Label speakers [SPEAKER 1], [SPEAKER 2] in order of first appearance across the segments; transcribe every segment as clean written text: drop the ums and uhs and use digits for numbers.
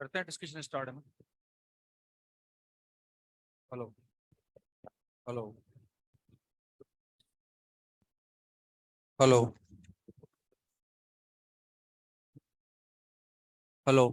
[SPEAKER 1] करते हैं discussion start है। Hello. Hello. Hello. Hello.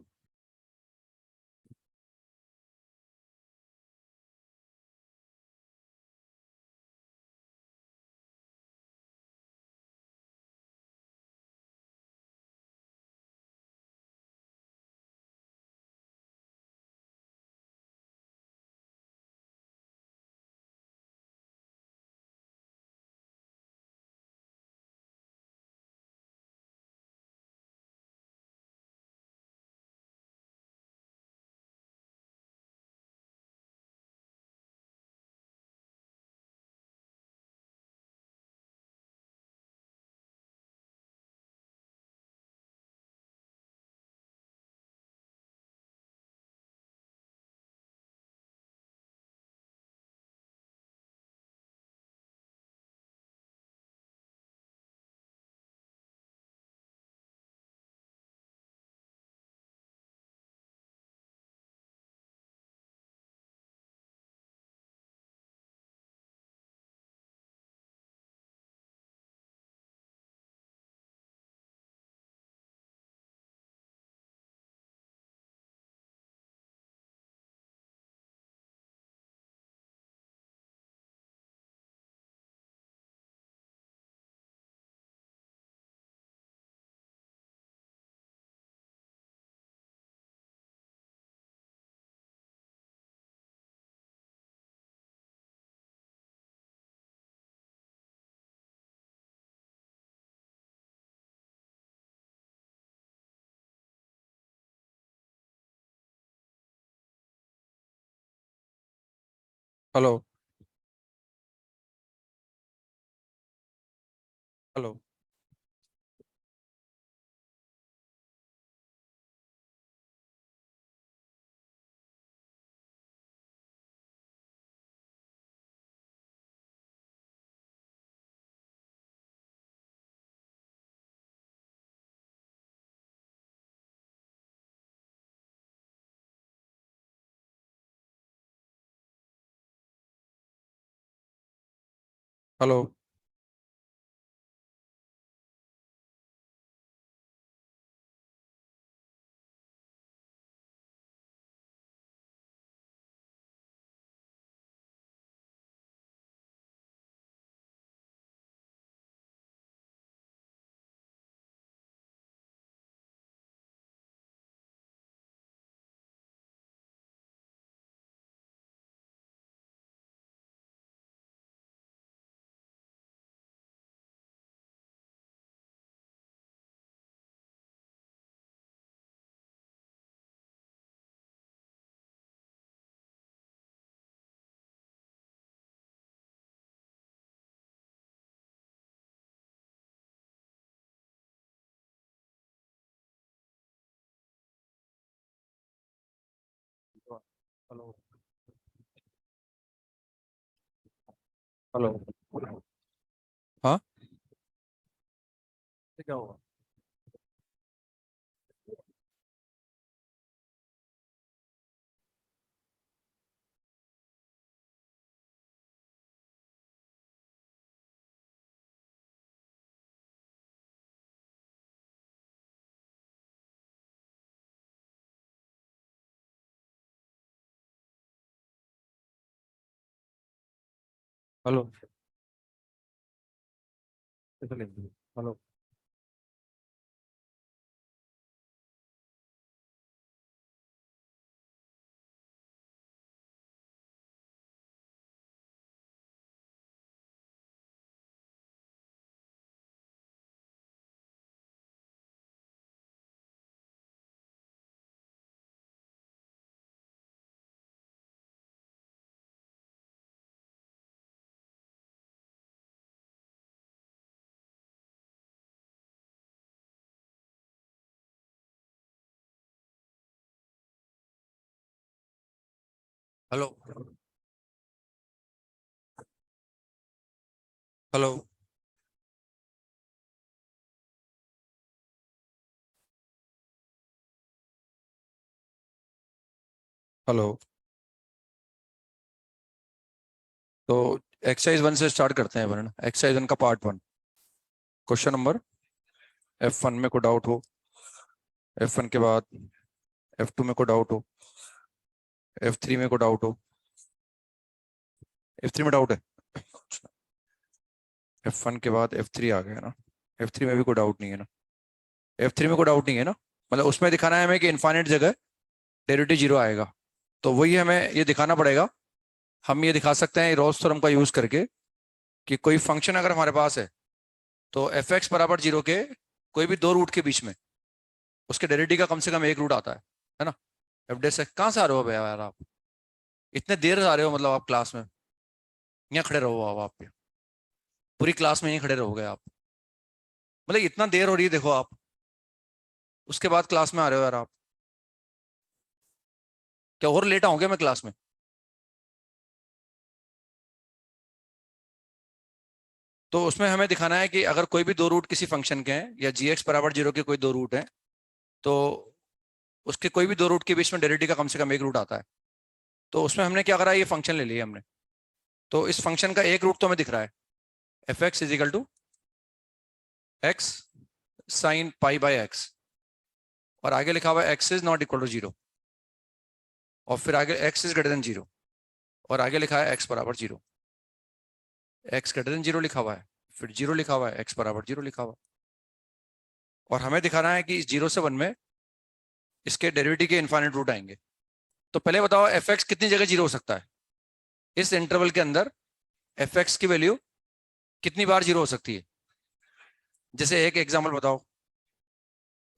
[SPEAKER 1] Hello. Hello. Hello. Hello. Hello. हाँ, ये क्या हुआ? हेलो। कैसे लिख दूँ? हेलो। हेलो। हेलो। हेलो। तो एक्सरसाइज 1 से स्टार्ट करते हैं वरना एक्सरसाइज 1 का पार्ट 1। क्वेश्चन नंबर F1 में कोई डाउट हो, F1 के बाद F2 में कोई डाउट हो, F3 में कोई डाउट हो। F3 में डाउट है? F1 के बाद F3 आ गया ना। F3 में भी कोई डाउट नहीं है ना? F3 में कोई डाउट नहीं है ना? मतलब उसमें दिखाना है हमें कि इनफाइनाइट जगह डेरिवेटिव जीरो आएगा। तो वही हमें ये दिखाना पड़ेगा। हम ये दिखा सकते हैं रोल्स थ्योरम का यूज करके कि कोई फंक्शन अगर हमारे पास है तो f(x) बराबर जीरो के कोई भी दो रूट के बीच में उसके डेरिवेटिव का कम से कम एक रूट आता है ना। एफ डे से कहाँ से आ रहे हो भैया यार आप? इतने देर से आ रहे हो, मतलब आप क्लास में यहाँ खड़े रहो। आप पूरी क्लास में यहीं खड़े रहोगे आप? मतलब इतना देर हो रही है, देखो आप उसके बाद क्लास में आ रहे हो यार आप। क्या और लेट आऊंगे मैं क्लास में? तो उसमें हमें दिखाना है कि अगर कोई भी दो रूट किसी फंक्शन के हैं या g(x) बराबर जीरो के कोई दो रूट हैं तो उसके कोई भी दो रूट के बीच में डेरिवेटिव का कम से कम एक रूट आता है। तो उसमें हमने क्या करा, ये फंक्शन ले लिया हमने। तो इस फंक्शन का एक रूट तो हमें दिख रहा है, f(x) is equal to x sine pi by x, और आगे लिखा हुआ है x is not equal to zero, और फिर आगे x is greater than zero, और आगे लिखा है x बराबर zero. x greater than zero लिखा हुआ है, फिर जीरो लिखा हुआ है, x बराबर जीरो लिखा हुआ है। और हमें दिखाना है कि जीरो से वन में इसके डेरिवेटिव के इनफाइनाइट रूट आएंगे। तो पहले बताओ f(x) कितनी जगह जीरो हो सकता है इस इंटरवल के अंदर? f(x) की वैल्यू कितनी बार जीरो हो सकती है? जैसे एक एग्जाम्पल बताओ,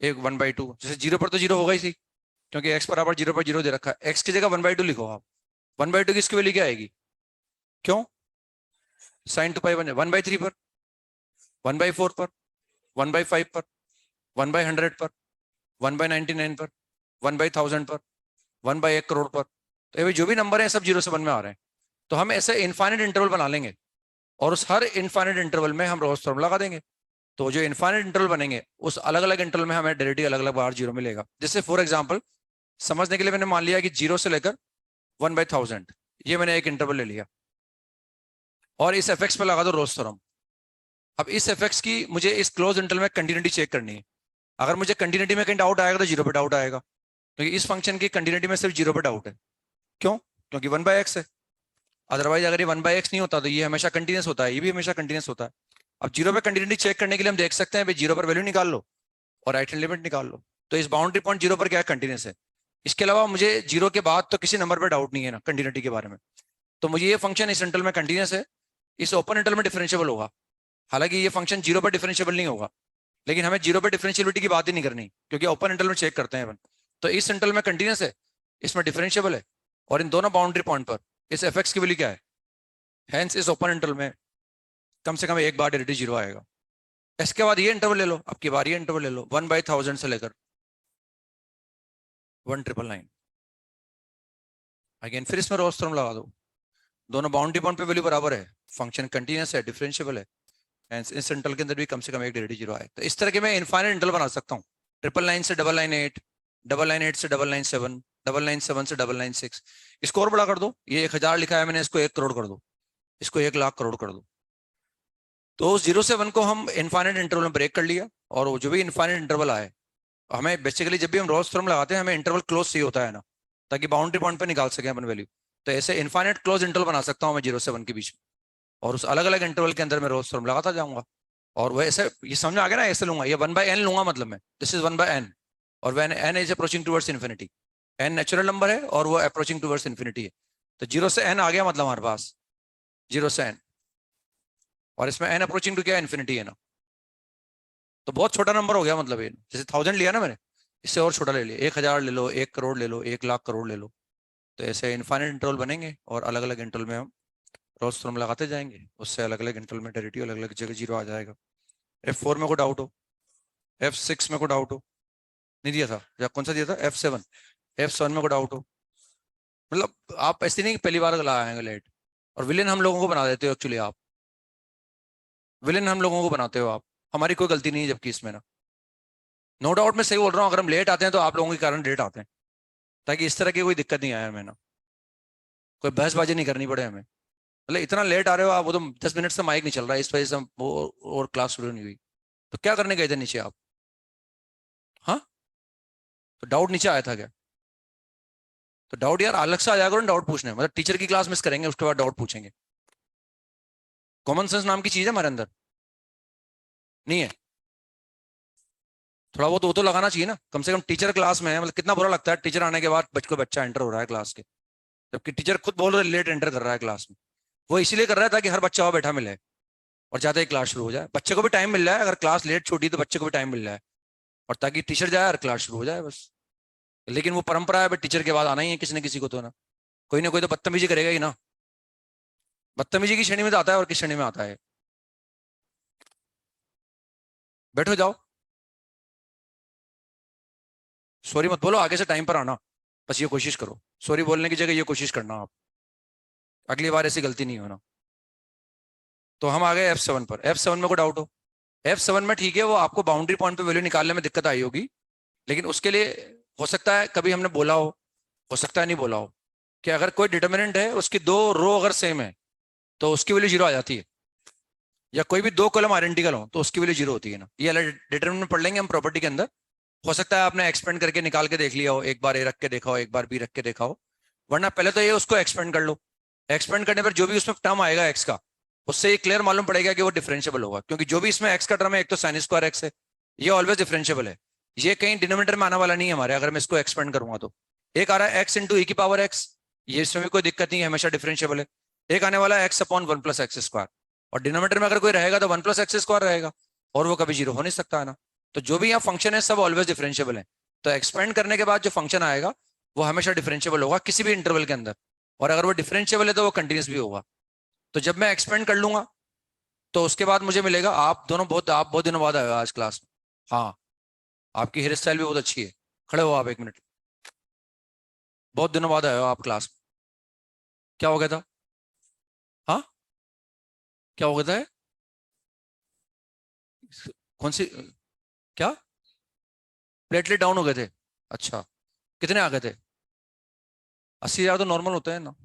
[SPEAKER 1] एक 1/2। जैसे जीरो पर तो जीरो होगा ही सी, क्योंकि x बराबर जीरो पर जीरो दे रखा है। x की जगह 1/2 लिखो आप। 1/2 की इसकी वैल्यू क्या आएगी? क्यों? साइन टू पाई 1/3 पर, 1/4 पर, 1/5 पर, 1/100 पर, 1/99 पर, 1/1000 पर, 1/1 करोड़ पर। तो ये जो भी नंबर है सब जीरो से वन में आ रहे हैं। तो हम ऐसे इनफाइनाइट इंटरवल बना लेंगे और उस हर इनफाइनाइट इंटरवल में हम रोल्स थ्योरम लगा देंगे। तो जो इनफाइनाइट इंटरवल बनेंगे उस अलग अलग इंटरवल में हमें डेरिवेटिव अलग अलग बार जीरो मिलेगा। जैसे फॉर एग्जांपल समझने के लिए मैंने मान लिया कि जीरो से लेकर 1/1000, ये मैंने एक इंटरवल ले लिया, और इस एफ(x) पे लगा दो रोल्स थ्योरम। अब इस एफ(x) की मुझे इस क्लोज इंटरवल में कंटिन्यूटी चेक करनी है। अगर मुझे कंटिन्यूटी में कहीं डाउट आएगा तो जीरो पे डाउट आएगा, क्योंकि इस फंक्शन की कंटिन्यूटी में सिर्फ जीरो पे डाउट है। क्यों? क्योंकि 1/x है। अदरवाइज अगर ये 1/x नहीं होता तो ये हमेशा कंटिन्यूस होता है, ये भी हमेशा कंटिन्यूस होता है। अब जीरो पे कंटिन्यूटी चेक करने के लिए हम देख सकते हैं भाई जीरो पर वैल्यू निकाल लो और राइट हैंड लिमिट निकाल लो। तो इस बाउंड्री पॉइंट जीरो पर क्या है? कंटिन्यूस है। इसके अलावा मुझे जीरो के बाद तो किसी नंबर पर डाउट नहीं है ना कंटिन्यूटी के बारे में। तो मुझे ये फंक्शन इस इंटरवल में कंटिन्यूस है, इस ओपन इंटरवल में डिफरेंशिएबल होगा। हालांकि ये फंक्शन जीरो पर डिफरेंशिएबल नहीं होगा, लेकिन हमें जीरो पर डिफरेंशियबिलिटी की बात ही नहीं करनी, क्योंकि ओपन इंटरवल में चेक करते हैं अपन। तो इस इंटरवल में कंटिन्यूस है, इसमें डिफरेंशिएबल है, और इन दोनों बाउंड्री पॉइंट पर इस एफ(x) की वैल्यू क्या है? हेंस इस ओपन इंटरवल में कम से कम एक बार डेरिवेटिव जीरो आएगा। इसके बाद ये इंटरवल ले लो, अब की बार ये इंटरवल ले लो, 1/1000 से लेकर 1,999। अगेन फिर इसमें रोल्स थ्योरम लगा दो, दोनों बाउंड्री पॉइंट पे वैल्यू बराबर है, फंक्शन कंटीन्यूअस है, डिफरेंशिएबल है, एंड इस इंटरवल के अंदर भी कम से कम एक डेरिवेटिव जीरो आए। तो इस तरह के मैं इनफाइनाइट इंटरवल बना सकता हूँ। 999 से 998, 998 से 997, 997 से 996। इसको और बड़ा कर दो, ये 1000 लिखा है मैंने, इसको 1 करोड़ कर दो, इसको 1,00,000 करोड़ कर दो। तो उस जीरो से वन को हम इनफाइनाइट इंटरवल में ब्रेक कर लिया, और वो जो भी इनफाइनाइट इंटरवल आए, हमें बेसिकली जब भी हम रोल्स थ्योरम लगाते हैं हमें इंटरवल क्लोज चाहिए होता है ना, ताकि बाउंड्री पॉइंट पे निकाल सकें अपन वैल्यू। तो ऐसे इनफाइनाइट क्लोज इंटरवल बना सकता हूं मैं जीरो से वन के बीच में, और उस अलग अलग इंटरवल के अंदर मैं रोल्स थ्योरम लगाता जाऊंगा। और वो ऐसे, ये समझ में आ गया ना? ऐसे लूंगा, ये 1/n लूंगा, मतलब मैं दिस इज 1/n, और when n is approaching towards infinity, n natural number है और वो अप्रोचिंग टुवर्ड्स इन्फिनिटी है। तो जीरो से n आ गया, मतलब हमारे पास जीरो से n, और इसमें n अप्रोचिंग टू क्या? इन्फिनिटी है ना। तो बहुत छोटा नंबर हो गया, मतलब ये जैसे 1000 लिया ना मैंने, इससे और छोटा ले लिया, 1000 ले लो, 1 करोड़ ले लो, 1,00,000 करोड़ ले लो। तो ऐसे इनफाइनाइट इंटरवल बनेंगे और अलग अलग इंटरवल में हम रोल्स थ्योरम लगाते जाएंगे, उससे अलग अलग इंटरवल में डेरिवेटिव अलग अलग जगह जीरो आ जाएगा। F4 में कोई डाउट हो, F6 में कोई डाउट हो? नहीं दिया था या कौन सा दिया था? F7, F7 में कोई डाउट हो? मतलब आप ऐसे नहीं पहली बार लगाएंगे लेट, और विलेन हम लोगों को बना देते हो एक्चुअली आप, विलेन हम लोगों को बनाते हो आप, हमारी कोई गलती नहीं है जबकि इसमें ना। नो डाउट मैं सही बोल रहा हूँ, अगर हम लेट आते हैं तो आप लोगों के कारण लेट आते हैं, ताकि इस तरह की कोई दिक्कत नहीं आए हमें ना, कोई बहसबाजी नहीं करनी पड़े हमें। मतलब इतना लेट आ रहे हो आप, वो तो 10 मिनट से माइक नहीं चल रहा है, इस वजह से वो और क्लास शुरू नहीं हुई। तो क्या करने गए थे नीचे आप? हाँ, तो डाउट नीचे आया था क्या? तो डाउट यार अलग से आ जाएगा ना डाउट पूछने, मतलब टीचर की क्लास मिस करेंगे उसके बाद डाउट पूछेंगे? कॉमन सेंस नाम की चीज है हमारे अंदर नहीं है? थोड़ा बहुत वो तो लगाना चाहिए ना कम से कम। टीचर क्लास में है, मतलब कितना बुरा लगता है टीचर आने के बाद बच्चा एंटर हो रहा है क्लास के, जबकि टीचर खुद बोल रहे लेट एंटर कर रहा है क्लास में। वो इसीलिए कर रहा है ताकि हर बच्चा वहाँ बैठा मिले और जाते ही क्लास शुरू हो जाए, बच्चे को भी टाइम मिल रहा है, अगर क्लास लेट छूटी तो बच्चे को भी टाइम मिल रहा है, और ताकि टीचर जाए और क्लास शुरू हो जाए बस। लेकिन वो परंपरा है भाई, टीचर के बाद आना ही है किसी न किसी को तो ना कोई तो बदतमीजी करेगा ही ना। बदतमीजी की श्रेणी में तो आता है, और किस श्रेणी में आता है? बैठो जाओ, सॉरी मत बोलो, आगे से टाइम पर आना, बस ये कोशिश करो। सॉरी बोलने की जगह ये कोशिश करना आप, अगली बार ऐसी गलती नहीं होना। तो हम आ गए F7 पर। F7 में कोई डाउट हो? F7 में ठीक है, वो आपको बाउंड्री पॉइंट पे वैल्यू निकालने में दिक्कत आई होगी, लेकिन उसके लिए हो सकता है कभी हमने बोला हो सकता है नहीं बोला हो, कि अगर कोई डिटर्मिनेंट है उसकी दो रो अगर सेम है तो उसकी वैल्यू जीरो आ जाती है, या कोई भी दो कॉलम आइडेंटिकल हो तो उसकी वैल्यू जीरो होती है ना। ये अलग डिटर्मिनेंट पढ़ लेंगे हम प्रॉपर्टी के अंदर। हो सकता है आपने एक्सपेंड करके निकाल के देख लिया हो, एक बार ए रख के देखा हो, एक बार बी रख के देखा हो, वरना पहले तो ये उसको एक्सपेंड कर लो। एक्सपेंड करने पर जो भी उसमें टर्म आएगा एक्स का, उससे ये क्लियर मालूम पड़ेगा कि वो डिफरेंशियबल होगा, क्योंकि जो भी इसमें एक्स का टर्म है, एक तो साइन स्क्वायर एक्स है, ये ऑलवेज डिफरेंशियबल है। ये कहीं डिनोमिनेटर में आने वाला नहीं है हमारे, अगर मैं इसको एक्सपेंड करूंगा तो। एक आ रहा है एक्स इंटू ई की पावर एक्स, ये इसमें भी कोई दिक्कत नहीं है, हमेशा डिफरेंशियबल है। एक आने वाला है x upon one plus x square, और डिनोमिनेटर में अगर कोई रहेगा तो वन प्लस एक्स स्क्वायर रहेगा, और वो कभी जीरो हो नहीं सकता है ना। तो जो भी यहाँ फंक्शन है सब ऑलवेज डिफरेंशियबल है। तो एक्सपेंड करने के बाद जो फंक्शन आएगा वो हमेशा डिफरेंशियबल होगा किसी भी इंटरवल के अंदर, और अगर वो डिफरेंशियबल है तो वो कंटिन्यूस भी होगा। तो जब मैं एक्सपेंड कर लूंगा तो उसके बाद मुझे मिलेगा, आप बहुत दिनों बाद आए हो आज क्लास में। हाँ, आपकी हेयर स्टाइल भी बहुत अच्छी है। खड़े हो आप 1 मिनट, बहुत दिनों बाद आए हो आप क्लास में। क्या हो गया था? हाँ, क्या हो गया था? कौन सी? क्या? प्लेटलेट डाउन हो गए थे? अच्छा, कितने आ गए थे? 80,000 तो नॉर्मल होते हैं ना?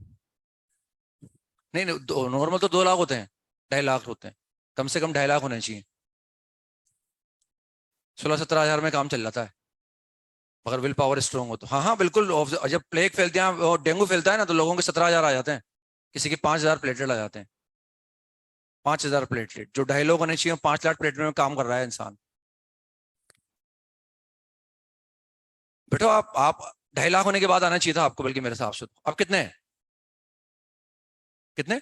[SPEAKER 1] नहीं नहीं, नॉर्मल तो 2 लाख होते हैं, 2.5 लाख होते हैं, कम से कम 2.5 लाख होने चाहिए। 16-17 हज़ार में काम चल जाता है, अगर विल पावर स्ट्रांग हो तो। हाँ हाँ बिल्कुल, जब प्लेग फैलते हैं और डेंगू फैलता है ना, तो लोगों के 17 हज़ार आ जाते हैं, किसी के 5 हज़ार प्लेटलेट आ जाते हैं। 5 हज़ार प्लेटलेट, जो 2.5 लाख होने चाहिए, 5 लाख प्लेटलेट में काम कर रहा है इंसान। बेटो आप 2.5 लाख होने के बाद आना चाहिए था आपको, बल्कि मेरे हिसाब से अब कितने हैं? कितने?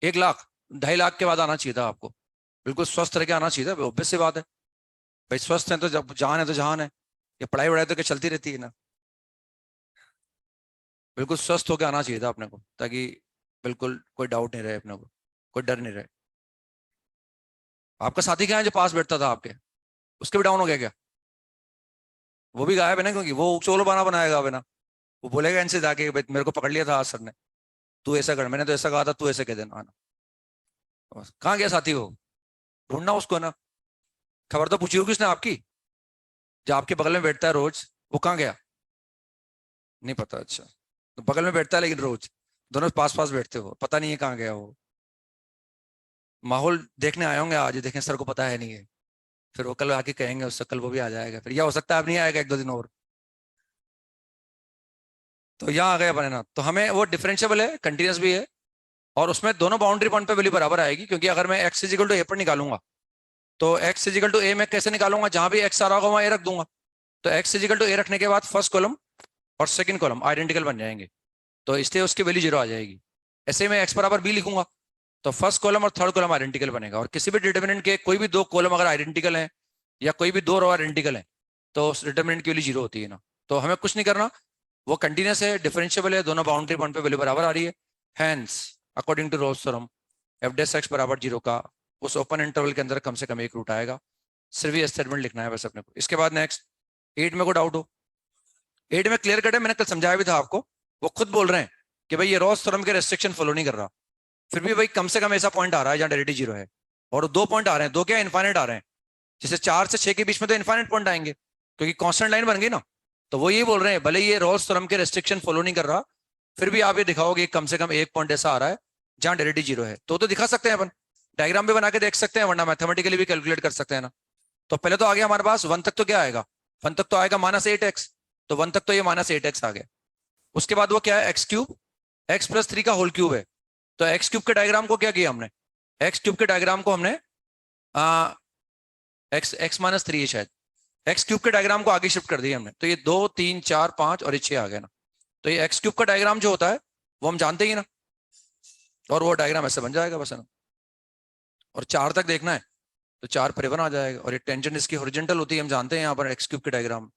[SPEAKER 1] 1 लाख? 2.5 लाख के बाद आना चाहिए था आपको, बिल्कुल स्वस्थ रह के आना चाहिए था, ऑब्वियस सी बात है। भाई स्वस्थ है तो जब जान है तो जहान है, ये पढ़ाई वढ़ाई तो क्या चलती रहती है ना। बिल्कुल स्वस्थ होकर आना चाहिए था अपने को, ताकि बिल्कुल कोई डाउट नहीं रहे अपने को, कोई डर नहीं रहे। आपका साथी क्या है जो पास बैठता था आपके, उसके भी डाउन हो गया क्या? वो भी गायब है ना, क्योंकि वो चोलो बना बनाएगा अब है ना। वो बोलेगा इनसे जाके, भाई मेरे को पकड़ लिया था आज सर ने, तू ऐसा कर, मैंने तो ऐसा कहा था, तू ऐसे कह देना है ना। बस, कहाँ गया साथी वो? ढूंढना उसको ना। खबर तो पूछी होगी उसने आपकी, जो आपके बगल में बैठता है रोज, वो कहाँ गया? नहीं पता? अच्छा, तो बगल में बैठता है लेकिन रोज दोनों पास पास बैठते हो, पता नहीं है कहाँ गया वो। माहौल देखने आए होंगे आज, देखें सर को पता है नहीं है, फिर वो कल आके कहेंगे उससे, कल वो भी आ जाएगा फिर, या हो सकता है अब नहीं आएगा 1-2 दिन और। तो यहाँ आ गया अपने ना, तो हमें वो डिफरेंशियबल है, कंटिन्यूस भी है, और उसमें दोनों बाउंड्री पॉइंट पे वैल्यू बराबर आएगी, क्योंकि अगर मैं एक्स इजिकल टू ए पर निकालूंगा तो एक्स इजिकल टू ए में कैसे निकालूंगा, जहां भी एक्स आ रहा होगा वहां ए रख दूंगा। तो एक्स इजिकल टू ए रखने के बाद फर्स्ट कॉलम और सेकंड कॉलम आइडेंटिकल बन जाएंगे, तो इसलिए उसकी वैल्यू जीरो आ जाएगी। ऐसे में एक्स बराबर बी लिखूंगा, तो फर्स्ट कॉलम और थर्ड कॉलम आइडेंटिकल बनेगा, और किसी भी डिटर्मिनेंट के कोई भी दो कॉलम अगर आइडेंटिकल है, या कोई भी दो रो आइडेंटिकल है, तो उस डिटर्मिनेंट की वैल्यू जीरो होती है ना। तो हमें कुछ नहीं करना, वो कंटिन्यूस है, डिफरेंशियबल है, दोनों बाउंड्री पॉइंट पे वैल्यू बराबर आ रही है। Hence according to Rolle's theorem f dash x बराबर जीरो का उस ओपन इंटरवल के अंदर कम से कम एक रूट आएगा। सिर्फ ये स्टेटमेंट लिखना है बस अपने को। इसके बाद नेक्स्ट 8 में को डाउट हो? 8 में क्लियर कट है, मैंने कल समझाया भी था आपको। वो खुद बोल रहे हैं कि भाई ये रोल्स थ्योरम के रेस्ट्रिक्शन फॉलो नहीं कर रहा, फिर भी भाई कम से कम ऐसा पॉइंट आ रहा है जहां डेरिवेटिव जीरो है, और 2 पॉइंट आ रहे हैं, दो क्या इनफाइनाइट आ रहे हैं, जैसे 4 से 6 के बीच में तो इनफाइनाइट पॉइंट आएंगे, क्योंकि कांस्टेंट लाइन बन गई ना। तो वो ये बोल रहे हैं भले ये रोल्स थ्योरम के रेस्ट्रिक्शन फॉलो नहीं कर रहा, फिर भी आप ये दिखाओगे कम से कम एक पॉइंट ऐसा आ रहा है जहां डेरिवेटिव जीरो है, तो दिखा सकते हैं अपन, डायग्राम भी बना के देख सकते हैं, वरना मैथमेटिकली भी कैलकुलेट कर सकते हैं ना। तो पहले तो आ गया हमारे पास 1 तक, तो क्या आएगा, 1 तक तो आएगा -8x, तो 1 तक तो ये -8x आ गया। उसके बाद वो क्या है, एक्स क्यूब, एक्स प्लस 3 का होल क्यूब है। तो एक्स क्यूब के डायग्राम को क्या किया हमने, एक्स क्यूब के डायग्राम को हमने एक्स -3 है शायद, एक्स क्यूब के डायग्राम को आगे शिफ्ट कर दिया हमने, तो ये 2 3 4 5 और ये 6 आ गया ना। तो ये एक्स क्यूब का डायग्राम जो होता है वो हम जानते ही ना, और वो डायग्राम ऐसे बन जाएगा बस है ना। और 4 तक देखना है तो 4 पर 1 आ जाएगा, और ये टेंजेंट इसकी हॉरिजॉन्टल होती है, हम जानते हैं यहाँ पर एक्स क्यूब के डायग्राम,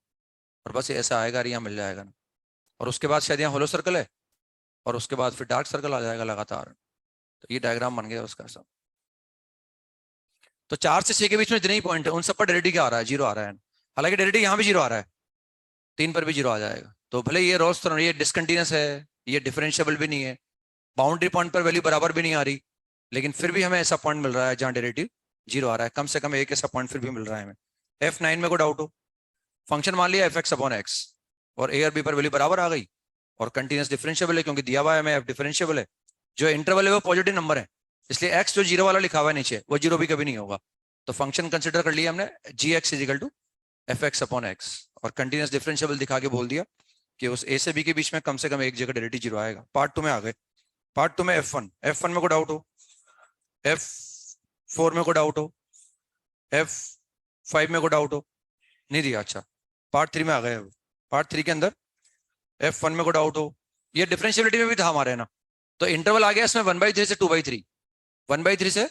[SPEAKER 1] और बस ये ऐसा आएगा, यहाँ मिल जाएगा ना। और उसके बाद शायद यहाँ होलो सर्कल है, और उसके बाद फिर डार्क सर्कल आ जाएगा लगातार। तो ये डायग्राम बन गया उसका सब। तो 4 से 6 के बीच में जितने ही पॉइंट है उन सब पर डेरिवेटिव क्या आ रहा है, जीरो आ रहा है। हालांकि डेरिवेटिव यहाँ भी जीरो आ रहा है, 3 पर भी जीरो आ जाएगा। तो भले ये रोल्स थ्योरम ये डिसकंटिन्यूअस है, ये डिफरेंशिएबल भी नहीं है, बाउंड्री पॉइंट पर वैल्यू बराबर भी नहीं आ रही, लेकिन फिर भी हमें ऐसा पॉइंट मिल रहा है जहां डेरिवेटिव जीरो आ रहा है, कम से कम एक ऐसा पॉइंट फिर भी मिल रहा है हमें। F9 में कोई डाउट हो, फंक्शन मान लिया f(x)(x) और a और b पर वैल्यू बराबर आ गई, और कंटिन्यूअस डिफरेंशिएबल है क्योंकि दिया हुआ है हमें f डिफरेंशिएबल है, जो इंटरवल है वो पॉजिटिव नंबर है, इसलिए x जो जीरो वाला लिखा हुआ है नीचे वो जीरो भी कभी नहीं होगा। तो फंक्शन कंसिडर कर लिया हमने gx = f(x)(x) और कंटिन्यूअस डिफरेंशिएबल दिखा के बोल दिया कि उस a से b के बीच में कम से कम एक जगह डेरिवेटिव जीरो आएगा। पार्ट 2 में आ गए। पार्ट 2 में F1 में कोई डाउट हो, F4 में कोई डाउट हो, F5 में कोई डाउट हो, नहीं दिया, अच्छा। पार्ट 3 में आ गए। पार्ट 3 के अंदर F1 में कोई डाउट हो, ये डिफरेंशियबिलिटी में भी था हमारे ना। तो इंटरवल आ गया इसमें 1/3 से 2/3, 1/3 से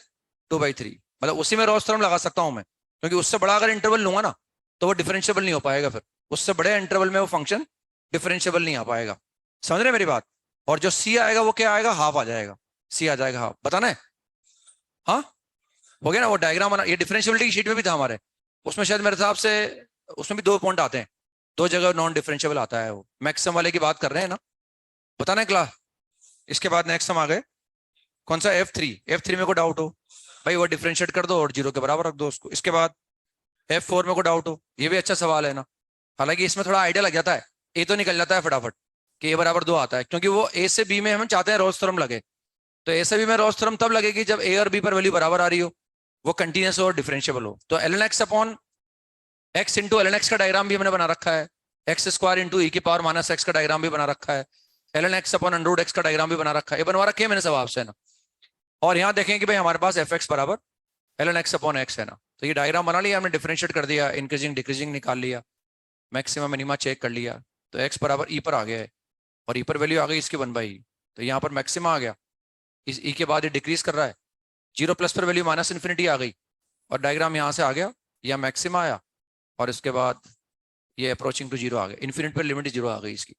[SPEAKER 1] 2/3, मतलब उसी में रोल्स थ्योरम लगा सकता हूं मैं, क्योंकि उससे बड़ा अगर इंटरवल लूंगा ना तो वो डिफरेंशिएबल नहीं हो पाएगा, फिर उससे बड़े इंटरवल में वो फंक्शन डिफरेंशिएबल नहीं आ पाएगा। समझ रहे मेरी बात। और जो सी आएगा वो क्या आएगा, हाफ आ जाएगा, सी आ जाएगा हाफ। बताना है, हाँ हो गया ना। वो डायग्राम बना, ये डिफरेंशियबिलिटी की शीट में भी था हमारे, उसमें शायद मेरे हिसाब से उसमें भी 2 पॉइंट आते हैं, 2 जगह नॉन डिफरेंशिएबल आता है, वो मैक्सिमम वाले की बात कर रहे हैं ना। बताना है क्लास। इसके बाद नेक्स्ट हम आ गए कौन सा, F3 में कोई डाउट हो भाई वो डिफरेंशिएट कर दो और जीरो के बराबर रख दो उसको। इसके बाद F4 में कोई डाउट हो, ये भी अच्छा सवाल है ना। हालांकि इसमें थोड़ा आइडिया लग जाता है, ए तो निकल जाता है फटाफट कि a = 2 आता है, क्योंकि वो a से b में हम चाहते हैं रोल्स थ्योरम लगे। तो a से b में रोल्स थ्योरम तब लगेगी जब a और b पर वैल्यू बराबर आ रही हो, वो कंटिन्यूअस और डिफरेंशिएबल हो। तो ln x upon x into ln x का डायग्राम भी हमने बना रखा है, x² इंटू e⁻⁻x का डायग्राम भी बना रखा है, ln x अपॉन √x का डायग्राम भी बना रखा है, ये बनवा रखे हैं मैंने सब आपसे ना। और यहाँ देखें कि भाई हमारे पास f(x) = ln x upon x है ना। तो ये डायग्राम बना लिया हमने, डिफरेंशिएट कर दिया, इंक्रीजिंग डिक्रीजिंग निकाल लिया, मैक्सिमम मिनिमा चेक कर लिया, तो x = e पर आ गया है, और e पर वैल्यू आ गई इसकी 1/e, तो यहाँ पर मैक्सिमा आ गया, इस e के बाद ये डिक्रीज कर रहा है, 0+ पर वैल्यू -∞ आ गई, और डायग्राम यहाँ से आ गया, यह मैक्सिमा आया, और इसके बाद ये अप्रोचिंग टू जीरो आ गया, इन्फिनिट पर लिमिट जीरो आ गई इसकी।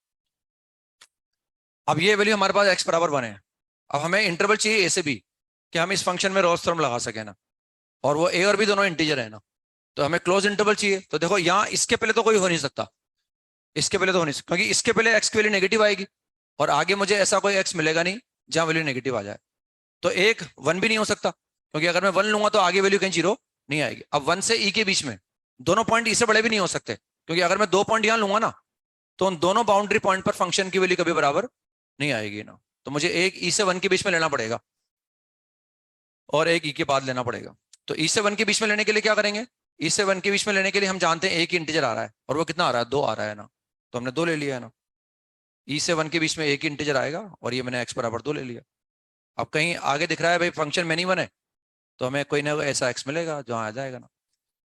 [SPEAKER 1] अब ये वैल्यू हमारे पास x = 1 है। अब हमें इंटरवल चाहिए a से b कि हम इस फंक्शन में रोल्स थ्योरम लगा सके ना, और वो a और b दोनों इंटीजर है ना। तो हमें क्लोज इंटरवल चाहिए, तो देखो यहाँ इसके पहले तो कोई हो नहीं सकता, इसके पहले तो हो नहीं सकता, क्योंकि इसके पहले x की वैल्यू नेगेटिव आएगी, और आगे मुझे ऐसा कोई x मिलेगा नहीं जहां वैल्यू नेगेटिव आ जाए। तो एक 1 भी नहीं हो सकता, क्योंकि अगर मैं 1 लूंगा तो आगे वैल्यू कहीं जीरो नहीं आएगी। अब 1 से e के बीच में दोनों पॉइंट इससे बड़े भी नहीं हो सकते, क्योंकि अगर मैं 2 पॉइंट यहाँ लूंगा ना तो उन दोनों बाउंड्री पॉइंट पर फंक्शन की वैल्यू कभी बराबर नहीं आएगी ना। तो मुझे एक e से 1 के बीच में लेना पड़ेगा, और एक e के बाद लेना पड़ेगा। तो e से 1 के बीच में लेने के लिए क्या करेंगे, e से 1 के बीच में लेने के लिए हम जानते हैं एक ही इंटीजर आ रहा है, और वो कितना आ रहा है, 2 आ रहा है ना, तो हमने 2 ले लिया है ना। e से 1 के बीच में एक ही इंटीजर आएगा, और ये मैंने x = 2 ले लिया। अब कहीं आगे दिख रहा है भाई फंक्शन में नहीं बने, तो हमें कोई ना कोई ऐसा x मिलेगा जो आ जाएगा ना।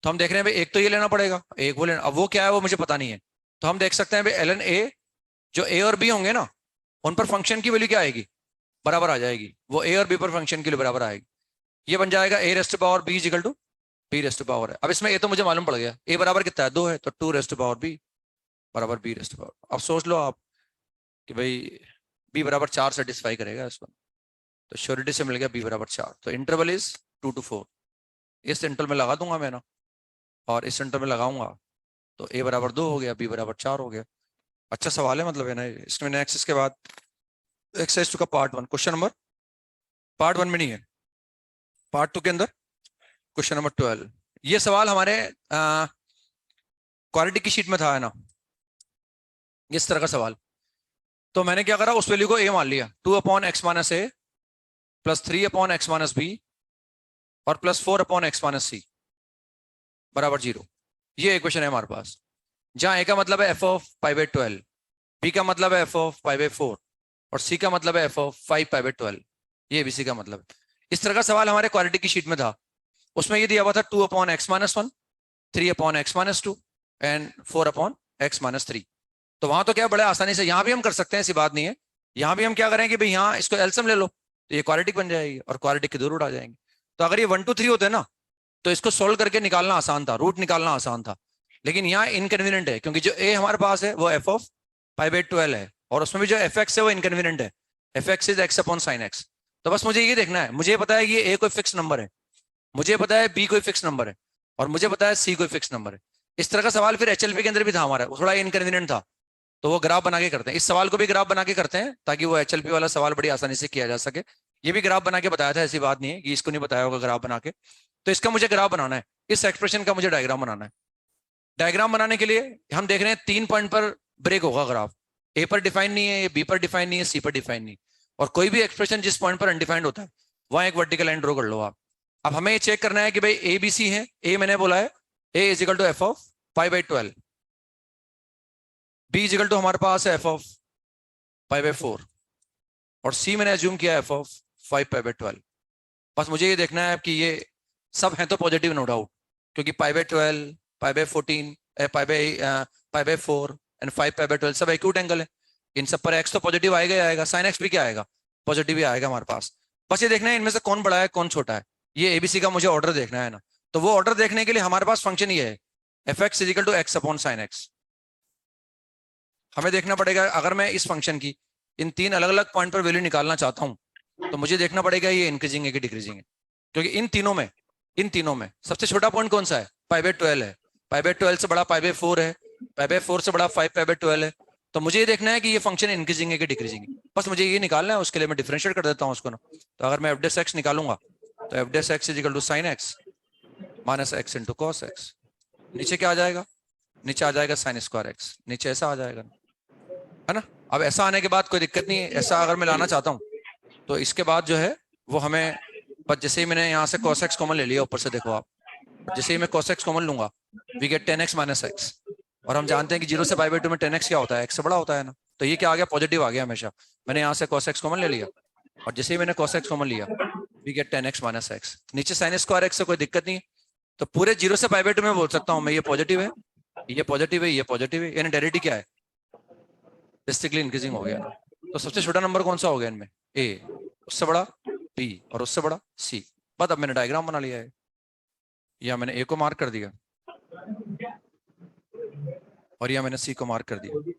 [SPEAKER 1] तो हम देख रहे हैं भाई एक तो ये लेना पड़ेगा, एक वो लेना, अब वो क्या है वो मुझे पता नहीं है। तो हम देख सकते हैं भाई ln a, जो a और b होंगे ना उन पर फंक्शन की वैल्यू क्या आएगी, बराबर आ जाएगी, वो a और b पर फंक्शन के लिए बराबर आएगी। ये बन जाएगा a⁻b = b⁻. अब इसमें a तो मुझे मालूम पड़ गया, a बराबर कितना है, 2 है, तो 2⁻b = b⁻. अब सोच लो आप कि भाई b = 4 सेटिस्फाई करेगा इसको, तो श्योरिटी से मिल गया b = 4। तो इंटरवल इज 2 to 4, इस इंटरवल में लगा दूंगा मैं ना, और इस इंटरवल में लगाऊंगा तो a = 2 हो गया, b = 4 हो गया। अच्छा सवाल है मतलब है ना। इसमें नेक्स्ट इसके बाद एक्सरसाइज 2 का पार्ट 1, क्वेश्चन नंबर, पार्ट 1 में नहीं है, पार्ट 2 के अंदर क्वेश्चन नंबर 12। ये सवाल हमारे क्वालिटी की शीट में था है ना, इस तरह का सवाल। तो मैंने क्या करा, उस वैल्यू को ए मान लिया, 2/x-a प्लस 3/x-b और प्लस 4/x-c बराबर 0। ये इक्वेशन है हमारे पास, जहां ए का मतलब है f(π/12), बी का मतलब है f(π/4) और सी का मतलब है f(5π/12). ये bc का मतलब है। इस तरह का सवाल हमारे क्वालिटी की शीट में था, उसमें ये दिया हुआ था 2/x-1, 3/x-2 एंड 4/x-3। तो वहां तो क्या बड़े आसानी से यहाँ भी हम कर सकते हैं, ऐसी बात नहीं है। यहाँ भी हम क्या करें कि भाई यहाँ इसको एलसीएम ले लो तो ये क्वाड्रेटिक बन जाएगी और क्वाड्रेटिक के 2 रूट आ जाएंगे। तो अगर ये 1 2 3 होते ना तो इसको सोल्व करके निकालना आसान था, रूट निकालना आसान था। लेकिन यहाँ इनकन्वीनियंट है, क्योंकि जो ए हमारे पास है वो f(π/12) है और उसमें भी जो fx है वो इनकन्वीनियंट है, fx इज x/sin x। तो बस मुझे ये देखना है, मुझे पता है कि ये a कोई फिक्स नंबर है, मुझे पता है b कोई फिक्स नंबर है और मुझे पता है c कोई फिक्स नंबर है। इस तरह का सवाल फिर एचएलपी के अंदर भी था हमारा, वो थोड़ा इनकन्वीनियंट था, तो वो ग्राफ बना के करते हैं। इस सवाल को भी ग्राफ बना के करते हैं ताकि वो एचएलपी वाला सवाल बड़ी आसानी से किया जा सके। ये भी ग्राफ बना के बताया था, ऐसी बात नहीं है कि इसको नहीं बताया होगा ग्राफ बना के। तो इसका मुझे ग्राफ बनाना है, इस एक्सप्रेशन का मुझे डायग्राम बनाना है। डायग्राम बनाने के लिए हम देख रहे हैं 3 पॉइंट पर ब्रेक होगा ग्राफ, ए पर डिफाइन नहीं है, बी पर डिफाइन नहीं है, सी पर डिफाइन नहीं, और कोई भी एक्सप्रेशन जिस पॉइंट पर अनडिफाइंड होता है वहां एक वर्टिकल लाइन ड्रॉ कर लो आप। अब हमें ये चेक करना है कि भाई ए बी सी है, ए मैंने बोला है A is equal to f(π/12), B is equal to हमारे पास है f(π/4) और सी मैंने एज्यूम किया f(5π/12). बस मुझे ये देखना है कि ये सब हैं तो पॉजिटिव नो डाउट, क्योंकि π/12, π/14, π/4 एंड 5π/12 सब एक्यूट एंगल है। इन सब पर x तो पॉजिटिव आएगा ही आएगा, sin x भी क्या आएगा, पॉजिटिव ही आएगा हमारे पास। बस ये देखना है इनमें से कौन बड़ा है कौन छोटा है, ये एबीसी का मुझे ऑर्डर देखना है ना। तो वो ऑर्डर देखने के लिए हमारे पास फंक्शन ये है fx is equal to x/sin x। हमें देखना पड़ेगा, अगर मैं इस फंक्शन की इन 3 अलग अलग पॉइंट पर वैल्यू निकालना चाहता हूं तो मुझे देखना पड़ेगा ये इंक्रीजिंग है कि डिक्रीजिंग है, क्योंकि इन तीनों में सबसे छोटा पॉइंट कौन सा है, π/12 है, π/12 से बड़ा π/4 है, π/4 से बड़ा 5π/12 है। तो मुझे ये देखना है कि ये फंक्शन इंक्रीजिंग है कि डिक्रीजिंग है, बस मुझे ये निकालना है। उसके लिए मैं डिफरेंशिएट कर देता हूँ उसको ना। तो अगर मैं f(x) निकालूंगा तो f(x) is equal to sin x minus x into cos x। नीचे क्या आ जाएगा, नीचे आ जाएगा sin स्क्वायर x, नीचे ऐसा आ जाएगा, है ना। अब ऐसा आने के बाद कोई दिक्कत नहीं है, ऐसा अगर मैं लाना चाहता हूँ तो इसके बाद जो है वो हमें, बस जैसे ही मैंने यहाँ से cos x कॉमन ले लिया ऊपर से, देखो आप, जैसे ही मैं cos x कॉमन लूंगा we get 10x minus x, और हम जानते हैं कि 0 से π/2 में 10x क्या होता है, x से बड़ा होता है ना। तो ये क्या आ गया, पॉजिटिव आ गया हमेशा। मैंने यहाँ से cos x कॉमन ले लिया और जैसे ही मैंने cos x कॉमन लिया we get 10x minus x, नीचे sin स्क्वायर x से कोई दिक्कत नहीं है। तो पूरे 0 से π/2 में बोल सकता हूँ मैं ये पॉजिटिव है, ये पॉजिटिव है, ये पॉजिटिव है, यानी डेरिवेटिव क्या है, डिस्टिंक्टली इंक्रीजिंग हो गया ना। तो सबसे छोटा नंबर कौन सा हो गया इनमें, ए, उससे बड़ा बी और उससे बड़ा सी। बस अब मैंने डायग्राम बना लिया है, या मैंने ए को मार्क कर दिया और या मैंने सी को मार्क कर दिया,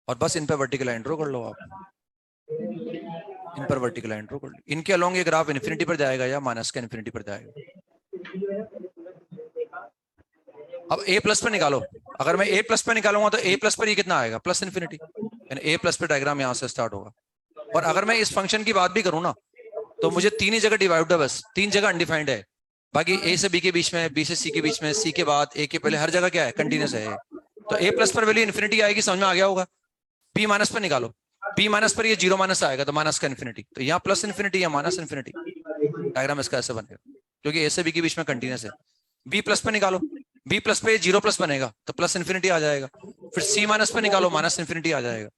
[SPEAKER 1] और बस इन पर वर्टिकल लाइन ड्रॉ कर लो आप, इन पर वर्टिकल लाइन ड्रॉ कर लो। इनके अलोंग ये ग्राफ इन्फिनिटी पर जाएगा या माइनस का इन्फिनिटी पर जाएगा। अब ए प्लस पे निकालो, अगर मैं ए प्लस पे निकालूंगा तो ए प्लस पर ये कितना आएगा, प्लस इन्फिनिटी, यानी ए प्लस पे डायग्राम यहाँ से स्टार्ट होगा। और अगर मैं इस फंक्शन की बात भी करूँ ना तो मुझे 3 ही जगह डिवाइड है, बस 3 जगह अनडिफाइंड है, बाकी ए से बी के बीच में, बी से सी के बीच में, सी के बाद ए के पहले, हर जगह क्या है, कंटिन्यूस है। तो ए प्लस पर वैल्यू इन्फिनिटी आएगी, समझ में आ गया होगा। बी माइनस पर निकालो, बी माइनस पर ये 0 माइनस आएगा तो माइनस का इन्फिनिटी, तो यहाँ प्लस इन्फिनिटी या माइनस इन्फिनिटी, डायग्राम इसका ऐसे बनेगा क्योंकि ए से बी के बीच में कंटिन्यूस है। बी प्लस पे निकालो, बी प्लस पे 0 प्लस बनेगा तो प्लस इन्फिनिटी आ जाएगा, फिर सी माइनस पे निकालो माइनस इन्फिनिटी आ जाएगा,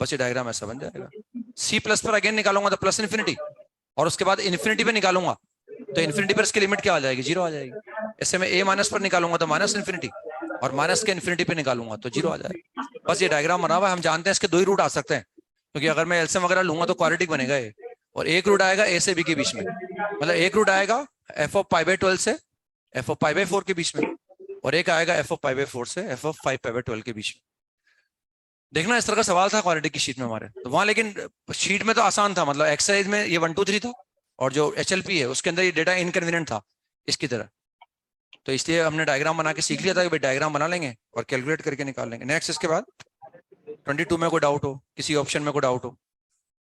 [SPEAKER 1] बस ये डायग्राम ऐसा बन जाएगा। सी प्लस पर अगेन निकालूंगा तो प्लस इन्फिनिटी, और उसके बाद इन्फिनिटी पे निकालूंगा तो इन्फिनिटी पर इसकी लिमिट क्या आ जाएगी, 0 आ जाएगी। ऐसे में ए माइनस पर निकालूंगा तो माइनस इन्फिनिटी, और माइनस के इन्फिनिटी पे निकालूंगा तो 0 आ जाएगा। बस ये डायग्राम बना हुआ है, हम जानते हैं इसके 2 ही रूट आ सकते हैं, क्योंकि अगर मैं एलसीएम वगैरह लूंगा तो क्वाड्रेटिक बनेगा ये, और एक रूट आएगा ए से बी के बीच में, मतलब एक रूट आएगा f(π/12) से f(π/4) के बीच में, और एक आएगा f(π/4) से f(5π/12) के बीच में। देखना इस तरह का सवाल था क्वालिटी की शीट में हमारे, तो वहां लेकिन शीट में तो आसान था, मतलब एक्सरसाइज में ये 1 2 3 था, और जो एचएलपी है उसके अंदर ये डेटा इनकन्वीनियंट था इसकी तरह। तो इसलिए हमने डायग्राम बना के सीख लिया था कि भाई डायग्राम बना लेंगे और कैलकुलेट करके निकाल लेंगे। नेक्स्ट, इसके बाद 22 में कोई डाउट हो, किसी ऑप्शन में कोई डाउट हो,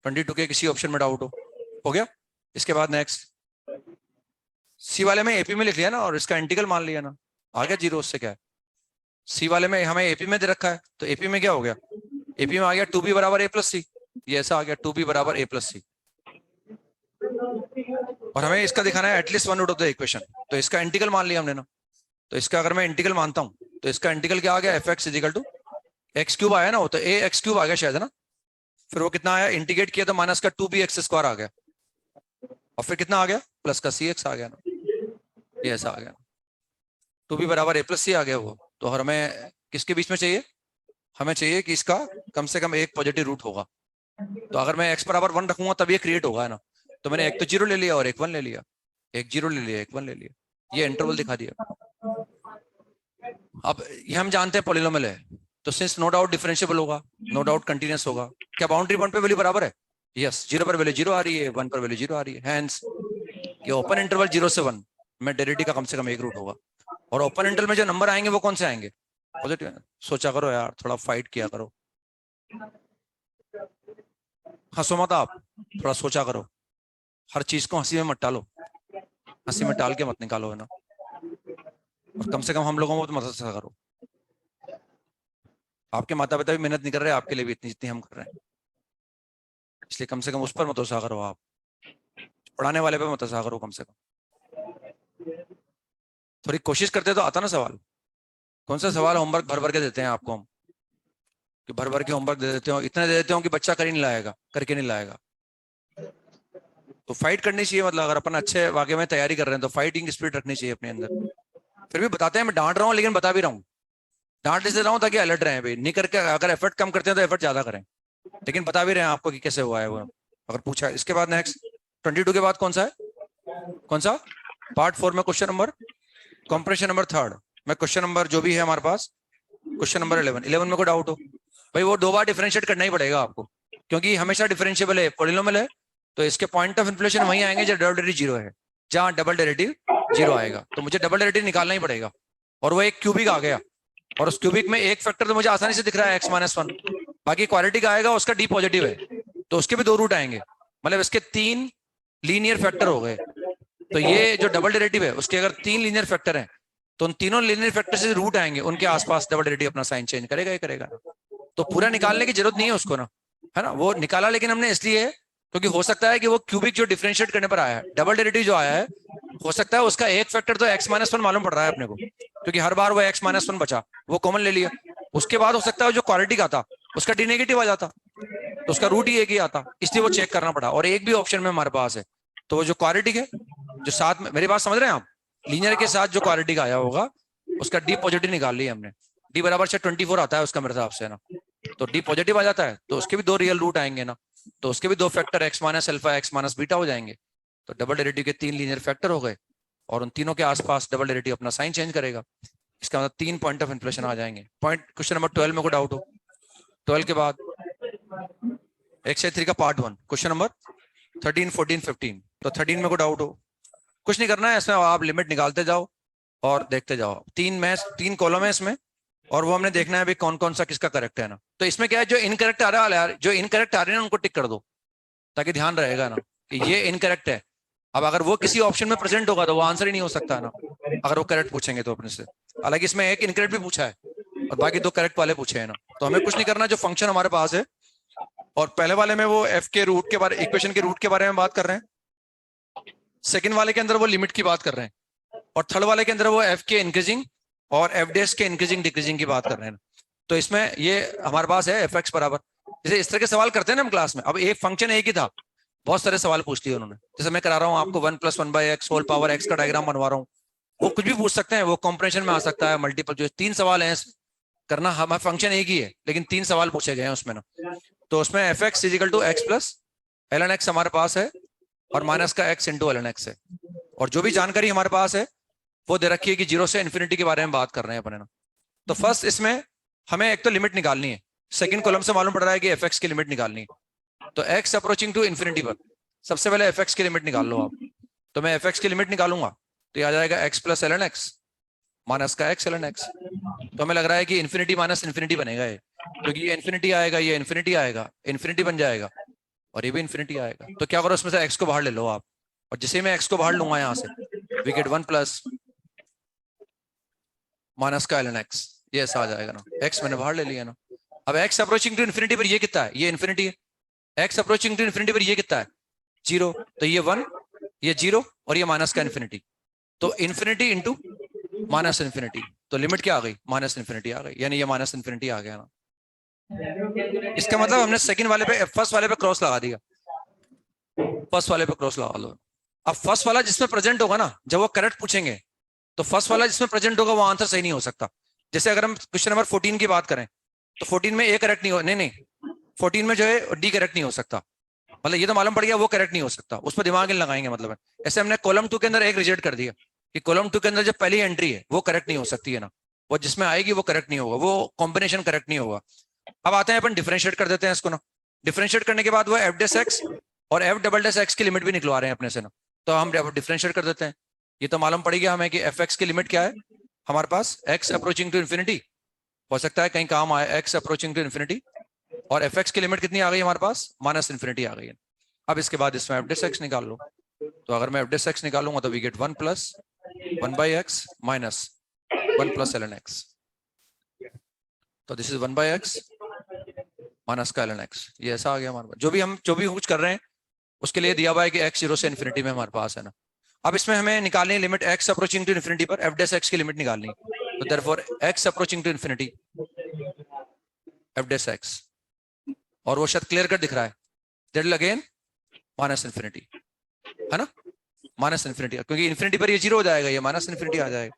[SPEAKER 1] 22 के किसी ऑप्शन में डाउट हो गया। इसके बाद नेक्स्ट, सी वाले में एपी में लिख लिया ना और इसका इंटीग्रल मान लिया ना, आ गया 0, उससे क्या है। सी वाले में हमें एपी में दे रखा है तो एपी में क्या हो गया, एपी में आ गया 2b बराबर a प्लस सी, ये ऐसा आ गया 2b बराबर a प्लस सी, और हमें इसका दिखाना है at least one root of the equation. तो इसका इंटीग्रल मान लिया हमने ना, तो इसका अगर मैं इंटीग्रल मानता हूं तो इसका इंटीग्रल क्या आ गया, f x is equal to x cube आया ना, वो तो ए एक्स क्यूब आ गया शायद है ना, फिर वो कितना आया, इंटीग्रेट किया तो माइनस का 2b एक्स स्क्वायर आ गया, और फिर कितना आ गया, प्लस का सी एक्स आ गया ना, ये ऐसा आ गया, 2b बराबर a प्लस सी आ गया वो। तो हमें किसके बीच में चाहिए, हमें चाहिए कि इसका कम से कम एक पॉजिटिव रूट होगा। तो अगर मैं x बराबर 1 रखूंगा तब ये क्रिएट होगा है ना, तो मैंने एक तो 0 ले लिया और एक 1 ले लिया, एक 0 ले लिया एक 1 ले लिया, ये इंटरवल दिखा दिया। अब ये हम जानते हैं पॉलिनोमियल है, तो सिंस नो डाउट डिफरेंशिएबल होगा, नो डाउट कंटीन्यूअस होगा। क्या बाउंड्री पॉइंट पे वैल्यू बराबर है, यस, 0 पर वैल्यू 0 आ रही है, 1 पर वैल्यू 0 आ रही है, हैंस ये ओपन इंटरवल 0 से 1 में डेरिवेटिव का कम से कम एक रूट होगा। और ओपन इंटरवल में जो नंबर आएंगे वो कौन से आएंगे, पॉजिटिव। सोचा करो यार, थोड़ा फाइट किया करो, हंसो मत आप, थोड़ा सोचा करो, हर चीज को हंसी में मत टालो, हंसी में टाल के मत निकालो है ना, और कम से कम हम लोगों को तो मदद करो। आपके माता पिता भी मेहनत नहीं कर रहे आपके लिए भी इतनी जितनी हम कर रहे हैं, इसलिए कम से कम उस पर मत गुस्सा करो, आप पढ़ाने वाले पे मत गुस्सा करो, कम से कम थोड़ी कोशिश करते तो आता ना सवाल। कौन सा सवाल होमवर्क भर भर के देते हैं आपको हम, कि भर भर के होमवर्क दे देते हो, इतने दे देते हो कि बच्चा कर ही नहीं लाएगा, करके नहीं लाएगा। तो फाइट करनी चाहिए, मतलब अगर अपन अच्छे वाकई में तैयारी कर रहे हैं तो फाइटिंग स्पिरिट रखनी चाहिए अपने अंदर। फिर भी बताते हैं, मैं डांट रहा हूँ लेकिन बता भी रहा हूँ, डांट इसलिए रहा हूँ ताकि अलर्ट रहे भाई, नहीं करके अगर एफर्ट कम करते हैं तो एफर्ट ज्यादा करें, लेकिन बता भी रहे हैं आपको कि कैसे हुआ है वो, अगर पूछा है। इसके बाद नेक्स्ट 22 के बाद कौन सा है, कौन सा, पार्ट 4 में क्वेश्चन नंबर, कॉम्प्रेशन नंबर 3 में क्वेश्चन नंबर जो भी है हमारे पास, क्वेश्चन नंबर 11 में कोई डाउट हो भाई, वो 2 बार डिफरेंशिएट करना ही पड़ेगा आपको, क्योंकि हमेशा डिफरेंशिएबल है, पॉलिनोमियल है, तो इसके पॉइंट ऑफ इन्फ्लेशन वहीं आएंगे जब डबल डेरिवेटिव 0 है, जहां डबल डेरिवेटिव 0 आएगा, तो मुझे डबल डेरिवेटिव निकालना ही पड़ेगा। और वो एक क्यूबिक आ गया, और उस क्यूबिक में एक फैक्टर तो मुझे आसानी से दिख रहा है x-1, बाकी क्वालिटी का आएगा उसका डी पॉजिटिव है, तो उसके भी 2 रूट आएंगे, मतलब इसके 3 लीनियर फैक्टर हो गए। तो ये जो डबल डेरिवेटिव है उसके अगर 3 लीनियर फैक्टर हैं तो उन तीनों लीनियर फैक्टर से रूट आएंगे, उनके आसपास डबल डेरिवेटिव अपना साइन चेंज करेगा ही करेगा। तो पूरा निकालने की जरूरत नहीं है उसको ना, है ना, वो निकाला लेकिन हमने इसलिए क्योंकि हो सकता है कि वो क्यूबिक जो डिफरेंशिएट करने पर आया है, डबल डेरिवेटिव जो आया है, हो सकता है उसका एक फैक्टर तो x-1 मालूम पड़ रहा है अपने को, क्योंकि हर बार वो x-1 बचा, वो कॉमन ले लिया। उसके बाद हो सकता है जो क्वालिटी का था उसका डी नेगेटिव आ जाता, तो उसका रूट ही एक ही आता, इसलिए वो चेक करना पड़ा। और एक भी ऑप्शन में हमारे पास है, तो वो जो क्वालिटी है जो साथ में, मेरी बात समझ रहे हैं आप, लीनियर के साथ जो क्वालिटी का आया होगा उसका डी पॉजिटिव निकाल लिया हमने, डी बराबर से 24 आता है उसका मेरे हिसाब से ना, तो डी पॉजिटिव आ जाता है तो उसके भी 2 रियल रूट आएंगे ना, तो उसके भी 2 factor x- alpha x- beta हो जाएंगे, तो डबल डेरिवेटिव के 3 लीनियर फैक्टर हो गए, और उन तीनों के आसपास डबल डेरिवेटिव अपना साइन चेंज करेगा, इसका मतलब 3 पॉइंट ऑफ इन्फ्लेशन आ जाएंगे। पॉइंट क्वेश्चन नंबर 12 में कोई डाउट हो, 12 के बाद एक्सरसाइज 3 का पार्ट 1 क्वेश्चन नंबर 13, 14, 15, तो 13 में कोई डाउट हो, कुछ नहीं करना है इसमें, आप लिमिट निकालते जाओ और देखते जाओ, 3 कॉलम है इसमें, और वो हमने देखना है भाई कौन कौन सा किसका करेक्ट है ना। तो इसमें क्या है, जो इनकरेक्ट आ रहा है यार, जो इनकरेक्ट आ रहे हैं ना उनको टिक कर दो, ताकि ध्यान रहेगा ना कि ये इनकरेक्ट है। अब अगर वो किसी ऑप्शन में प्रेजेंट होगा तो वो आंसर ही नहीं हो सकता ना, अगर वो करेक्ट पूछेंगे तो अपने से। हालांकि इसमें एक इनकरेक्ट भी पूछा है और बाकी 2 करेक्ट वाले पूछे हैं ना, तो हमें कुछ नहीं करना, जो फंक्शन हमारे पास है, और पहले वाले में वो एफ के रूट के बारे, इक्वेशन के रूट के बारे में बात कर रहे हैं, सेकंड वाले के अंदर वो लिमिट की बात कर रहे हैं, और थर्ड वाले के अंदर वो एफ के इंक्रीजिंग और एफ डेस के इंक्रीजिंग डिक्रीजिंग की बात कर रहे हैं। तो इसमें ये हमारे पास है एफ एक्स बराबर, जैसे इस तरह के सवाल करते हैं ना हम क्लास में, अब एक फंक्शन एक ही था, बहुत सारे सवाल पूछ लिए उन्होंने, जैसे मैं करा रहा हूँ आपको 1 + 1/x होल पावर x का डायग्राम बनवा रहा हूँ, वो कुछ भी पूछ सकते हैं, वो कॉम्प्रेशन में आ सकता है, मल्टीपल जो 3 सवाल हैं करना, हमारा फंक्शन एक ही है लेकिन 3 सवाल पूछे गए हैं उसमें ना। तो उसमें f x is equal to x plus l n x हमारे पास है, और माइनस का x into l n x है, और जो भी जानकारी हमारे पास है वो दे रखी है कि 0 से इन्फिनिटी के बारे में बात कर रहे हैं अपने ना। तो फर्स्ट इसमें हमें एक तो लिमिट निकालनी है, सेकंड कॉलम से मालूम पड़ रहा है कि एफ एक्स की लिमिट निकालनी है, तो x अप्रोचिंग टू इन्फिनिटी पर सबसे पहले एफ एक्स की लिमिट निकाल लो आप। तो मैं एफ एक्स की लिमिट निकालूंगा तो ये आ जाएगा x plus l n x minus का x एल एन एक्स, तो हमें लग रहा है कि इन्फिनिटी माइनस इन्फिनिटी बनेगा ये, क्योंकि ये इन्फिनिटी आएगा, ये इन्फिनिटी आएगा, इन्फिनिटी बन जाएगा, और ये भी इन्फिनिटी आएगा। तो क्या करो, उसमें से x को बाहर ले लो आप, और जिसे मैं x को बाहर लूंगा यहाँ से, वी गेट 1 प्लस माइनस का एल एन एक्स, ये ऐसा आ जाएगा ना, x मैंने बाहर ले लिया ना, अब एक्स अप्रोचिंग टू इन्फिनिटी पर ये कितना है, ये इन्फिनिटी है, एक्स अप्रोचिंग टू इन्फिनिटी पर ये कितना है, 0, तो ये 1, ये 0 और ये माइनस का इन्फिनिटी, तो इन्फिनिटी इंटू माइनस इन्फिनिटी, तो लिमिट क्या आ गई, माइनस इन्फिनिटी आ गई, यानी ये माइनस इन्फिनिटी आ गया ना। इसका मतलब हमने सेकंड वाले पे, फर्स्ट वाले पे क्रॉस लगा दिया, फर्स्ट वाले पे क्रॉस लगा लो। अब फर्स्ट वाला जिसमें प्रेजेंट होगा ना, जब वो करेक्ट पूछेंगे तो फर्स्ट वाला जिसमें प्रेजेंट होगा वो आंसर सही नहीं हो सकता। जैसे अगर हम क्वेश्चन नंबर 14 की बात करें तो 14 में ए करेक्ट नहीं हो, नहीं 14 में जो है डी करेक्ट नहीं हो सकता, मतलब ये तो मालूम पड़ गया वो करेक्ट नहीं हो सकता, उस पर दिमाग नहीं लगाएंगे मतलब। ऐसे हमने कॉलम 2 के अंदर एक रिजेक्ट कर दिया कि कॉलम 2 के अंदर जो पहली एंट्री है वो करेक्ट नहीं हो सकती है ना, वो जिसमें आएगी वो करेक्ट नहीं होगा, वो कॉम्बिनेशन करेक्ट नहीं होगा। अब आते हैं अपन डिफरेंशिएट कर देते हैं इसको ना, डिफरेंशिएट करने के बाद वो एफ डेस एक्स और एफ डबल डेस एक्स की लिमिट भी निकलवा रहे हैं अपने से ना, तो हम डिफरेंशिएट कर देते हैं। ये तो मालूम पड़ गया हमें कि एफ एक्स की लिमिट क्या है हमारे पास, एक्स अप्रोचिंग टू इन्फिनिटी, हो सकता है कहीं काम आए एक्स अप्रोचिंग टू इन्फिनिटी, और एफ एक्स की लिमिट कितनी आ गई हमारे पास, माइनस इन्फिनिटी आ गई है। अब इसके बाद इसमें एफ डेस एक्स निकाल लो, तो अगर मैं एफ डेस एक्स निकालूंगा तो we get 1 plus 1 by x minus 1 plus ln x, तो this is 1 by x minus का ln x, ये ऐसा आ गया हमारे पास। जो भी कुछ कर रहे हैं उसके लिए दिया हुआ है कि x 0 से इन्फिनिटी में हमारे पास है ना। अब इसमें हमें निकालनी है limit x approaching to infinity पर एफ डेस एक्स की लिमिट निकालनी है, तो therefore x approaching to infinity f dash x, और वो शायद क्लियर कट दिख रहा है, that will again minus infinity, है ना, माइनस इन्फिनिटी, क्योंकि इन्फिनिटी पर ये 0 हो जाएगा, ये माइनस इन्फिनिटी आ जाएगा,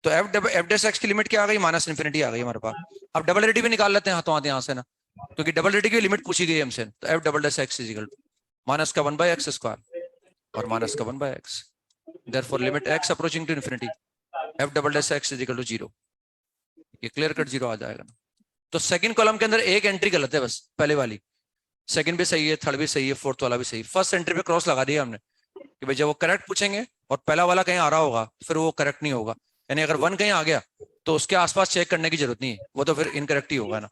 [SPEAKER 1] तो एफ डेस एक्स की लिमिट क्या आ गई, माइनस इन्फिनिटी आ गई हमारे पास। अब डबल डेरिवेटिव भी निकाल लेते हैं हाथों हाथ यहाँ से ना, क्योंकि डबल डेरिवेटिव की लिमिट पूछी गई हमसे, तो f double dash x is equal to minus का 1 बाई एक्स स्क्वायर और माइनस का 1 by x, therefore limit x approaching to infinity f double dash x is equal to 0, ये क्लियर कट 0 आ जाएगा ना। तो सेकंड कॉलम के अंदर एक एंट्री गलत है बस, पहले वाली, सेकंड भी सही है, थर्ड भी सही है, फोर्थ वाला भी सही, फर्स्ट एंट्री पे क्रॉस लगा दिया हमने कि भाई जब वो करेक्ट पूछेंगे और पहला वाला कहीं आ रहा होगा फिर वो करेक्ट नहीं होगा, यानी अगर 1 कहीं आ गया तो उसके आसपास चेक करने की जरूरत नहीं है, वो तो फिर इनकरेक्ट ही होगा ना।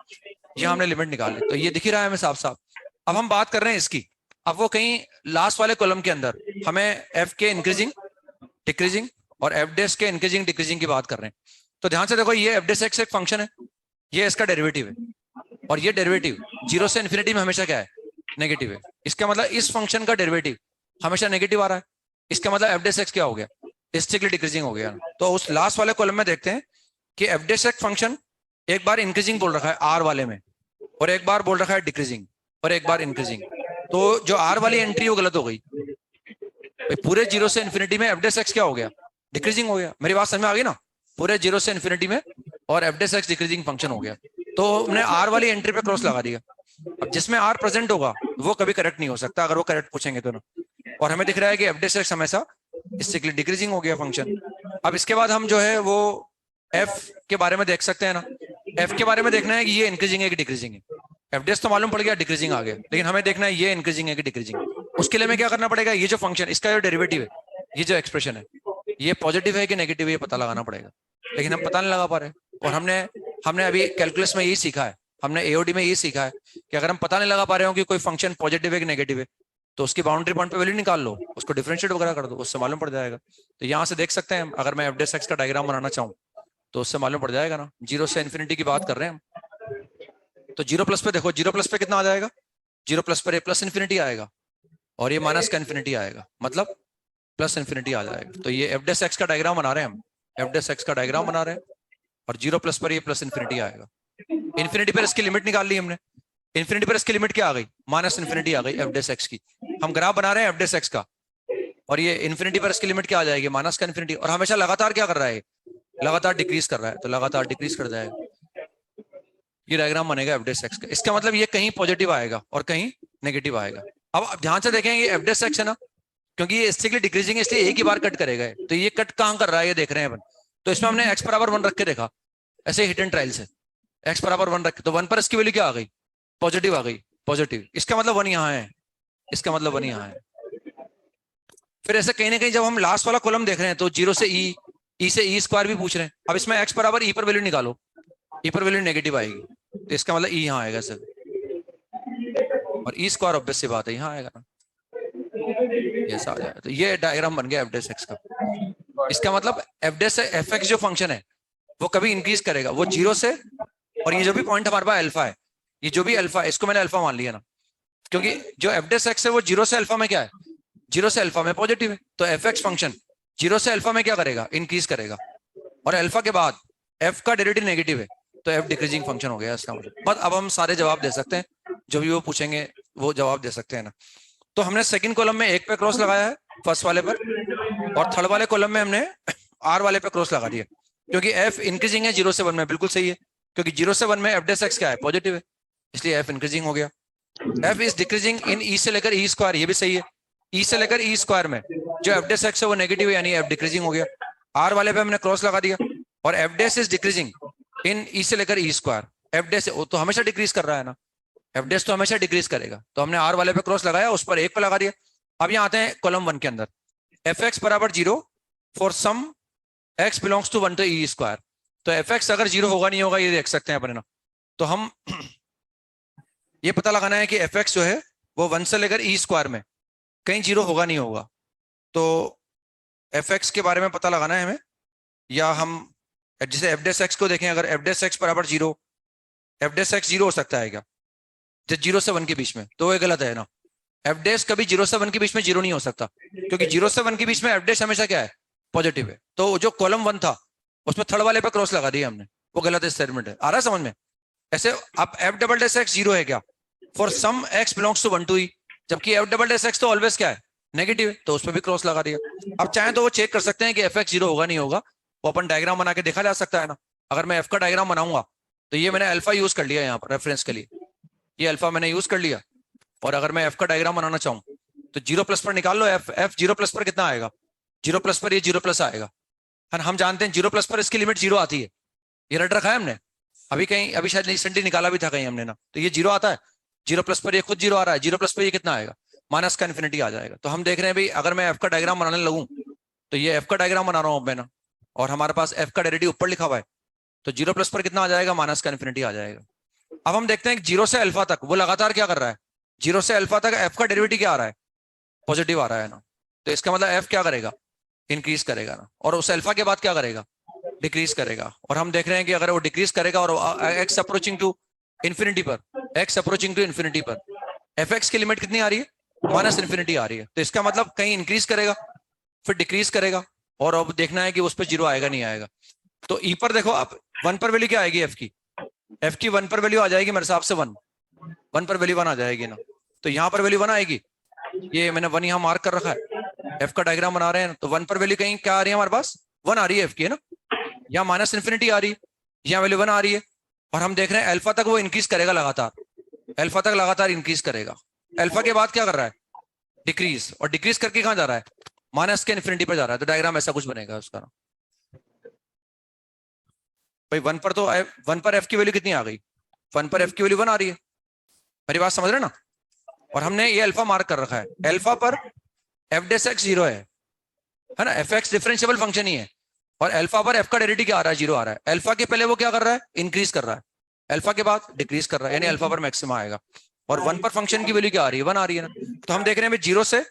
[SPEAKER 1] ये हमने लिमिट निकाल ली, तो ये दिख ही रहा है हमें साफ साफ। अब हम बात कर रहे हैं इसकी, अब वो कहीं लास्ट वाले कॉलम के अंदर हमें एफ के इंक्रीजिंग डिक्रीजिंग और एफ डेस के इंक्रीजिंग डिक्रीजिंग की बात कर रहे हैं। तो ध्यान से देखो, ये एफ डेस एक्स एक फंक्शन है, ये इसका डेरिवेटिव है, और ये डेरिवेटिव 0 से इन्फिनिटी में हमेशा क्या है, नेगेटिव है। इसका मतलब इस फंक्शन का डेरिवेटिव हमेशा नेगेटिव आ रहा है, इसका मतलब एफ डेस एक्स क्या हो गया, स्ट्रिक्टली डिक्रीजिंग हो गया। तो उस लास्ट वाले कॉलम में देखते हैं कि एफ डेस एक्स फंक्शन एक बार इंक्रीजिंग बोल रखा है आर वाले में, और एक बार बोल रखा है डिक्रीजिंग, और एक बार इंक्रीजिंग, तो जो आर वाली एंट्री वो गलत हो गई, पूरे 0 से इन्फिनिटी में एफ डेस एक्स क्या हो गया, डिक्रीजिंग हो गया। मेरी बात समझ में आ गई ना, पूरे 0 से इन्फिनिटी में और F dash x decreasing function हो गया, तो हमने आर वाली एंट्री पे क्रॉस लगा दिया। अब जिसमें आर प्रेजेंट होगा वो कभी करेक्ट नहीं हो सकता, अगर वो करेक्ट पूछेंगे तो ना, और हमें दिख रहा है कि एफ डेस एक्स हमेशा इससे डिक्रीजिंग हो गया फंक्शन। अब इसके बाद हम जो है वो एफ के बारे में देख सकते हैं ना, एफ के बारे में देखना है कि ये इंक्रीजिंग है कि डिक्रीजिंग है। एफ डेस तो मालूम पड़ गया डिक्रीजिंग आ गया, लेकिन हमें देखना है ये इंक्रीजिंग है कि डिक्रीजिंग। उसके लिए हमें क्या करना पड़ेगा, ये जो फंक्शन इसका जो डेरिवेटिव है, ये जो एक्सप्रेशन है, ये पॉजिटिव है कि नेगेटिव है ये पता लगाना पड़ेगा, लेकिन हम पता नहीं लगा पा रहे। और हमने अभी कैलकुलस में यही सीखा है, हमने एओडी में यही सीखा है कि अगर हम पता नहीं लगा पा रहे हो कि कोई फंक्शन पॉजिटिव है कि नेगेटिव है, तो उसकी बाउंड्री पॉइंट पे वैल्यू निकाल लो, उसको डिफरेंशिएट वगैरह कर दो, उससे मालूम पड़ जाएगा। तो यहाँ से देख सकते हैं, अगर मैं एफ डेस एक्स का डायग्राम बनाना चाहूँ तो उससे मालूम पड़ जाएगा ना, 0 से इन्फिनिटी की बात कर रहे हैं हम, तो 0 प्लस पे देखो, 0 प्लस पे कितना आ जाएगा, 0 प्लस पर प्लस इन्फिनिटी आएगा, और ये माइनस का इन्फिनिटी आएगा, मतलब प्लस इन्फिनिटी आ जाएगा। तो ये एफ डेस एक्स का डायग्राम बना रहे हैं हम, एफ डेस एक्स का डायग्राम बना रहे हैं, और 0 प्लस पर ये प्लस इन्फिनिटी आएगा। इन्फिनिटी पर इसकी लिमिट निकाल ली हमने, इन्फिनिटी पर इसकी लिमिट क्या आ गई, माइनस इन्फिनिटी आ गई एफ डेस एक्स की। हम ग्राफ बना रहे हैं एफ डेस एक्स का, और ये इन्फिनिटी पर इसकी लिमिट क्या आ जाएगी, माइनस का इन्फिनिटी, और हमेशा लगातार क्या कर रहा है, लगातार डिक्रीज कर रहा है, तो लगातार डिक्रीज कर जाएगा। ये डायग्राम बनेगा एफ डेस एक्स का। इसका मतलब ये कहीं पॉजिटिव आएगा और कहीं नेगेटिव आएगा। अब ध्यान से देखेंगे एफ डेस एक्स है ना, क्योंकि ये स्ट्रिक्टली डिक्रीजिंग है इसलिए एक ही बार कट करेगा, तो ये कट कहाँ कर रहा है ये देख रहे हैं अपन। तो इसमें हमने एक्स बराबर 1 रख के देखा, ऐसे हिट एंड ट्रायल से एक्स बराबर 1 रख के, तो 1 पर इसकी वैल्यू क्या आ गई, पॉजिटिव आ गई, पॉजिटिव, इसका मतलब 1 यहाँ है, इसका मतलब 1 यहाँ है। फिर ऐसे कहीं ना कहीं जब हम लास्ट वाला कॉलम देख रहे हैं तो 0 से ई से ई स्क्वायर भी पूछ रहे हैं। अब इसमें एक्स बराबर ई पर वैल्यू निकालो, ई पर वैल्यू नेगेटिव आएगी, तो इसका मतलब ई यहाँ आएगा सर, और ई स्क्वायर ऑब्वियस सी बात है यहाँ आएगा ना, ऐसा आ जाएगा। तो ये डायग्राम बन गया एफ डेस एक्स का। इसका मतलब एफ डेस एफ एक्स जो फंक्शन है वो कभी इंक्रीज करेगा, वो 0 से, और ये जो भी पॉइंट हमारे पास अल्फा है ये जो भी अल्फा, इसको मैंने अल्फा मान लिया ना, क्योंकि जो एफ डेस एक्स है वो जीरो से अल्फा में क्या है, जीरो से अल्फा में पॉजिटिव है। तो एफ एक्स फंक्शन जीरो से अल्फा में क्या करेगा, इंक्रीज करेगा, और अल्फा के बाद एफ का डेरिवेटिव नेगेटिव है तो एफ डिक्रीजिंग फंक्शन हो गया इसका मतलब। बस अब हम सारे जवाब दे सकते हैं, जो भी वो पूछेंगे वो जवाब दे सकते हैं ना। तो हमने सेकंड कॉलम में एक पे क्रॉस लगाया है फर्स्ट वाले पर, और थर्ड वाले कॉलम में हमने आर वाले पे क्रॉस लगा दिया, क्योंकि एफ इंक्रीजिंग है जीरो से वन में, बिल्कुल सही है, क्योंकि जीरो से वन में एफ डेस एक्स क्या है, पॉजिटिव है, इसलिए एफ इंक्रीजिंग हो गया। F is decreasing in E से लेकर ई स्क्वायर, ये भी सही है, ई से लेकर ई स्क्वायर में जो एफ डेस एक्स है वो नेगेटिव है, यानी एफ डिक्रीजिंग हो गया। आर वाले पे हमने क्रॉस लगा दिया, और F dash is decreasing in E से लेकर ई स्क्वायर, एफ डेस तो हमेशा डिक्रीज कर रहा है ना, एफ डेस तो हमेशा डिक्रीज करेगा, तो हमने आर वाले पे क्रॉस लगाया, उस पर एक पे लगा दिया। अब यहाँ आते हैं कॉलम वन के अंदर, एफ एक्स बराबर zero for some x belongs to one to e square. तो एफ एक्स अगर जीरो होगा नहीं होगा ये देख सकते हैं अपने ना, तो हम ये पता लगाना है कि एफ एक्स जो है वो वन से लेकर ई स्क्वायर में कहीं जीरो होगा नहीं होगा। तो एफ एक्स के बारे में पता लगाना है हमें, या हम जैसे एफ डेस एक्स को देखें, अगर एफ डेस एक्स बराबर zero, F dash X zero हो सकता है क्या, जब जीरो से वन के बीच में, तो वो गलत है ना, एफ डेस कभी जीरो से वन के बीच में जीरो नहीं हो सकता, क्योंकि जीरो से वन के बीच में एफ डेस हमेशा क्या है, पॉजिटिव है। तो जो कॉलम वन था उसमें थर्ड वाले पे क्रॉस लगा दिया हमने, वो गलत स्टेटमेंट है। आ रहा है समझ में? ऐसे अब F double dash X zero है क्या, for some x belongs to one to E, जबकि एफ डबल डेस एक्स तो ऑलवेज क्या है, नेगेटिव है, तो उस पर भी क्रॉस लगा दिया। अब चाहे तो वो चेक कर सकते हैं कि एफ एक्स जीरो होगा नहीं होगा, वो अपन डायग्राम बना के देखा जा सकता है ना। अगर मैं एफ का डायग्राम बनाऊंगा तो ये मैंने अल्फा यूज कर लिया यहाँ पर रेफरेंस के लिए, ये अल्फा मैंने यूज कर लिया, और अगर मैं एफ का डायग्राम बनाना चाहूँ तो जीरो प्लस पर निकाल लो, एफ जीरो प्लस पर कितना आएगा, जीरो प्लस पर ये जीरो प्लस आएगा, हम जानते हैं जीरो प्लस पर इसकी लिमिट जीरो आती है, ये रट रखा है हमने, अभी कहीं अभी शायद रिसेंटली निकाला भी था कहीं हमने ना, तो ये जीरो आता है, जीरो प्लस पर ये खुद जीरो आ रहा है, जीरो प्लस पर ये कितना आएगा, माइनस का इन्फिनिटी आ जाएगा। तो हम देख रहे हैं भाई, अगर मैं एफ का डायग्राम बनाने लगूं तो ये एफ का डायग्राम बना रहा हूं मैं ना, और हमारे पास एफ का डेरिवेटिव ऊपर लिखा हुआ है, तो जीरो प्लस पर कितना आ जाएगा, माइनस का इन्फिनिटी आ जाएगा। अब हम देखते हैं जीरो से अल्फा तक वो लगातार क्या कर रहा है, जीरो से अल्फा तक एफ का डेरिवेटिव क्या आ रहा है, पॉजिटिव आ रहा है ना, तो इसका मतलब एफ क्या करेगा, इंक्रीज करेगा ना, और उस अल्फा के बाद क्या करेगा, डिक्रीज करेगा। और हम देख रहे हैं कि अगर वो डिक्रीज करेगा और एक्स अप्रोचिंग टू इन्फिनिटी पर, एक्स अप्रोचिंग टू इन्फिनिटी पर एफ एक्स की लिमिट कितनी आ रही है, माइनस इन्फिनिटी आ रही है, तो इसका मतलब कहीं इंक्रीज करेगा फिर डिक्रीज करेगा, और अब देखना है कि उस पर जीरो आएगा नहीं आएगा। तो ई पर देखो, अब वन पर वैल्यू क्या आएगी एफ की, एफ की वन पर वैल्यू आ जाएगी मेरे हिसाब से वन, वन पर वैल्यू वन आ जाएगी ना, तो यहाँ पर वैल्यू वन आएगी, ये मैंने वन यहाँ मार्क कर रखा है, एफ का डायग्राम बना रहे हैं तो वन पर वैल्यू कहीं क्या आ रही है हमारे पास, वन आ रही है एफ की, है ना, यहाँ माइनस इन्फिनिटी आ रही है, यहाँ वैल्यू वन आ रही है, और हम देख रहे हैं अल्फा तक वो इंक्रीज करेगा लगातार, अल्फा तक लगातार इंक्रीज करेगा, अल्फा के बाद क्या कर रहा है, डिक्रीज, और डिक्रीज करके कहाँ जा रहा है, माइनस के इन्फिनिटी पर जा रहा है, तो डायग्राम ऐसा कुछ बनेगा उसका ना भाई। वन पर तो वन पर एफ की वैल्यू कितनी आ गई, वन पर एफ की वैल्यू वन आ रही है, मेरी बात समझ रहे ना, और हमने ये अल्फा मार्क कर रखा है, अल्फा पर एफ डेस एक्स जीरो है ना, एफ एक्स डिफरेंशिएबल फंक्शन ही है, और अल्फा पर एफ का डेरिवेटिव क्या आ रहा है, जीरो आ रहा है, अल्फा के पहले वो क्या कर रहा है, इंक्रीज कर रहा है, अल्फा के बाद डिक्रीज कर रहा है, यानी अल्फा पर मैक्सिमम आएगा, और वन पर फंक्शन की वैल्यू क्या आ रही है, वन आ रही है ना, तो हम देख रहे हैं जीरो से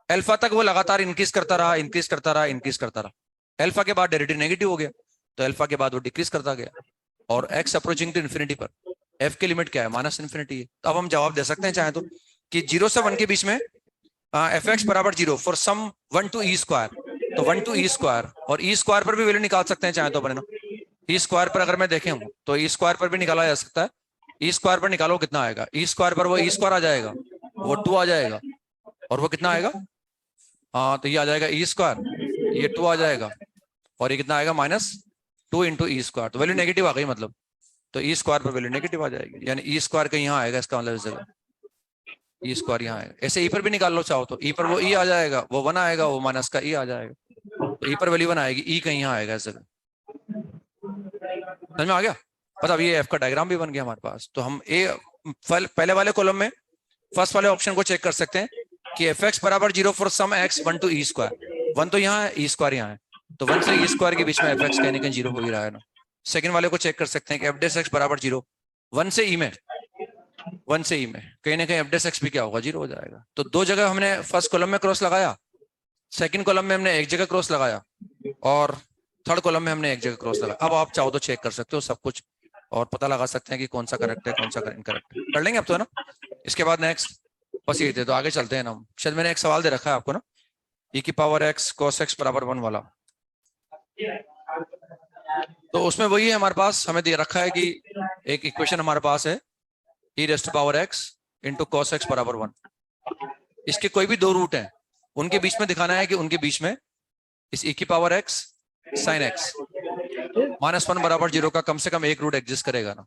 [SPEAKER 1] अल्फा तक वो लगातार इंक्रीज करता रहा, इंक्रीज करता रहा, इंक्रीज करता रहा, अल्फा के बाद डेरिवेटिव नेगेटिव हो गया, तो अल्फा के बाद वो डिक्रीज करता गया, और एक्स अप्रोचिंग टू इन्फिनिटी पर एफ की लिमिट क्या है, माइनस इन्फिनिटी है। तो अब हम जवाब दे सकते हैं चाहे तो कि जीरो से वन के बीच में एफ एक्स बराबर zero for some one to e square, तो वन टू ई स्क्वायर, और ई स्क्वायर पर भी वैल्यू निकाल सकते हैं चाहे तो अपने ना, ई स्क्वायर पर अगर मैं देखें तो ई स्क्वायर पर भी निकाला जा सकता है, ई स्क्वायर पर निकालो कितना आएगा, ई स्क्वायर पर वो ई स्क्वायर आ जाएगा, वो टू आ जाएगा, और वो कितना आएगा, हाँ तो ये आ जाएगा ई स्क्वायर, ये टू आ जाएगा, और ये कितना आएगा, माइनस टू इंटू ई स्क्वायर, तो वैल्यू नेगेटिव आ गई मतलब, तो ई स्क्वायर पर वैल्यू नेगेटिव आ जाएगी, यानी ई स्क्वायर कहीं यहाँ आएगा, इसका मतलब इस जगह ई स्क्वायर यहाँ आएगा। ऐसे ई पर भी निकाल लो चाहो तो, ई पर वो ई आ जाएगा, वो वन आएगा, वो माइनस का ई आ जाएगा, तो ई पर वैल्यू वन आएगी, ई कहीं यहाँ आएगा इस जगह, समझ में आ गया। बस अब ये एफ का डायग्राम भी बन गया हमारे पास, तो हम पहले वाले कॉलम में फर्स्ट वाले ऑप्शन को चेक कर सकते हैं कि एफ एक्स बराबर zero for some x one to e square, one तो यहाँ है, ई स्क्वायर यहाँ है, तो वन से ई स्क्वायर के बीच में एफ एक्स कहीं ना कहीं जीरो हो ही रहा है ना। सेकंड वाले को चेक कर सकते हैं कि एफ डेस एक्स बराबर जीरो, वन से ई में, वन से ई में कहीं ना कहीं एफ डेस एक्स भी क्या होगा, जीरो हो जाएगा। तो दो जगह हमने फर्स्ट कॉलम में क्रॉस लगाया, सेकंड कॉलम में हमने एक जगह क्रॉस लगाया, और थर्ड कॉलम में हमने एक जगह क्रॉस लगाया। अब आप चाहो तो चेक कर सकते हो सब कुछ, और पता लगा सकते हैं कि कौन सा करेक्ट है कौन सा इनकरेक्ट है। कर लेंगे अब तो, है ना। इसके बाद नेक्स्ट बस ये थे, तो आगे चलते हैं ना। शायद मैंने एक सवाल दे रखा है आपको ना, e की पावर x cos x बराबर 1 वाला। तो उसमें वही है हमारे पास, हमें दे रखा है कि एक इक्वेशन हमारे पास है e raised to power x into cos x बराबर 1। इसके कोई भी दो रूट हैं, उनके बीच में दिखाना है कि उनके बीच में इस e की पावर x साइन x -1 बराबर 0 का कम से कम एक रूट एग्जिस्ट करेगा ना।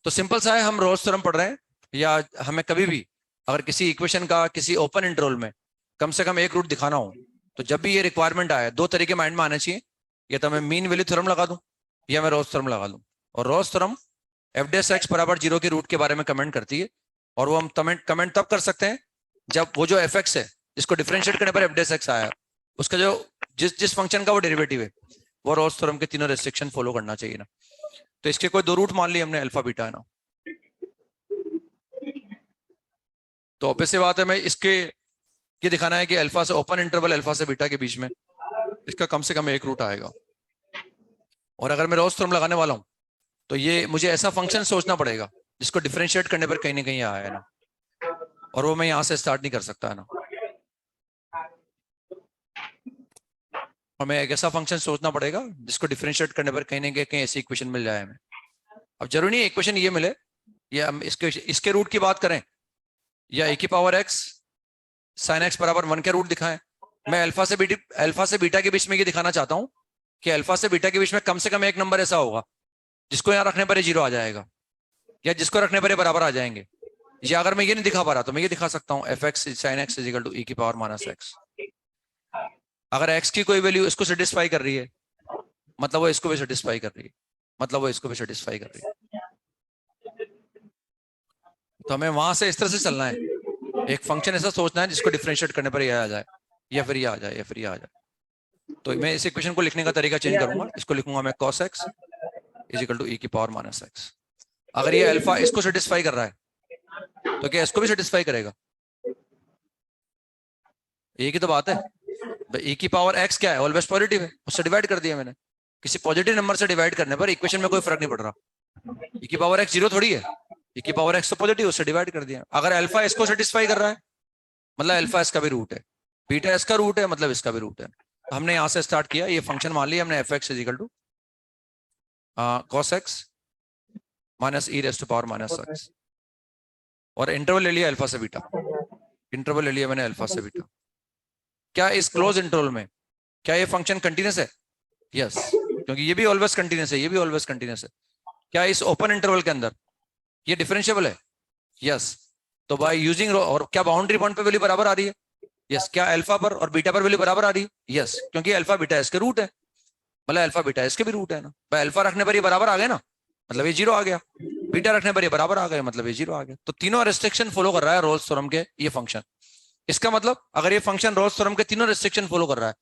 [SPEAKER 1] तो सिंपल सा है, हम रोल्स थ्योरम पढ़ रहे हैं, या हमें कभी भी अगर किसी इक्वेशन का किसी ओपन इंटरवल में कम से कम एक रूट दिखाना हो, तो जब भी ये रिक्वायरमेंट आए, दो तरीके माइंड में आने चाहिए, या तो मैं मीन वैल्यू थ्योरम लगा दूं या मैं रोल्स थ्योरम लगा दूं। और roles theorem f dash x बराबर 0 के रूट के बारे में कमेंट करती है, और वो हम कमेंट तब कर सकते हैं जब वो जो एफ एक्स है जिसको डिफरेंशिएट करने पर एफ डेस एक्स आया, उसका जो जिस जिस फंक्शन का वो डेरिवेटिव है, वो रोल्स थ्योरम के तीनों रेस्ट्रिक्शन फॉलो करना चाहिए ना। तो इसके कोई दो रूट मान लिए हमने, अल्फा बीटा है ना। तो ऑब्वियस सी बात है, मैं इसके ये दिखाना है कि अल्फा से ओपन इंटरवल अल्फा से बीटा के बीच में इसका कम से कम एक रूट आएगा। और अगर मैं रोल्स थ्योरम लगाने वाला हूं, तो ये मुझे ऐसा फंक्शन सोचना पड़ेगा जिसको डिफरेंशिएट करने पर कहीं ना कहीं आया है ना, और वो मैं यहां से स्टार्ट नहीं कर सकता है ना। हमें एक ऐसा फंक्शन सोचना पड़ेगा जिसको डिफरेंशिएट करने पर कहीं ना कहीं ऐसी इक्वेशन मिल जाए हमें। अब जरूरी नहीं इक्वेशन ये मिले, या हम इसके रूट की बात करें, या ए की पावर एक्स साइन एक्स बराबर 1 के रूट दिखाएं। मैं अल्फा से बीटा के बीच में ये दिखाना चाहता हूं कि अल्फा से बीटा के बीच में कम से कम एक नंबर ऐसा होगा जिसको यहां रखने पर ये 0 आ जाएगा, या जिसको रखने पर ये बराबर आ जाएंगे। या अगर मैं ये नहीं दिखा पा रहा तो मैं ये दिखा सकता हूँ F X sine X is equal to E की पावर माइनस एक्स। अगर एक्स की कोई वैल्यू इसको सेटिस्फाई कर रही है, मतलब वो इसको भी सेटिस्फाई कर रही है, मतलब वो इसको भी सेटिस्फाई कर रही है। तो हमें वहां से इस तरह से चलना है, एक फंक्शन ऐसा सोचना है जिसको डिफरेंशिएट करने पर ये आ जाए, या फिर ये आ जाए, या फिर ये आ जाए। तो मैं इस इक्वेशन को लिखने का तरीका चेंज करूंगा, इसको लिखूंगा मैं cos x is equal to E की पावर माइनस एक्स। अगर ये अल्फा इसको सेटिस्फाई कर रहा है, तो क्या इसको भी सेटिस्फाई करेगा? एक ही तो बात है। ई की पावर एक्स क्या है, ऑलवेज पॉजिटिव है, उससे डिवाइड कर दिया मैंने। किसी पॉजिटिव नंबर से डिवाइड करने पर इक्वेशन में कोई फर्क नहीं पड़ रहा। ई की पावर एक्स 0 थोड़ी है, ई की पावर एक्स तो पॉजिटिव, उससे डिवाइड कर दिया। अगर अल्फा इसको सेटिस्फाई कर रहा है, मतलब अल्फा इसका भी रूट है, बीटा इसका रूट है, मतलब इसका भी रूट है। तो हमने यहां से स्टार्ट किया, ये फंक्शन मान लिया हमने f x is equal to cos x minus e raised to power minus x, और इंटरवल ले लिया अल्फा से बीटा, इंटरवल ले लिया मैंने अल्फा से बीटा। क्या इस क्लोज इंटरवल में क्या ये फंक्शन कंटिन्यूस है? यस, क्योंकि ये भी ऑलवेज कंटिन्यूस है, ये भी ऑलवेज कंटिन्यूस है। क्या इस ओपन इंटरवल के अंदर ये डिफरेंशिएबल है? यस। तो बाय यूजिंग, और क्या बाउंड्री पॉइंट पे वैल्यू बराबर आ रही है? यस। क्या अल्फा पर और बीटा पर वैल्यू बराबर आ रही है? यस, क्योंकि अल्फा बीटा इसके रूट है, मतलब अल्फा बीटा इसके भी रूट है ना। भाई अल्फा रखने पर ये बराबर आ गए ना, मतलब ये 0 आ गया। बीटा रखने पर ये बराबर आ गए, मतलब ये 0 आ गया। तो तीनों रेस्ट्रिक्शन फॉलो कर रहा है रोल्स थ्योरम के ये फंक्शन। इसका मतलब अगर ये फंक्शन रोल्स थ्योरम के तीनों रेस्ट्रिक्शन फॉलो कर रहा है,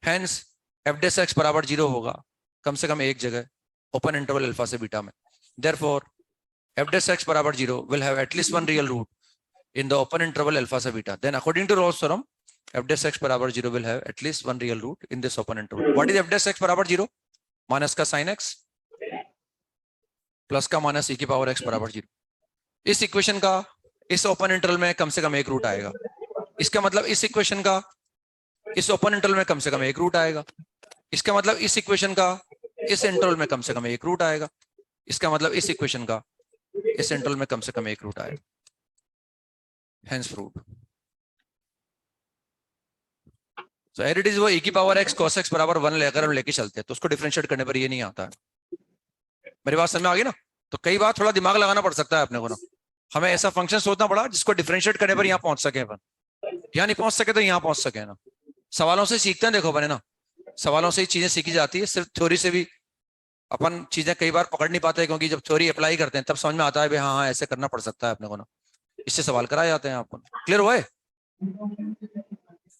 [SPEAKER 1] हेंस एफ डेस एक्स बराबर 0 होगा कम से कम एक जगह ओपन इंटरवल अल्फा से बीटा में। देयरफॉर एफ डेस एक्स बराबर 0 will have at least one real root in the open interval alpha से beta. Then according to Rolle's theorem, f dash x बराबर 0 will have at least one real root in this open interval. What is f dash x बराबर 0? Minus का sin x plus का minus e की power x बराबर 0। इस equation का इस open interval में कम से कम एक रूट आएगा। इसका मतलब इस इक्वेशन का इस ओपन इंटरवल में कम से कम एक रूट आएगा। इसका मतलब इस इक्वेशन का इस इंटरवल में कम से कम एक रूट आएगा। इसका मतलब इस इक्वेशन का इस इंटरवल में कम से कम एक रूट आएगा। Hence proved. तो एज इट इज वो e की पावर x cos x बराबर 1 लेकर हम लेके चलते हैं, तो उसको डिफरेंशिएट करने पर ये नहीं आता है। मेरी बात समझ में आ गई ना? तो कई बार थोड़ा दिमाग लगाना पड़ सकता है अपने को ना। हमें ऐसा फंक्शन सोचना पड़ा जिसको डिफरेंशिएट करने पर यहाँ पहुंच सके अपन, यहाँ नहीं पहुंच सके तो यहाँ पहुंच सके ना। सवालों से सीखते हैं, देखो बने ना, सवालों से ही चीजें सीखी जाती है, सिर्फ थ्योरी से भी अपन चीजें कई बार पकड़ नहीं पाते, क्योंकि जब थ्योरी अप्लाई करते हैं तब समझ में आता है भाई हाँ हाँ ऐसे करना पड़ सकता है अपने को ना। इससे सवाल कराए जाते हैं आपको। क्लियर हुआ है?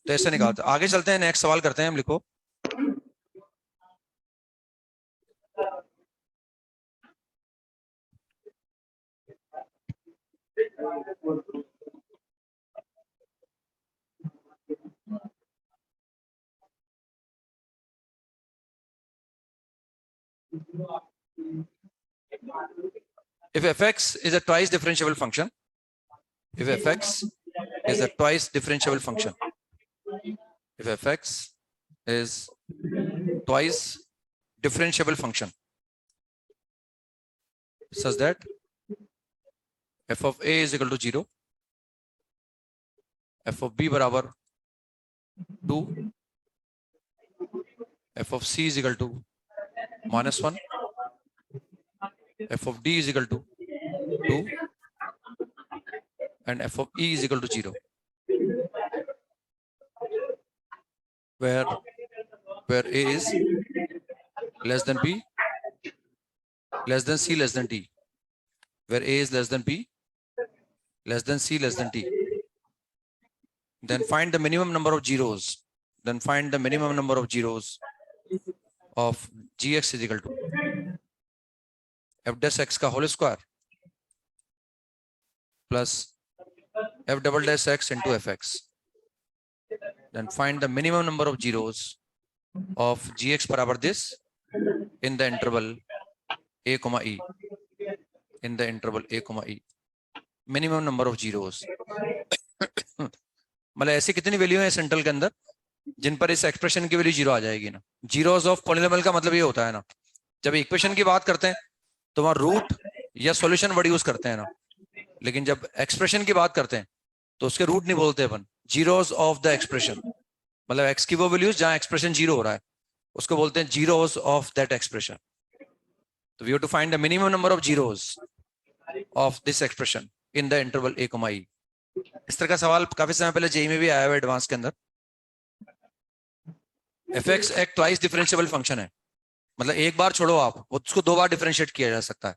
[SPEAKER 1] तो ऐसे निकालते आगे चलते हैं, नेक्स्ट सवाल करते हैं हम। लिखो If fx is a twice differentiable function, if fx is a twice differentiable function, if fx is twice differentiable function such that f of a is equal to 0, f of b बराबर 2, f of c is equal to -1, f of d is equal to 2, and f of e is equal to 0, where a is less than b, less than c, less than d, where a is less than b, less than c, less than d. Then find the minimum number of zeros. Then find the minimum number of zeros of gx is equal to f dash x का whole square plus f double dash x into fx. Then find the minimum number of zeros of gx बराबर this in the interval a comma e. In the interval a comma e. Minimum number of zeros. मतलब ऐसी कितनी value है central के अंदर जिन पर इस expression की वैल्यू 0 आ जाएगी ना. जीरोस ऑफ पॉलिनोमियल का मतलब ये होता है ना, जब इक्वेशन की बात करते हैं तो वहां रूट या सॉल्यूशन वर्ड यूज करते हैं ना, लेकिन जब एक्सप्रेशन की बात करते हैं तो उसके रूट नहीं बोलते अपन, जीरोस ऑफ द एक्सप्रेशन. मतलब एक्स की वो वैल्यूज जहां एक्सप्रेशन 0 हो रहा है उसको बोलते हैं जीरोस ऑफ दैट एक्सप्रेशन. तो we have to find the minimum number of zeros of this expression in the interval a comma e. इस तरह का सवाल काफी समय पहले जेई में भी आया हुआ है एडवांस के अंदर. fx एक ट्वाइस डिफरेंशिएबल फंक्शन है, मतलब एक बार छोड़ो आप, उसको 2 बार डिफरेंशिएट किया जा सकता है.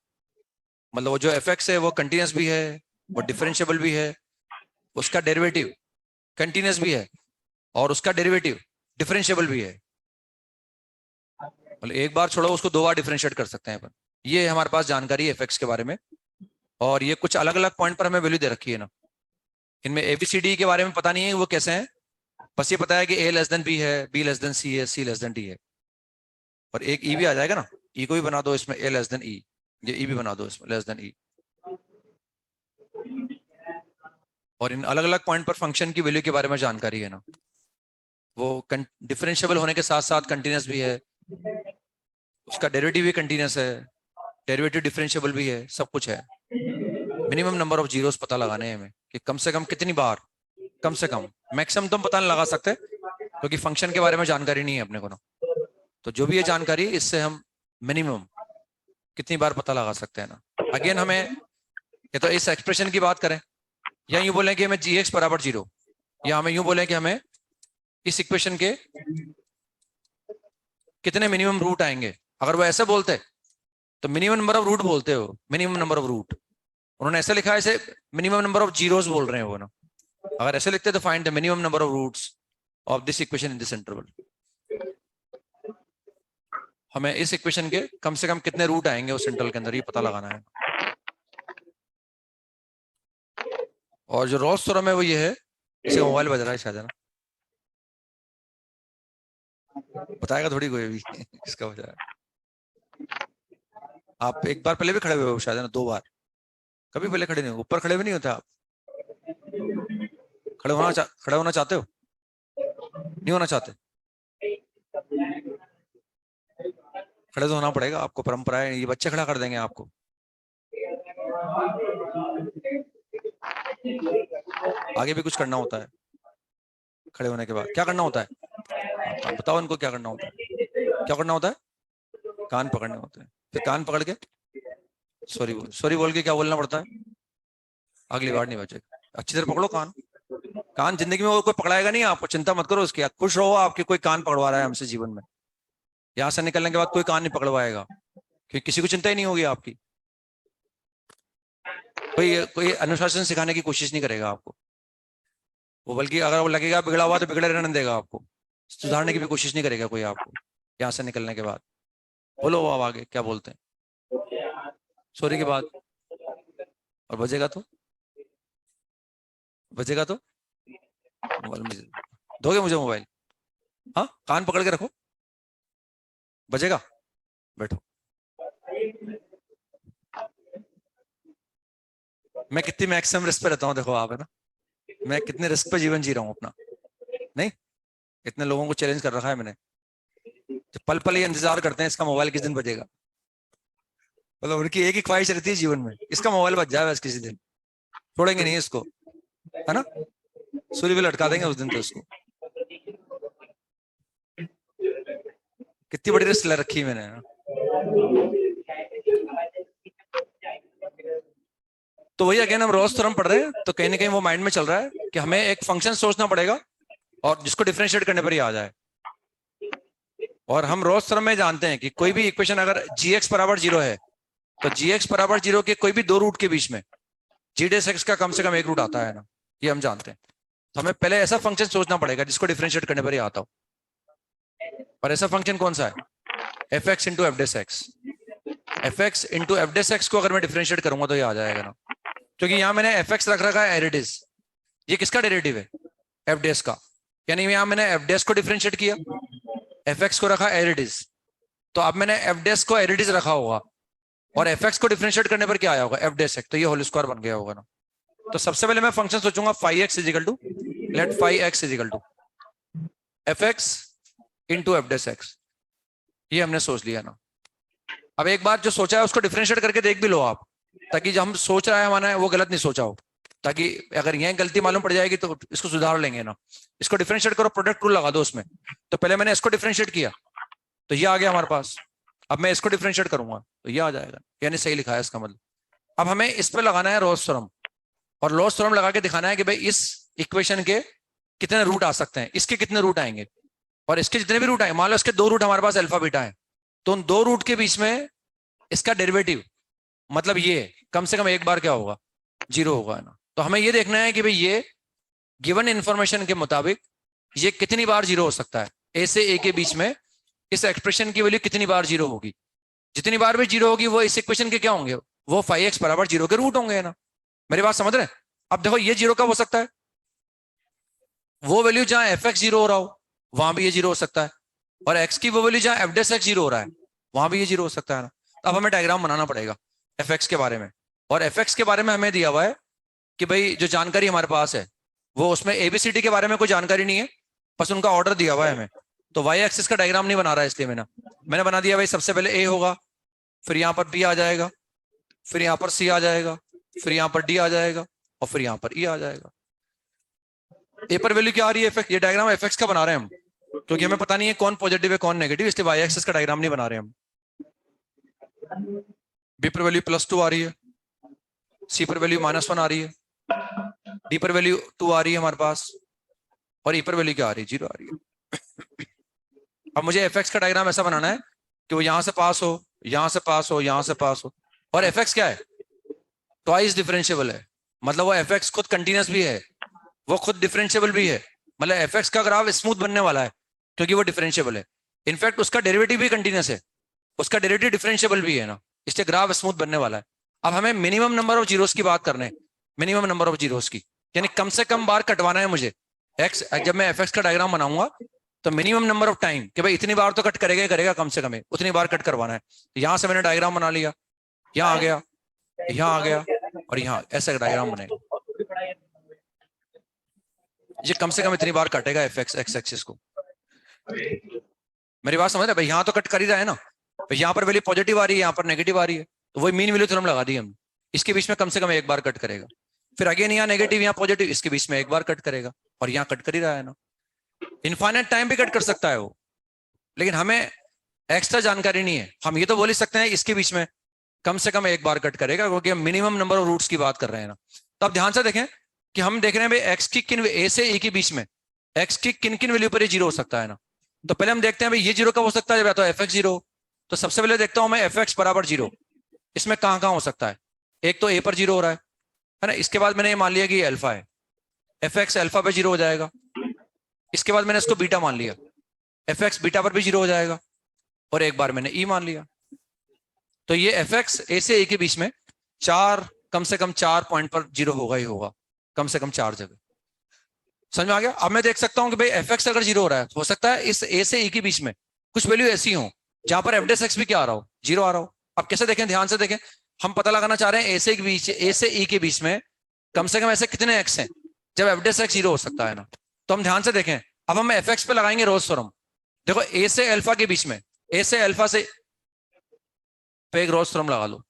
[SPEAKER 1] मतलब वो जो fx है वो कंटिन्यूस भी है, वो डिफरेंशिएबल भी है, उसका डेरिवेटिव कंटिन्यूस भी है और उसका डेरिवेटिव डिफरेंशिएबल भी है. मतलब एक बार छोड़ो उसको 2 बार डिफरेंशिएट कर सकते हैं अपन. ये हमारे पास जानकारी है fx के बारे में, और ये कुछ अलग अलग पॉइंट पर हमें वैल्यू दे रखी है ना. इनमें ABCD के बारे में पता नहीं है वो कैसे हैं, बस ये पता है कि a लेस देन b है, b लेस देन c है, c लेस देन d है, और एक e भी आ जाएगा ना. e को भी बना दो इसमें a लेस देन e, ये e भी बना दो इसमें लेस देन e. और इन अलग अलग पॉइंट पर फंक्शन की वैल्यू के बारे में जानकारी है ना. वो डिफरेंशिएबल होने के साथ साथ कंटिन्यूस भी है, उसका डेरिवेटिव भी कंटिन्यूस है, डेरिवेटिव डिफरेंशिएबल भी है, सब कुछ है. मिनिमम नंबर ऑफ जीरोस पता लगाने हैं हमें कि कम से कम कितनी बार, कम से कम, मैक्सिमम तो हम पता नहीं लगा सकते क्योंकि फंक्शन के बारे में जानकारी नहीं है अपने को ना. तो जो भी ये जानकारी, इससे हम मिनिमम कितनी बार पता लगा सकते हैं ना. अगेन हमें या तो इस एक्सप्रेशन की बात करें, या यूं बोलें कि हमें gx बराबर 0, या हमें यूं बोलें कि हमें इस इक्वेशन के कितने मिनिमम रूट आएंगे. अगर वो ऐसे बोलते तो मिनिमम नंबर ऑफ रूट बोलते हो, मिनिमम नंबर ऑफ रूट. उन्होंने ऐसे लिखा है, ऐसे मिनिमम नंबर ऑफ जीरोस बोल रहे हैं वो ना. अगर ऐसे लिखते तो find the minimum number of roots of this equation in this interval. हमें इस इक्वेशन के कम से कम कितने रूट आएंगे उस इंटरवल के अंदर, ये पता लगाना है. और जो रॉस थ्योरम है वो ये है, इसे मोबाइल बज रहा है शायद है ना, बताएगा थोड़ी कोई भी इसका वजह है. आप एक बार पहले भी खड़े हुए हो शायद है ना, 2 बार. कभी पहले खड़े नहीं हो, ऊपर खड़े भी नहीं होते आप. खड़े होना चाहते हो, नहीं होना चाहते? खड़े तो होना पड़ेगा आपको, परंपरा है, ये बच्चे खड़ा कर देंगे आपको. आगे भी कुछ करना होता है खड़े होने के बाद. क्या करना होता है आप बताओ इनको, क्या करना होता है? क्या करना होता है? कान पकड़ने होते हैं. फिर कान पकड़ के सॉरी बोल के क्या बोलना पड़ता है? अगली बार नहीं बचेगा. अच्छी तरह पकड़ो कान. कान जिंदगी में कोई पकड़ाएगा नहीं आपको, चिंता मत करो उसकी. खुश रहो आपके कोई कान पकड़वा रहा है हमसे जीवन में. यहाँ से निकलने के बाद कोई कान नहीं पकड़वाएगा, क्योंकि किसी को चिंता ही नहीं होगी आपकी. कोई अनुशासन सिखाने की कोशिश नहीं करेगा आपको वो, बल्कि अगर वो लगेगा बिगड़ा हुआ तो बिगड़े रहने देगा आपको. सुधारने की भी कोशिश नहीं करेगा कोई आपको यहाँ से निकलने के बाद. बोलो अब आगे क्या बोलते हैं सॉरी के बाद. और बजेगा तो मोबाइल दोगे मुझे मोबाइल? हाँ, कान पकड़ के रखो, बजेगा. बैठो. मैं कितनी मैक्सिमम रिस्क पे रहता हूँ, देखो आप, है ना, मैं कितने रिस्क पे जीवन जी रहा हूँ अपना। नहीं, इतने लोगों को चैलेंज कर रखा है मैंने, जो पल पल ये इंतजार करते हैं इसका मोबाइल किस दिन बजेगा। मतलब उनकी एक ही ख्वाहिश रहती है जीवन में, इसका मोबाइल बच जाए बस किसी दिन, छोड़ेंगे नहीं इसको, है ना, सूर्य भी लटका देंगे उस दिन तो इसको। कितनी बड़ी रिस्क ले रखी है मैंने, है ना? तो वही अगेन हम रोज थ्योरम पढ़ रहे हैं, तो कहीं ना कहीं वो माइंड में चल रहा है कि हमें एक फंक्शन सोचना पड़ेगा और जिसको डिफरेंशिएट करने पर ही आ जाए। और हम रोज थ्योरम में जानते हैं कि कोई भी इक्वेशन अगर जी एक्स बराबर 0 है, तो जी एक्स बराबर 0 के कोई भी दो रूट के बीच में जी डेस एक्स का कम से कम एक रूट आता है ना, ये हम जानते हैं। तो हमें पहले ऐसा फंक्शन सोचना पड़ेगा जिसको डिफरेंशिएट करने पर ही आता हो। और ऐसा फंक्शन कौन सा है? F x into F dash X. F x into F dash X को अगर मैं डिफरेंशिएट करूंगा तो ये आ जाएगा ना, क्योंकि यहां मैंने एफ एक्स रख रखा है एज इट इज। ये किसका डेरिवेटिव है? एफ डेस का। यानी यहां मैंने एफ डेस को डिफरेंशिएट किया, एफ एक्स को रखा एज इट इज, तो अब मैंने एफ डेस को एज इट इज रखा होगा और एफ एक्स को डिफरेंशिएट करने पर क्या आया होगा? एफ डेस एक्स, तो ये होल स्क्वायर बन गया होगा ना। तो सबसे पहले मैं फंक्शन सोचूंगा phi x is equal to, let phi x is equal to f x into F dash x. ये हमने सोच लिया ना। अब एक बार जो सोचा है उसको डिफरेंशिएट करके देख भी लो आप, ताकि जो हम सोच रहा है हमारा वो गलत नहीं सोचा हो, ताकि अगर यह गलती मालूम पड़ जाएगी तो इसको सुधार लेंगे ना। इसको डिफरेंशिएट करो, प्रोडक्ट रूल लगा दो उसमें। तो पहले मैंने इसको डिफरेंशिएट किया तो ये आ गया हमारे पास, अब मैं इसको डिफरेंशिएट करूंगा तो ये आ जाएगा, यानी सही लिखा है इसका मतलब। अब हमें इस पर लगाना है रोल्स थ्योरम, और रोल्स थ्योरम लगा के दिखाना है कि भाई इस इक्वेशन के कितने रूट आ सकते हैं, इसके कितने रूट आएंगे, और इसके जितने भी रूट आए, मान लो इसके दो रूट हमारे पास अल्फा बीटा है, तो उन दो रूट के बीच में इसका डेरिवेटिव, मतलब ये कम से कम एक बार क्या होगा? 0 होगा ना। तो हमें ये देखना है कि भाई ये गिवन इंफॉर्मेशन के मुताबिक ये कितनी बार 0 हो सकता है, ए से ए के बीच में इस एक्सप्रेशन की वैल्यू कितनी बार 0 होगी। जितनी बार भी 0 होगी वो इस इक्वेशन के क्या होंगे? वो फाई एक्स बराबर 0 के रूट होंगे ना। मेरी बात समझ रहे हैं? अब देखो ये 0 कब हो सकता है? वो वैल्यू जहां एफ एक्स 0 हो रहा हो वहां भी ये 0 हो सकता है, और एक्स की वो वैल्यू जहां एफ डेस एक्स 0 हो रहा है वहां भी ये 0 हो सकता है ना। अब हमें डायग्राम बनाना पड़ेगा एफ एक्स के बारे में, और एफ एक्स के बारे में हमें दिया हुआ है कि भाई जो जानकारी हमारे पास है वो उसमें एबीसीडी के बारे में कोई जानकारी नहीं है, बस उनका ऑर्डर दिया हुआ है हमें। तो वाई एक्सिस का डायग्राम नहीं बना रहा है, इसलिए मैंने बना दिया भाई सबसे पहले ए होगा, फिर यहाँ पर बी आ जाएगा, फिर यहाँ पर सी आ जाएगा, फिर यहाँ पर डी आ जाएगा, और फिर यहाँ पर ई आ जाएगा। ए पर वैल्यू क्या आ रही है? ये डायग्राम एफ एक्स का बना रहे हैं हम, क्योंकि हमें पता नहीं है कौन पॉजिटिव है कौन नेगेटिव, इसलिए वाई एक्सिस का डायग्राम नहीं बना रहे हम। बी पर वैल्यू +2 आ रही है, सी पर वैल्यू -1 आ रही है, डी पर वैल्यू 2 आ रही है हमारे पास, और ई पर वैल्यू क्या आ रही है? 0 आ रही है। अब मुझे एफ एक्स का डायग्राम ऐसा बनाना है कि वो यहां से पास हो, यहां से पास हो, यहां से पास हो। और एफ एक्स क्या है? ट्वाइस डिफरेंशिएबल है, मतलब वो एफ एक्स खुद कंटिन्यूस भी है, वो खुद डिफरेंशिएबल भी है। मतलब एफ एक्स का ग्राफ स्मूथ बनने वाला है क्योंकि वो डिफरेंशिएबल है। इनफैक्ट उसका डेरिवेटिव भी कंटिन्यूस है, उसका डेरिवेटिव डिफरेंशिएबल भी है ना, इसलिए ग्राफ स्मूथ बनने वाला है। अब हमें मिनिमम नंबर ऑफ जीरोस की बात करने, मिनिमम नंबर ऑफ जीरोस की, यानी कम से कम बार कटवाना है मुझे एक्स। जब मैं एफ एक्स का डायग्राम बनाऊंगा तो मिनिमम नंबर ऑफ टाइम कि भाई इतनी बार तो कट करेगा ही करेगा, कम से कम है उतनी बार कट करवाना है। यहां से मैंने डायग्राम बना लिया, यहाँ आ गया, यहाँ आ गया, और यहाँ ऐसा डायग्राम बनेगा। ये कम से कम इतनी बार कटेगा एफ एक्स एक्स एक्सिस को। मेरी बात समझ रहे भाई? यहाँ तो कट कर ही रहा है ना, तो यहाँ पर वैल्यू पॉजिटिव आ रही है, यहाँ पर नेगेटिव आ रही है, तो वही मीन वैल्यू थ्योरम लगा दी हम, इसके बीच में कम से कम एक बार कट करेगा। फिर अगेन यहाँ नेगेटिव यहाँ पॉजिटिव, इसके बीच में एक बार कट करेगा, और यहाँ कट कर ही रहा है ना। इनफाइनाइट टाइम भी कट कर सकता है वो, लेकिन हमें एक्स्ट्रा जानकारी नहीं है। हम ये तो बोल ही सकते हैं इसके बीच में कम से कम एक बार कट करेगा, क्योंकि हम मिनिमम नंबर ऑफ रूट्स की बात कर रहे हैं ना। तो आप ध्यान से देखें कि हम देख रहे हैं भाई एक्स की किन, ए से ए के बीच में एक्स की किन किन वैल्यू पर ये 0 हो सकता है ना। तो पहले हम देखते हैं भाई ये 0 कब हो सकता है? जब या तो एफ एक्स 0। तो सबसे पहले देखता हूं मैं एफ एक्स बराबर 0 इसमें कहां कहां हो सकता है। एक तो ए पर 0 हो रहा है ना, इसके बाद मैंने ये मान लिया कि ये अल्फा है, एफ एक्स अल्फा पे 0 हो जाएगा। इसके बाद मैंने इसको बीटा मान लिया, एफ एक्स बीटा पर भी 0 हो जाएगा, और एक बार मैंने ई मान लिया। तो ये एफ एक्स ए से ए के बीच में कम से कम 4 पॉइंट पर 0 होगा ही होगा, कम से कम 4 जगह। समझ में आ गया? अब मैं देख सकता हूं कि भाई एफ एक्स अगर 0 हो रहा है, हो सकता है इस ए से ई के बीच में कुछ वैल्यू ऐसी हो जहां पर एफ डेस एक्स भी क्या आ रहा हो? 0 आ रहा हो। अब कैसे देखें? ध्यान से देखें, हम पता लगाना चाह रहे हैं ए से ई के बीच में कम से कम ऐसे कितने एक्स हैं जब एफ डेस एक्स जीरो हो सकता है ना। तो हम ध्यान से देखें, अब हम एफ एक्स पे लगाएंगे रोल्स थ्योरम। देखो ए से अल्फा के बीच में, ए से अल्फा से पे एक रोल्स थ्योरम लगा लो।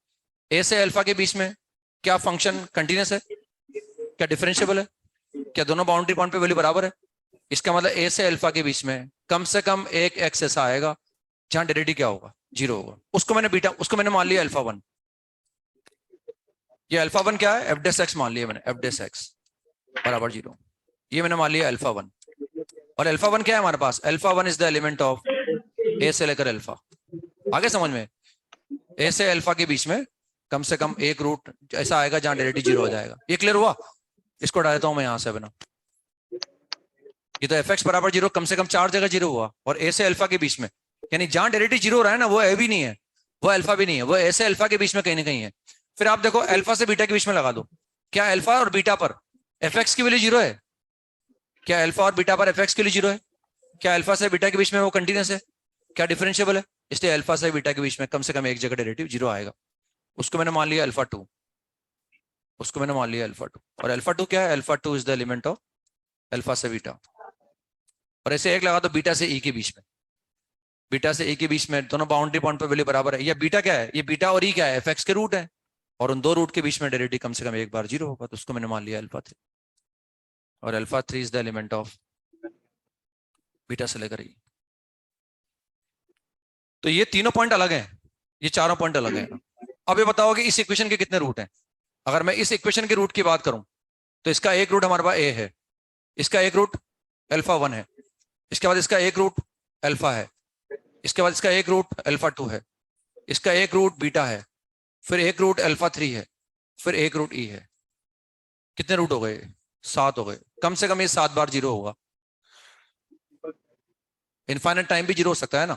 [SPEAKER 1] ए से अल्फा के बीच में क्या फंक्शन कंटिन्यूस है, क्या डिफरेंशिएबल है, क्या दोनों बाउंड्री पॉइंट पे वैल्यू बराबर है? इसका मतलब ए से अल्फा के बीच में कम से कम एक एक्स ऐसा आएगा जहां डेरिवेटिव क्या होगा, जीरो होगा। उसको मैंने मान लिया अल्फा वन। ये अल्फा वन क्या है, एफ डेस एक्स मान लिया मैंने, एफ डेस एक्स बराबर जीरो। ये मैंने मान लिया अल्फा वन। और अल्फा वन क्या है हमारे पास, alpha one is the element of A से लेकर अल्फा। आगे समझ में, ए से अल्फा के बीच में कम से कम एक रूट ऐसा आएगा जहां डेरिवेटिव जीरो हो जाएगा। ये क्लियर हुआ? इसको डाल देता हूं मैं यहां से बना। ये तो एफ एक्स बराबर जीरो कम से कम 4 जगह जीरो हुआ, और ए से अल्फा के बीच में, यानी जहां डेरिवेटिव जीरो हो रहा है ना, वो ए भी नहीं है, वो अल्फा भी नहीं है, वो ए से अल्फा के बीच में कहीं ना कहीं है। फिर आप देखो अल्फा से बीटा के बीच में लगा दो, क्या अल्फा और बीटा पर एफ एक्स की वैल्यू जीरो है? क्या अल्फा और बीटा पर एफ एक्स की वैल्यू जीरो है? क्या अल्फा से बीटा के बीच में वो कंटिन्यूस है? क्या डिफरेंशिएबल है? इसलिए अल्फा से बीटा के बीच में कम से कम एक जगह डेरिवेटिव जीरो आएगा। उसको मैंने मान लिया अल्फा टू, उसको मैंने मान लिया अल्फा टू। और अल्फा टू क्या है, alpha two is the element of alpha से बीटा। और ऐसे एक लगा दो बीटा से ई के बीच में, बीटा से ए के बीच में दोनों बाउंड्री पॉइंट पर वैल्यू बराबर है। या बीटा क्या है, ये बीटा और ई क्या है, एफ एक्स के रूट है, और उन दो रूट के बीच में डेरिवेटिव कम से कम एक बार जीरो होगा। तो उसको मैंने मान लिया अल्फा थ्री। और alpha three is the element of beta से लेकर ई। तो ये तीनों पॉइंट अलग हैं, ये चारों पॉइंट अलग हैं। अब ये बताओ कि इस इक्वेशन के कितने रूट हैं? अगर मैं इस इक्वेशन के रूट की बात करूं तो इसका एक रूट हमारे पास ए है, इसका एक रूट अल्फा वन है, इसके बाद इसका एक रूट अल्फा है, इसके बाद इसका एक रूट अल्फा टू है, इसका एक रूट बीटा है, फिर एक रूट अल्फा थ्री है, फिर एक रूट ई है। कितने रूट हो गए? 7 हो गए। कम से कम ये 7 बार जीरो होगा। इनफाइनाइट टाइम भी जीरो हो सकता है ना।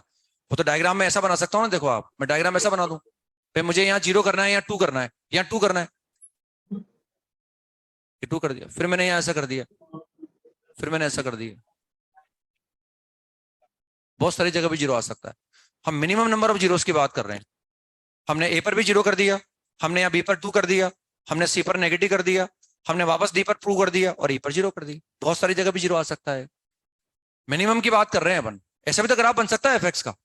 [SPEAKER 1] वो तो डायग्राम में ऐसा बना सकता हूँ ना, देखो आप, मैं डायग्राम ऐसा बना दूं, फिर मुझे यहाँ जीरो करना है, यहाँ टू करना है, यहाँ टू करना है, ये टू कर दिया, फिर मैंने यहाँ ऐसा कर दिया, फिर मैंने ऐसा कर दिया। बहुत सारी जगह भी जीरो आ सकता है। हम मिनिमम नंबर ऑफ जीरोस की बात कर रहे हैं। हमने ए पर भी जीरो कर दिया, हमने यहाँ बी पर टू कर दिया, हमने सी पर नेगेटिव कर दिया, हमने वापस डी पर टू कर दिया, और ई पर जीरो कर दिया। बहुत सारी जगह भी जीरो आ सकता है। मिनिमम की बात कर रहे हैं अपन। ऐसा भी तो ग्राफ बन सकता है एफ एक्स का,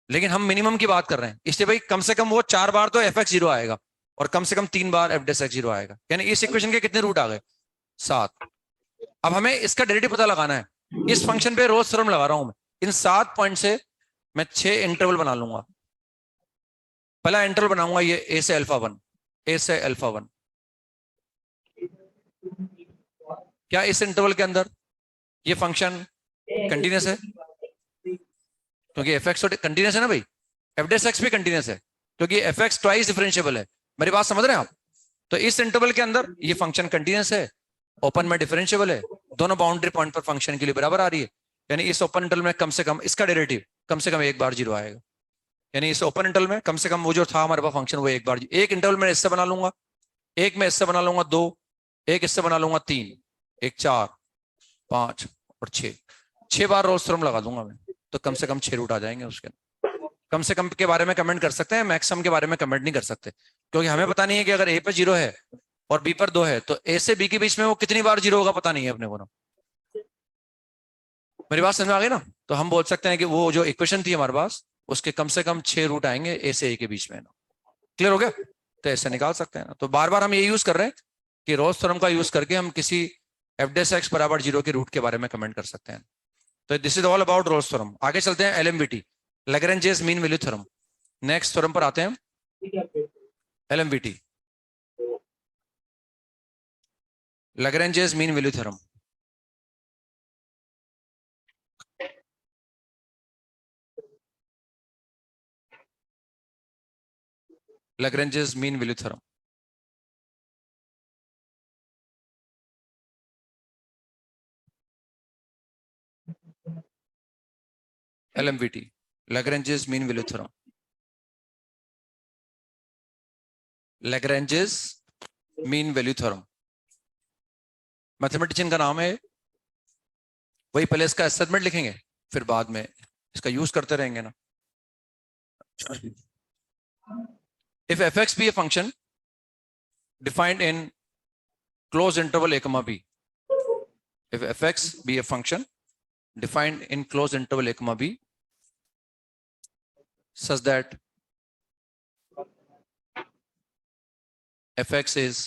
[SPEAKER 1] लेकिन हम मिनिमम की बात कर रहे हैं, इसलिए भाई कम से कम वो 4 बार तो एफ एक्स जीरो आएगा, और कम से कम 3 बार एफ डेस एक्स जीरो आएगा। यानी इस इक्वेशन के कितने रूट आ गए? 7। अब हमें इसका डेरिवेटिव पता लगाना है। इस फंक्शन पे रोल्स थ्योरम लगा रहा हूं मैं। इन 7 पॉइंट से मैं 6 इंटरवल बना लूंगा। पहला इंटरवल बनाऊंगा ये ए से अल्फा वन, ए से अल्फा वन। क्या इस इंटरवल के अंदर ये फंक्शन कंटिन्यूस है? क्योंकि एफ एक्स तो कंटिन्यूस है ना भाई, एफ डेस एक्स भी कंटिन्यूस है, क्योंकि एफ एक्स ट्वाइस डिफरेंशिएबल है। मेरी बात समझ रहे हैं आप? तो इस इंटरवल के अंदर ये फंक्शन कंटिन्यूस है, ओपन में डिफरेंशिएबल है, दोनों बाउंड्री पॉइंट पर फंक्शन के लिए बराबर आ रही है। यानी इस ओपन इंटरवल में कम से कम इसका डेरिवेटिव कम से कम एक बार जीरो आएगा। यानी इस ओपन इंटरवल में कम से कम वो जो था हमारे पास फंक्शन, वो एक बार, एक इंटरवल में इससे बना लूंगा, एक में इससे बना लूंगा 2, एक इससे बना लूंगा 3, एक 4, 5 और 6 बार रोल्स थ्योरम लगा दूंगा मैं। तो कम से कम 6 रूट आ जाएंगे उसके। कम से कम के बारे में कमेंट कर सकते हैं, मैक्सिमम के बारे में कमेंट नहीं कर सकते, क्योंकि हमें पता नहीं है कि अगर ए पर जीरो है और बी पर 2 है तो ए से बी के बीच में वो कितनी बार जीरो होगा, पता नहीं है अपने को ना। मेरी बात समझ में आ गई ना? तो हम बोल सकते हैं कि वो जो इक्वेशन थी हमारे पास, उसके कम से कम 6 रूट आएंगे ए से ए के बीच में ना। क्लियर हो गया? तो ऐसे निकाल सकते हैं ना। तो बार बार हम ये यूज कर रहे हैं कि रोल्स थ्योरम का यूज करके हम किसी एफ डेस एक्स बराबर जीरो के रूट के बारे में कमेंट कर सकते हैं। तो this is all about Rolle's theorem. आगे चलते हैं LMVT, Lagrange's mean value theorem. Next theorem पर आते हैं, LMVT, Lagrange's mean value theorem. Lagrange's mean value theorem. LMVT, Lagrange's mean value theorem। Lagrange's mean value theorem mathematician का नाम है। वही पहले इसका असेसमेंट लिखेंगे, फिर बाद में इसका यूज करते रहेंगे ना। if fx be a function defined in closed interval a comma b, if fx be a function defined in closed interval a comma b such that fx is,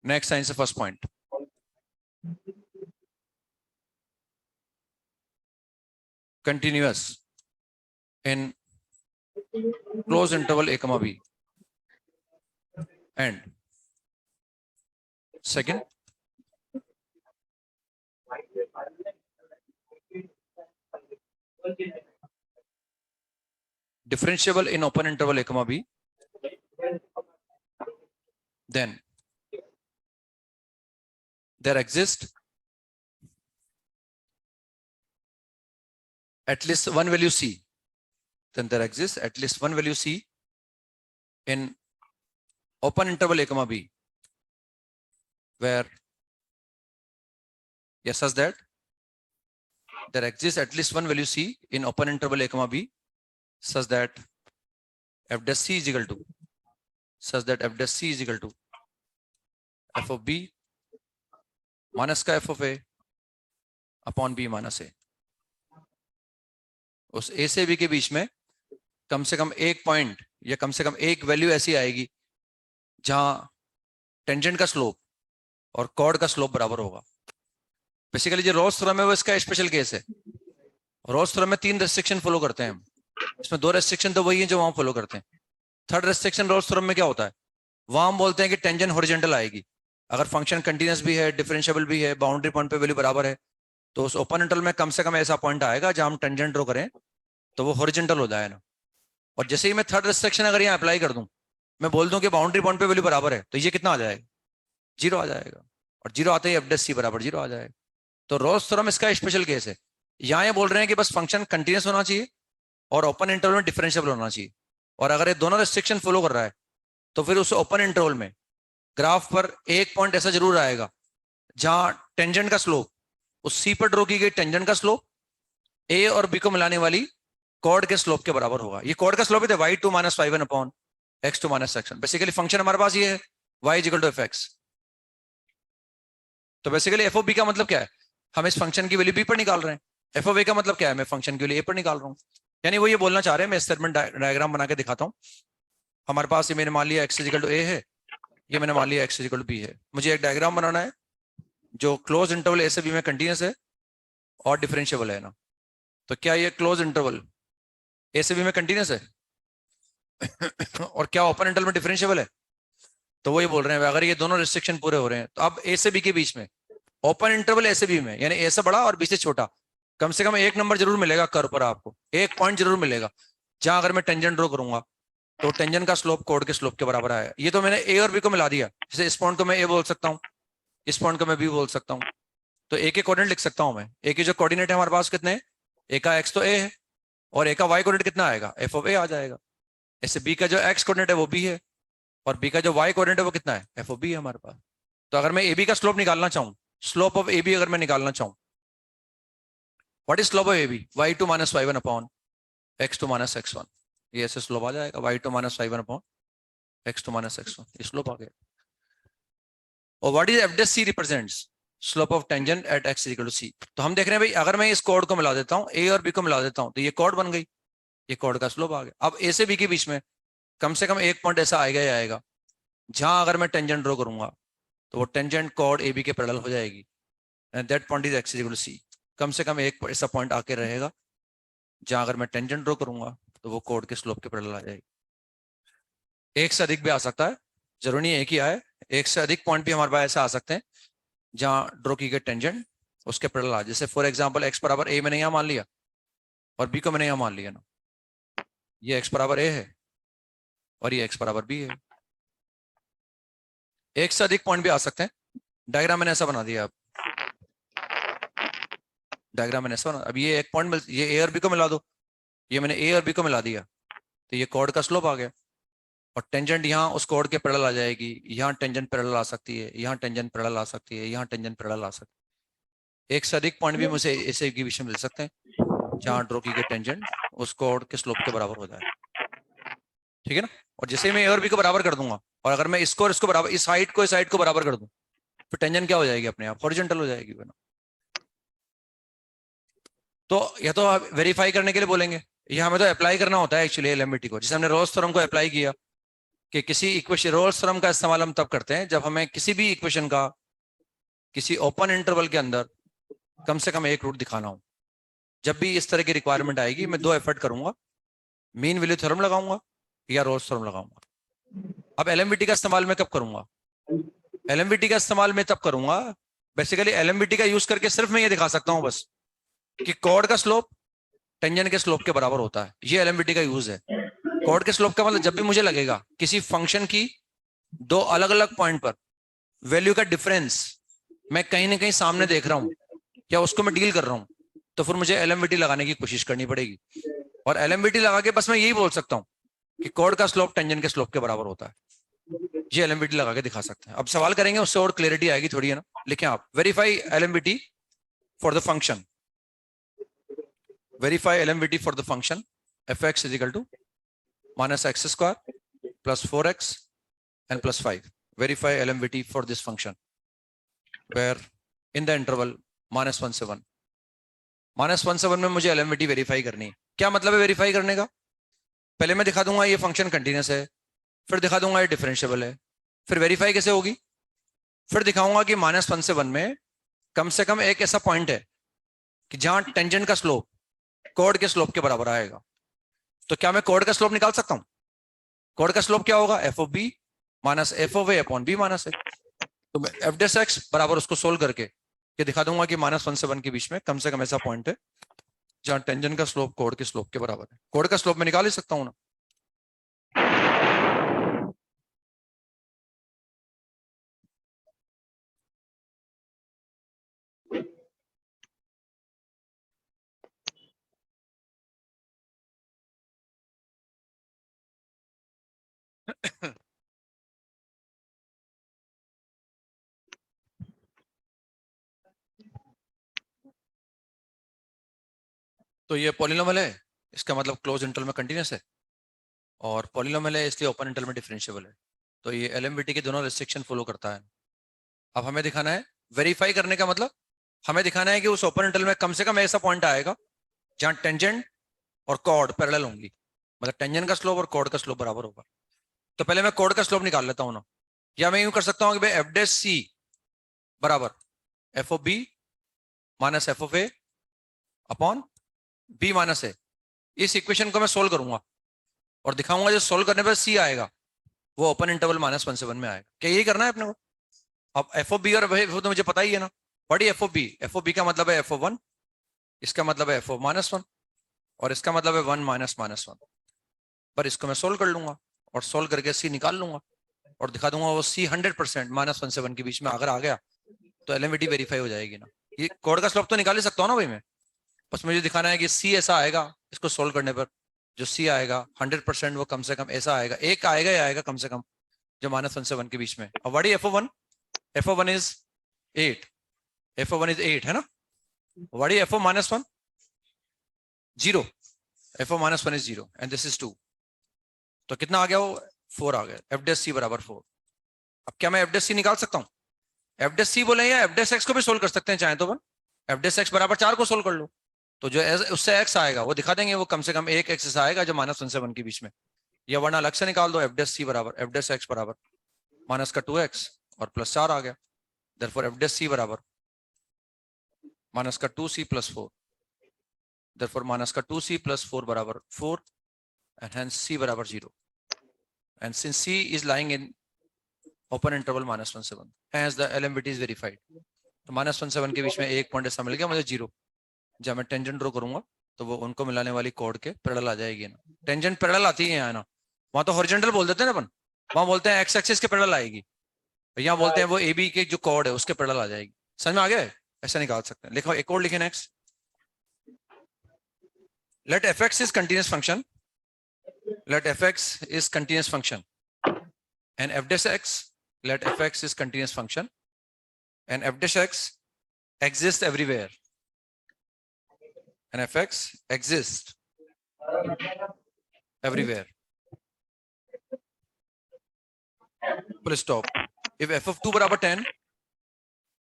[SPEAKER 1] next sign is the first point, continuous in closed interval a comma b, and second, differentiable in open interval a comma b, then there exists at least one value c, then there exists at least one value c in open interval a comma b where, yes, such that there exists at least one value c in open interval a comma b such that f dash c is equal to, such that f dash c is equal to f of b minus का f of a upon b minus a। उस a से b के बीच में कम से कम एक point या कम से कम एक वैल्यू ऐसी आएगी जहां टेंजेंट का स्लोप और कॉर्ड का स्लोप बराबर होगा। बेसिकली जो रोल्स थ्योरम है वो इसका स्पेशल केस है। रोल्स थ्योरम में 3 रेस्ट्रिक्शन फॉलो करते हैं हम, इसमें 2 रेस्ट्रिक्शन तो वही है जो वहां फॉलो करते हैं। थर्ड रेस्ट्रिक्शन रोल्स थ्योरम में क्या होता है, वहां हम बोलते हैं कि टेंजेंट हॉरिजॉन्टल आएगी अगर फंक्शन कंटिन्यूअस भी है, डिफरेंशिएबल भी है, बाउंड्री पॉइंट पे वैल्यू बराबर है, तो उस ओपन इंटरवल में कम से कम ऐसा पॉइंट आएगा जहां हम टेंजेंट ड्रॉ करें तो वो हॉरिजॉन्टल हो जाए ना। और जैसे ही मैं थर्ड रेस्ट्रिक्शन अगर यहाँ अप्लाई कर दूं, मैं बोल दूं कि बाउंड्री पॉइंट पे वैल्यू बराबर है, तो ये कितना आ जाएगा, 0 आ जाएगा, और 0 आते ही एफ डैश सी बराबर 0 आ जाएगा। तो रोल्स थ्योरम इसका स्पेशल केस है। यहाँ ये बोल रहे हैं कि बस फंक्शन कंटिन्यूअस होना चाहिए और ओपन इंटरवल में डिफरेंशिएबल होना चाहिए, और अगर ये दोनों रेस्ट्रिक्शन फॉलो कर रहा है तो फिर उस ओपन इंटरवल में ग्राफ पर एक पॉइंट ऐसा जरूर आएगा जहां टेंजेंट का स्लोप, उस सी पर ड्रॉ की गई टेंजेंट का स्लोप ए और बी को मिलाने वाली कॉर्ड के स्लोप के बराबर होगा। ये कॉर्ड का स्लोप है y2 minus y1 upon x2 minus x1। Basically function हमारे पास ये है y is equal to fx। तो बेसिकली एफ ऑफ बी का मतलब क्या है, हम इस फंक्शन की वैल्यू बी पर निकाल रहे हैं। एफ ऑफ ए का मतलब क्या है, मैं फंक्शन की वैल्यू ए पर निकाल रहा हूँ। यानी वो ये बोलना चाह रहे हैं, मैं एक्सपेरिमेंट डायग्राम बना के दिखाता हूँ। हमारे पास ये मैंने मान लिया x is equal to a है, ये मैंने मान लिया x is equal to b है। मुझे एक डायग्राम बनाना है जो क्लोज इंटरवल ए से बी में कंटिन्यूअस है और डिफरेंशिएबल है ना। तो क्या ये क्लोज इंटरवल ए से बी में कंटिन्यूअस है और क्या ओपन इंटरवल में डिफरेंशिएबल है? तो वो ये बोल रहे हैं अगर ये दोनों रिस्ट्रिक्शन पूरे हो रहे हैं तो अब ए से बी के बीच में ओपन इंटरवल ए से बी में, यानी ए से बड़ा और बी से छोटा, कम से कम एक नंबर जरूर मिलेगा कर्व पर, आपको एक पॉइंट जरूर मिलेगा जहां अगर मैं टेंजेंट ड्रॉ करूंगा तो टेंजेंट का स्लोप कॉर्ड के स्लोप के बराबर आया। ये तो मैंने ए और बी को मिला दिया, जैसे इस पॉइंट को मैं ए बोल सकता हूँ, इस पॉइंट को मैं बी बोल सकता हूँ। तो ए के कोऑर्डिनेट लिख सकता हूं मैं। ए के जो कोऑर्डिनेट है हमारे पास कितने हैं, ए का एक्स तो ए है और ए का वाई कोऑर्डिनेट कितना आएगा, एफ ऑफ ए आ जाएगा। ऐसे बी का जो एक्स कोऑर्डिनेट है वो बी है और बी का जो वाई कोऑर्डिनेट है वो कितना है, एफ ऑफ बी है हमारे पास। तो अगर मैं ए बी का स्लोप निकालना चाहूँ, स्लोप ऑफ ए बी अगर मैं निकालना चाहूँ, what is slope of a b, y2 minus y1 upon x2 minus x1। ये ऐसे स्लोप आ जाएगा y2 minus y1 upon x2 minus x1, ये स्लोप आ गया। और what is F dash C represents slope of tangent at x equal to C. तो हम देख रहे हैं भाई अगर मैं इस कॉर्ड को मिला देता हूं, ए और बी को मिला देता हूं, तो ये कॉर्ड बन गई, ये कॉर्ड का स्लोप आ गया। अब ए से बी के बीच में कम से कम एक पॉइंट ऐसा आएगा ही आएगा जहां अगर मैं टेंजेंट ड्रॉ करूंगा तो वो टेंजेंट कॉर्ड ए बी के पैरेलल हो जाएगी, and that point is x equal to C. कम से कम एक ऐसा पॉइंट आके रहेगा जहां अगर मैं टेंजेंट ड्रॉ करूंगा तो वो कॉर्ड के स्लोप के पैरेलल आ जाएगी। एक से अधिक भी आ सकता है, जरूरी नहीं एक ही आए, एक से अधिक पॉइंट भी हमारे पास ऐसा आ सकते हैं जहां ड्रॉ की गई टेंजेंट उसके पैरेलल आ। जैसे फॉर एग्जांपल x बराबर a मैंने यहां मान लिया और b को मैंने यहां मान लिया ना, ये x बराबर a है और ये x बराबर b है। एक से अधिक पॉइंट भी आ सकते हैं। डायग्राम मैंने ऐसा बना दिया, अब डायग्राम मैंने ऐसा बना, अब ये एक पॉइंट ये a और b को मिला दो, ये मैंने a और b को मिला दिया तो ये कॉर्ड का स्लोप आ गया और टेंजेंट यहाँ उस कॉर्ड के पैरेलल आ जाएगी। यहाँ टेंजेंट पैरेलल आ सकती है, यहाँ टेंजेंट पैरेलल आ सकती है, यहाँ टेंजेंट पैरेलल आ सकती है। एक से अधिक पॉइंट भी मुझे ऐसे के बीच में मिल सकते हैं जहां ड्रॉ की गई टेंजेंट उस कॉर्ड के स्लोप के बराबर हो जाए, ठीक है ना। और जैसे मैं ए और बी को बराबर कर दूंगा, और अगर मैं इसको और इसको बराबर, इस साइड को बराबर कर दूं, फिर टेंजेंट क्या हो जाएगी, अपने आप हॉरिजॉन्टल हो जाएगी ना। तो या तो आप वेरीफाई करने के लिए बोलेंगे, ये हमें तो अप्लाई करना होता है एक्चुअली एलएमबीटी को, जैसे हमने रोल्स थ्योरम को अप्लाई किया कि किसी इक्वेशन, रोल्स थ्योरम का इस्तेमाल हम तब करते हैं जब हमें किसी भी इक्वेशन का किसी ओपन इंटरवल के अंदर कम से कम एक रूट दिखाना हो। जब भी इस तरह की रिक्वायरमेंट आएगी, मैं दो एफर्ट करूंगा, मीन वैल्यू थ्योरम लगाऊंगा या रोल्स थ्योरम लगाऊंगा। अब एलएमबीटी का इस्तेमाल मैं कब करूंगा, एलएमबीटी का इस्तेमाल मैं तब करूंगा, बेसिकली एलएमबीटी का यूज करके सिर्फ मैं ये दिखा सकता हूं बस कि कॉर्ड का स्लोप टेंजेंट के स्लोप के बराबर होता है। ये एलएमबीटी का यूज है। कॉर्ड के स्लोप का मतलब जब भी मुझे लगेगा किसी फंक्शन की दो अलग अलग पॉइंट पर वैल्यू का डिफरेंस मैं कहीं ना कहीं सामने देख रहा हूं या उसको मैं डील कर रहा हूं, तो फिर मुझे एलएमबीटी लगाने की कोशिश करनी पड़ेगी। और एलएमबीटी लगा के बस मैं यही बोल सकता हूं कि कॉर्ड का स्लोप टेंजेंट के स्लोप के बराबर होता है। ये एलएमबीटी लगा के दिखा सकते हैं। अब सवाल करेंगे, उससे और क्लैरिटी आएगी थोड़ी, है ना। लिखें आप, verify LMVT for the function, verify LMVT for the function fx is equal to minus x square plus 4x and plus 5. Verify LMVT for this function where in the interval -1 से 1, -1 से 1 में मुझे LMVT वेरीफाई करनी है। क्या मतलब है verify करने का, पहले मैं दिखा दूंगा ये फंक्शन कंटिन्यूस है, फिर दिखा दूंगा ये डिफरेंशिएबल है, फिर वेरीफाई कैसे होगी, फिर दिखाऊंगा कि -1 से 1 में कम से कम एक ऐसा पॉइंट है कि जहां टेंजेंट का स्लोप कॉर्ड के स्लोप के बराबर आएगा। तो क्या मैं कॉर्ड का स्लोप निकाल सकता हूं, कॉर्ड का स्लोप क्या होगा, F of B minus F of A upon B minus A. तो मैं एफ डेस एक्स बराबर उसको सोल्व करके ये दिखा दूंगा कि -1 से 1 के बीच में कम से कम ऐसा पॉइंट है जहां टेंजेंट का स्लोप कॉर्ड के स्लोप के बराबर है। कॉर्ड का स्लोप मैं निकाल ही सकता हूं ना। तो ये पॉलिनोमियल है, इसका मतलब क्लोज इंटरवल में कंटिन्यूस है, और पॉलिनोमियल है इसलिए ओपन इंटरवल में डिफरेंशिएबल है। तो ये एलएमवीटी के दोनों रिस्ट्रिक्शन फॉलो करता है। अब हमें दिखाना है, वेरीफाई करने का मतलब हमें दिखाना है कि उस ओपन इंटरवल में कम से कम ऐसा पॉइंट आएगा जहां टेंजेंट और कॉर्ड पैरेलल होंगी, मतलब टेंजेंट का स्लोप और कॉर्ड का स्लोप बराबर होगा। तो पहले मैं कॉर्ड का स्लोप निकाल लेता हूं ना, या मैं यूं कर सकता हूं कि भाई एफ डेस सी बराबर F of B minus F of A upon B minus A. इस इक्वेशन को मैं सोल्व करूंगा और दिखाऊंगा जो सोल्व करने पर सी आएगा वो ओपन इंटरवल -1 से 1 में आएगा। क्या यही करना है अपने को। अब एफ ऑफ बी और वो तो मुझे पता ही है ना, बड़ी f of b, f of b का मतलब है एफ ऑफ 1, इसका मतलब है एफ ऑफ -1, और इसका मतलब है 1 माइनस -1। पर इसको मैं सोल्व कर लूंगा और सोल्व करके सी निकाल लूंगा और दिखा दूंगा वो सी 100% -1 से 1 के बीच में अगर आ गया तो एलएमवीटी वेरीफाई हो जाएगी ना। ये कोड का स्लोप तो निकाल ही सकता हूँ ना भाई मैं, बस मुझे दिखाना है कि सी ऐसा आएगा इसको सोल्व करने पर, जो सी आएगा 100% वो कम से कम ऐसा आएगा, एक आएगा या आएगा कम से कम जो -1 से 1 के बीच में। अब what is F of 1, F of 1 is 8, F of 1 is 8 है ना। What is F of -1, 0, F of -1 is 0 and this is 2। तो कितना आ गया वो, 4 आ गया। एफ डेस सी बराबर 4। अब क्या मैं एफ डेस सी निकाल सकता हूँ, एफ डेस सी बोले या एफ डेस एक्स को भी सोल्व कर सकते हैं चाहे तो। एफ डेस एक्स बराबर 4 को सोल्व कर लो, तो जो उससे एक्स आएगा वो दिखा देंगे, वो कम से कम एक एक्स आएगा जो -1 से 1 के बीच में, या वरना अलग से निकाल दो। एफ डेस सी बराबर एफ डेस एक्स बराबर माइनस का 2x और प्लस 4 आ गया। देयरफॉर एफ डेस सी बराबर माइनस का 2c प्लस 4, देयरफॉर माइनस का 2c प्लस 4 बराबर 4 and hence c बराबर 0, and since c is lying in open interval -1 से 1 hence the LMVT is verified। तो -1 से 1 के बीच में एक पॉइंट ऐसा मिल गया मुझे 0, जब मैं टेंजेंट ड्रॉ करूंगा तो वो उनको मिलाने वाली कॉर्ड के पैरेलल आ जाएगी ना। टेंजेंट पैरेलल आती है यहाँ ना, वहां तो हॉरिजॉन्टल बोल देते हैं ना अपन, वहां बोलते हैं एक्स एक्सिस के पैरेलल आएगी, यहाँ बोलते हैं वो ए बी के जो कॉर्ड है उसके पैरेलल आ जाएगी। समझ में आ गया, ऐसा निकाल सकते हैं। लिखो एक और लिखे next, let fx is continuous function, let fx is continuous function and f dash x, let fx is continuous function and f dash x exists everywhere, and fx exist everywhere. Full stop. If f of 2 बराबर 10,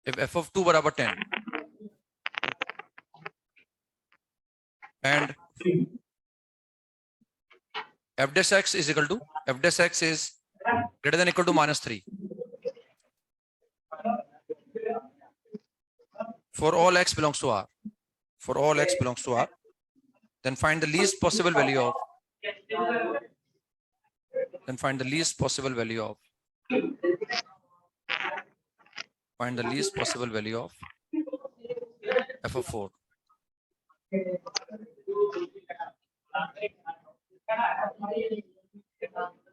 [SPEAKER 1] if f of 2 बराबर 10 and f dash x is equal to f dash x is greater than equal to -3 for all x belongs to R, for all x belongs to R, then find the least possible value of find the least possible value of f of 4.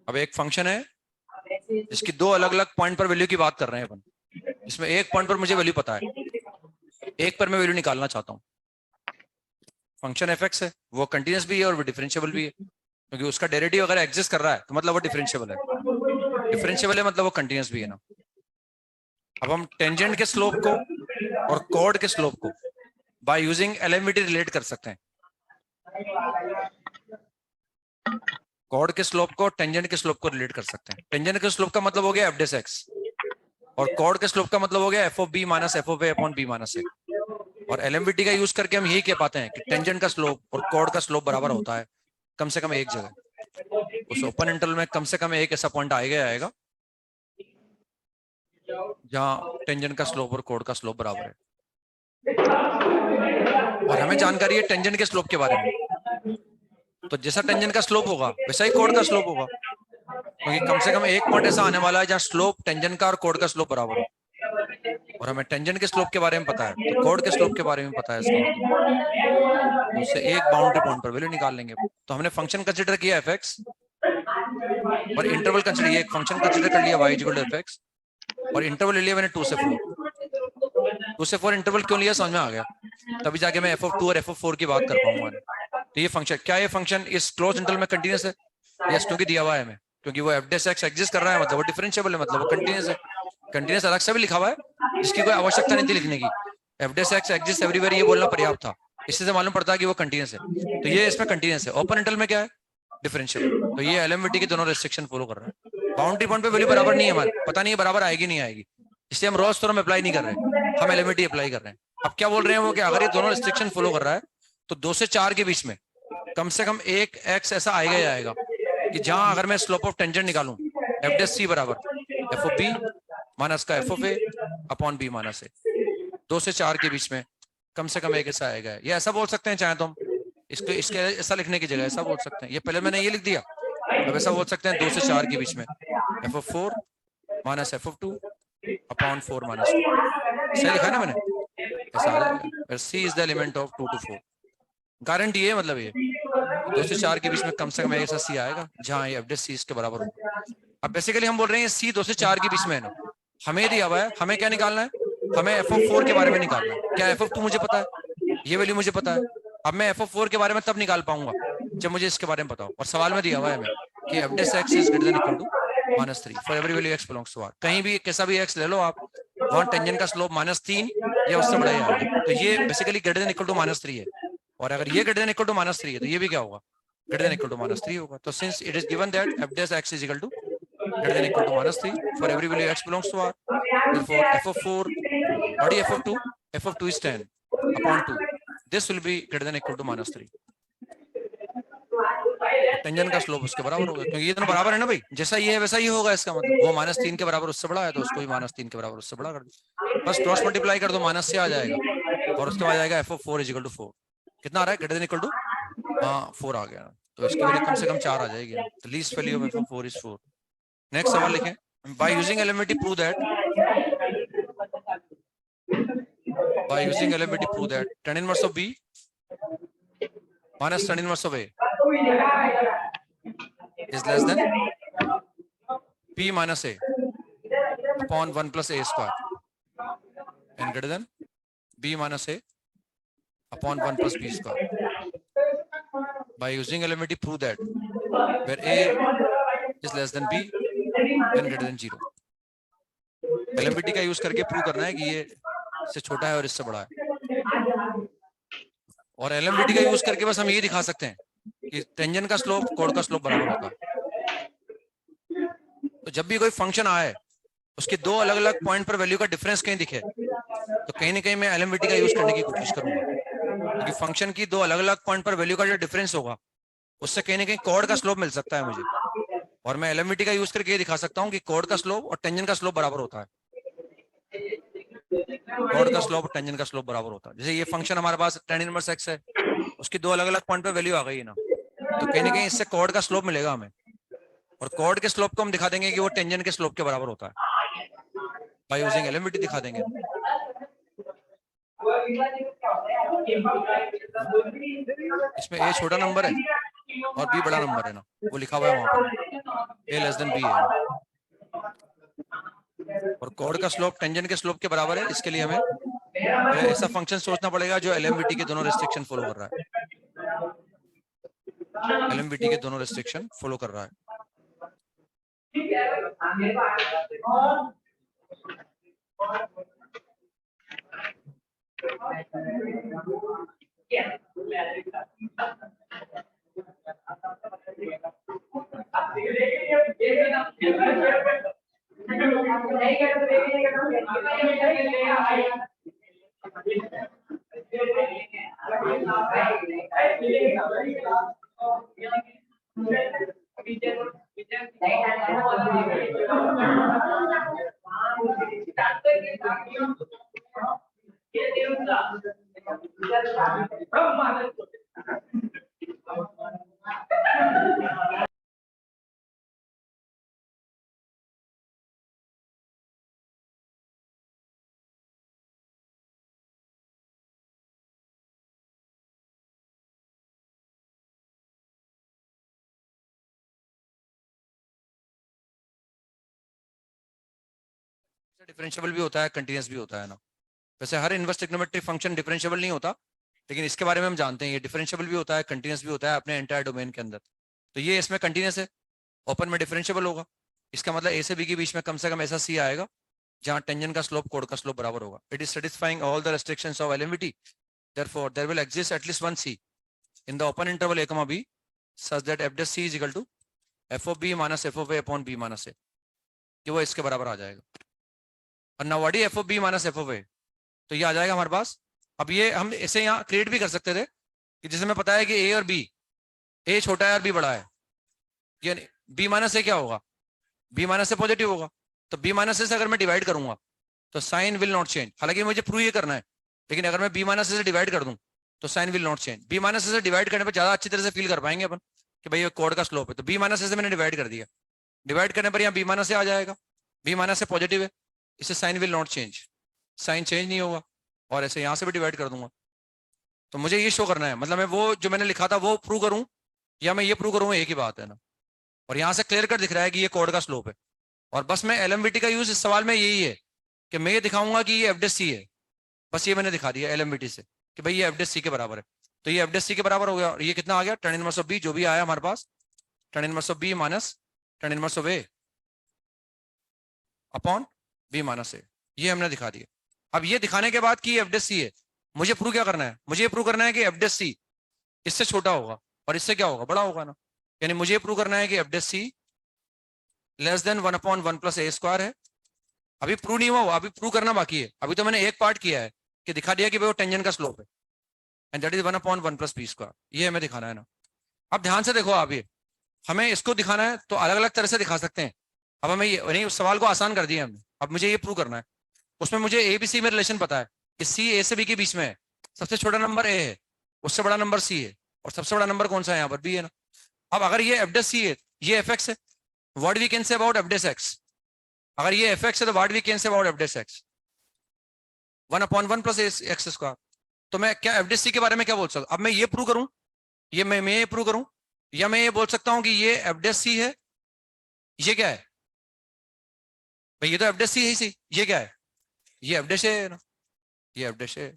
[SPEAKER 1] अब एक function है जिसकी दो अलग अलग point पर value की बात कर रहे हैं अपन. इसमें एक पॉइंट पर मुझे वैल्यू पता है, एक पर मैं वैल्यू निकालना चाहता हूँ. फंक्शन fx है, वो कंटिन्यूअस भी है और वो डिफरेंशिएबल भी है, क्योंकि उसका डेरिवेटिव अगर एग्जिस्ट कर रहा है तो मतलब वो डिफरेंशिएबल है. डिफरेंशिएबल है मतलब वो कंटिन्यूअस भी है ना. अब हम टेंजेंट के स्लोप को और कॉर्ड के स्लोप को बाय यूजिंग एलएमवीटी रिलेट कर सकते हैं. कॉर्ड के स्लोप को टेंजेंट के स्लोप को रिलेट कर सकते हैं. टेंजेंट के स्लोप का मतलब हो गया f dash x और कॉर्ड के स्लोप का मतलब हो गया f of b minus f of a upon b minus a. और एलएमवीटी का यूज करके हम यही कह पाते हैं कि टेंजेंट का स्लोप और कॉर्ड का स्लोप बराबर होता है कम से कम एक जगह. उस ओपन इंटरवल में कम से कम एक ऐसा पॉइंट आएगा जहां टेंजेंट का स्लोप और कॉर्ड का स्लोप बराबर है. और हमें जानकारी है टेंजेंट के स्लोप के बारे में, तो जैसा टेंजेंट का स्लोप होगा वैसा ही कॉर्ड का स्लोप होगा, क्योंकि कम से कम एक पॉइंट ऐसा आने वाला है जहां स्लोप टेंजेंट का और कॉर्ड का स्लोप बराबर हो. और हमें टेंजेंट के स्लोप के बारे में पता है तो कॉर्ड के स्लोप के बारे में पता है. इसका तो उससे एक बाउंड्री पॉइंट पर वैल्यू निकाल लेंगे. तो हमने फंक्शन कंसीडर किया fx और इंटरवल कंसीडर, ये एक फंक्शन कंसीडर कर लिया y इक्वल टू fx और इंटरवल ले लिया मैंने 2 से 4. 2 से 4 इंटरवल क्यों लिया समझ में आ गया, तभी जाके मैं f of 2 और f of 4 की बात कर पाऊंगा. तो ये फंक्शन क्या, ये फंक्शन इस क्लोज इंटरवल में कंटीन्यूअस है. यस, क्योंकि दिया हुआ है हमें, क्योंकि वो f dash x एग्जिस्ट कर रहा है मतलब वो डिफरेंशिएबल है, मतलब वो कंटीन्यूअस है. कंटीन्यूअस अलग से भी लिखा हुआ है जिसकी कोई आवश्यकता नहीं थी लिखने की. f dash x exist everywhere ये बोलना पर्याप्त था, इससे से मालूम पड़ता है कि वो कंटीन्यूअस है. तो ये इसमें कंटीन्यूअस है. ओपन इंटरवल में क्या है, डिफरेंशिएबल. तो ये एलएमवीटी के दोनों रेस्ट्रिक्शन फॉलो कर रहा है. बाउंड्री पॉइंट पे वैल्यू बराबर नहीं है, हमारे पता नहीं है बराबर आएगी नहीं आएगी, इसलिए हम रोज थ्योरम अप्लाई नहीं कर रहे, हम एलएमवीटी अप्लाई कर रहे हैं. अब क्या बोल रहे हैं वो कि अगर ये दोनों रेस्ट्रिक्शन फॉलो कर रहा है तो 2 से 4 के बीच में कम से कम एक एक्स ऐसा आएगा ही आएगा कि जहां अगर मैं स्लोप ऑफ टेंजेंट निकालूं f dash c बराबर f of b माइनस का f of a upon b minus a, 2 से 4 के बीच में कम से कम एक ऐसा आएगा. ये ऐसा बोल सकते हैं चाहे तो हम इसको इसके ऐसा लिखने की जगह ऐसा बोल सकते हैं. ये पहले मैंने ये लिख दिया, अब ऐसा बोल सकते हैं 2 से 4 के बीच में f of 4 minus f of 2 upon 4 minus 2. सही लिखा है ना मैंने, ऐसा आ जाएगा. c is the element of 2 to 4. Guarantee है, मतलब ये 2 से 4 के बीच में कम से कम ऐसा c आएगा जहां ये f dash c इसके बराबर हो. अब बेसिकली हम बोल रहे हैं c 2 से 4 के बीच में है ना, हमें दिया हुआ है, हमें क्या निकालना है, हमें f of 4 के बारे में निकालना है. क्या f of 2 मुझे पता है, ये वैल्यू मुझे पता है. अब मैं f of 4 के बारे में तब निकाल पाऊंगा जब मुझे इसके बारे में पता हो. और सवाल में दिया हुआ है हमें कि f dash x is greater than equal to -3 for every value x belongs to r. कहीं भी कैसा भी x ले लो आप, वहां टेंजेंट का स्लोप -3 या उससे बड़ा ही आएगा. तो ये basically greater than equal to -3 है. और अगर ये ग्रेटर देन इक्वल टू -3 है तो ये भी क्या होगा, ग्रेटर देन इक्वल टू -3 होगा. तो since it is given that f dash x is equal to greater than equal to -3 for every value x belongs to r, therefore f of 4, what is f of 2, f of 2 is 10 upon 2, this will be greater than equal to -3. Tangent का slope उसके बराबर होगा, क्योंकि ये दोनों बराबर है ना भाई, जैसा ये है वैसा ही होगा. इसका मतलब वो -3 के बराबर उससे बड़ा है तो उसको भी -3 के बराबर उससे बड़ा कर दो, बस क्रॉस मल्टीप्लाई कर दो, माइनस से आ जाएगा और उसके बाद आएगा f of 4 is equal to 4. कितना आ रहा है, ग्रेटर देन इक्वल टू 4 आ गया, तो इसकी वैल्यू कम से कम 4 आ जाएगी. तो least value of f of 4 is 4. Next सवाल लिखें. By using LMVT prove that tan inverse of b minus tan inverse of a is less than p minus a upon 1 plus a square and greater than b minus a upon 1 plus b square. By using LMVT prove that where a is less than b and greater than 0. LMVT का use करके prove करना है कि ये इससे छोटा है और इससे बड़ा है. और LMVT का यूज करके बस हम ये दिखा सकते हैं कि टेंजेंट का स्लोप कोड का स्लोप बराबर होता है। तो जब भी कोई फंक्शन आए उसके दो अलग अलग पॉइंट पर वैल्यू का डिफरेंस कहीं दिखे तो कहीं ना कहीं मैं LMVT का यूज करने की कोशिश करूंगा, क्योंकि फंक्शन की दो अलग अलग पॉइंट पर वैल्यू का जो डिफरेंस होगा उससे कहीं ना कहीं कोड का स्लोप मिल सकता है मुझे, और मैं LMVT का यूज करके ये दिखा सकता हूँ कि कोड का स्लोप और टेंजेंट का स्लोप बराबर होता है। कोड का स्लोप और टेंजेंट का स्लोप बराबर होता है। जैसे ये फंक्शन हमारे पास tan इनवर्स x है, उसकी दो अलग अलग पॉइंट पे वैल्यू आ गई है ना, तो कहीं ना कहीं इससे कोड का स्लोप मिलेगा हमें, और कोड के स्लोप को हम दिखा देंगे कि वो टेंजेंट के स्लोप के बराबर होता है, बाय यूजिंग LMVT दिखा देंगे। इसमें a छोटा नंबर है और b बड़ा नंबर है ना, वो लिखा हुआ है वहां पर, a लेस देन b है ना, और कोड का स्लोप टेंजेंट के स्लोप के बराबर है। इसके लिए हमें ऐसा फंक्शन सोचना पड़ेगा जो LMVT के दोनों रिस्ट्रिक्शन फॉलो कर रहा है, LMVT के दोनों रिस्ट्रिक्शन फॉलो कर रहा है। डिफरेंशियबल भी होता है, कंटीन्यूअस भी होता है ना। वैसे हर इनवर्स ट्रिग्नोमेट्रिक फंक्शन डिफरेंशियबल नहीं होता, लेकिन इसके बारे में हम जानते हैं ये डिफरेंशियबल भी होता है, कंटीन्यूअस भी होता है अपने एंटायर डोमेन के अंदर। तो ये इसमें कंटीन्यूअस है, ओपन में डिफरेंशियबल होगा। इसका मतलब ए से बी के बीच में कम से कम ऐसा सी आएगा जहां टेंजेंट का स्लोप कोड का स्लोप बराबर होगा। It is satisfying all the restrictions of LMVT, therefore there will exist at least one c in the open interval a, b such that f dash c is equal to f of b minus f of a upon b minus a, कि वो इसके बराबर आ जाएगा। और now what is f of b minus f of a, तो ये आ जाएगा हमारे पास। अब ये हम इसे यहाँ क्रिएट भी कर सकते थे कि जिसे हमें पता है कि a और b, a छोटा है और b बड़ा है, यानी b माइनस a क्या होगा, b माइनस a पॉजिटिव होगा। तो b माइनस a से अगर मैं डिवाइड करूंगा तो साइन विल नॉट चेंज। हालांकि मुझे प्रूव ये करना है, लेकिन अगर मैं b माइनस a से डिवाइड कर दूं तो sign will not change. b minus a से डिवाइड करने पर ज्यादा अच्छी तरह से फील कर पाएंगे अपन कि भाई ये कोड का स्लोप है। तो b माइनस a से मैंने डिवाइड कर दिया, डिवाइड करने पर यहाँ b माइनस a आ जाएगा, b माइनस a पॉजिटिव है, इससे sign will not change, sign change नहीं होगा। और ऐसे यहाँ से भी डिवाइड कर दूंगा। तो मुझे ये शो करना है, मतलब मैं वो जो मैंने लिखा था वो प्रूव करूं या मैं ये प्रूव करूं, एक ही बात है ना। और यहाँ से क्लियर कर दिख रहा है कि ये कोड का स्लोप है, और बस मैं LMVT का यूज इस सवाल में यही है कि मैं ये दिखाऊंगा कि ये f dash c है। बस ये मैंने दिखा दिया LMVT से कि भाई ये f dash c के बराबर है। तो ये f dash c के बराबर हो गया, और ये कितना आ गया, tan इनवर्स ऑफ b, जो भी आया हमारे पास tan inverse of b minus tan inverse of a upon b minus a, ये हमने दिखा दिया। अब ये दिखाने के बाद कि ये f dash c है, मुझे प्रूव क्या करना है, मुझे प्रूव करना है कि f dash c इससे छोटा होगा और इससे क्या होगा, बड़ा होगा ना। यानी मुझे प्रूव करना है कि f dash c less than 1/1 plus a square है। अभी प्रूव नहीं हुआ, अभी प्रूव करना बाकी है। अभी तो मैंने एक पार्ट किया है कि दिखा दिया कि भाई वो टेंजेंट का स्लोप है, and that is 1/1 plus b square, ये हमें दिखाना है ना। अब ध्यान से देखो, आप ये हमें इसको दिखाना है तो अलग अलग तरह से दिखा सकते हैं। अब हमें ये नहीं, उस सवाल को आसान कर दिया हमने, अब मुझे ये प्रूव करना है। उसमें मुझे ABC में रिलेशन पता है कि C A से B के बीच में है, सबसे छोटा नंबर A है, उससे बड़ा नंबर C है, और सबसे बड़ा नंबर कौन सा है यहाँ पर, B है ना। अब अगर ये f dash c है, ये fx है, what we can say about f dash x, अगर ये fx है तो what we can say about f dash x, 1/1 plus x square. तो मैं क्या f dash c के बारे में क्या बोल सकता हूँ, अब मैं ये प्रूव करूं, ये मैं ये प्रूव करूं, या मैं ये बोल सकता हूं कि ये f dash c है, ये क्या है भाई, ये तो f dash c है सी, ये क्या है, ये f dash है ना, ये f dash है,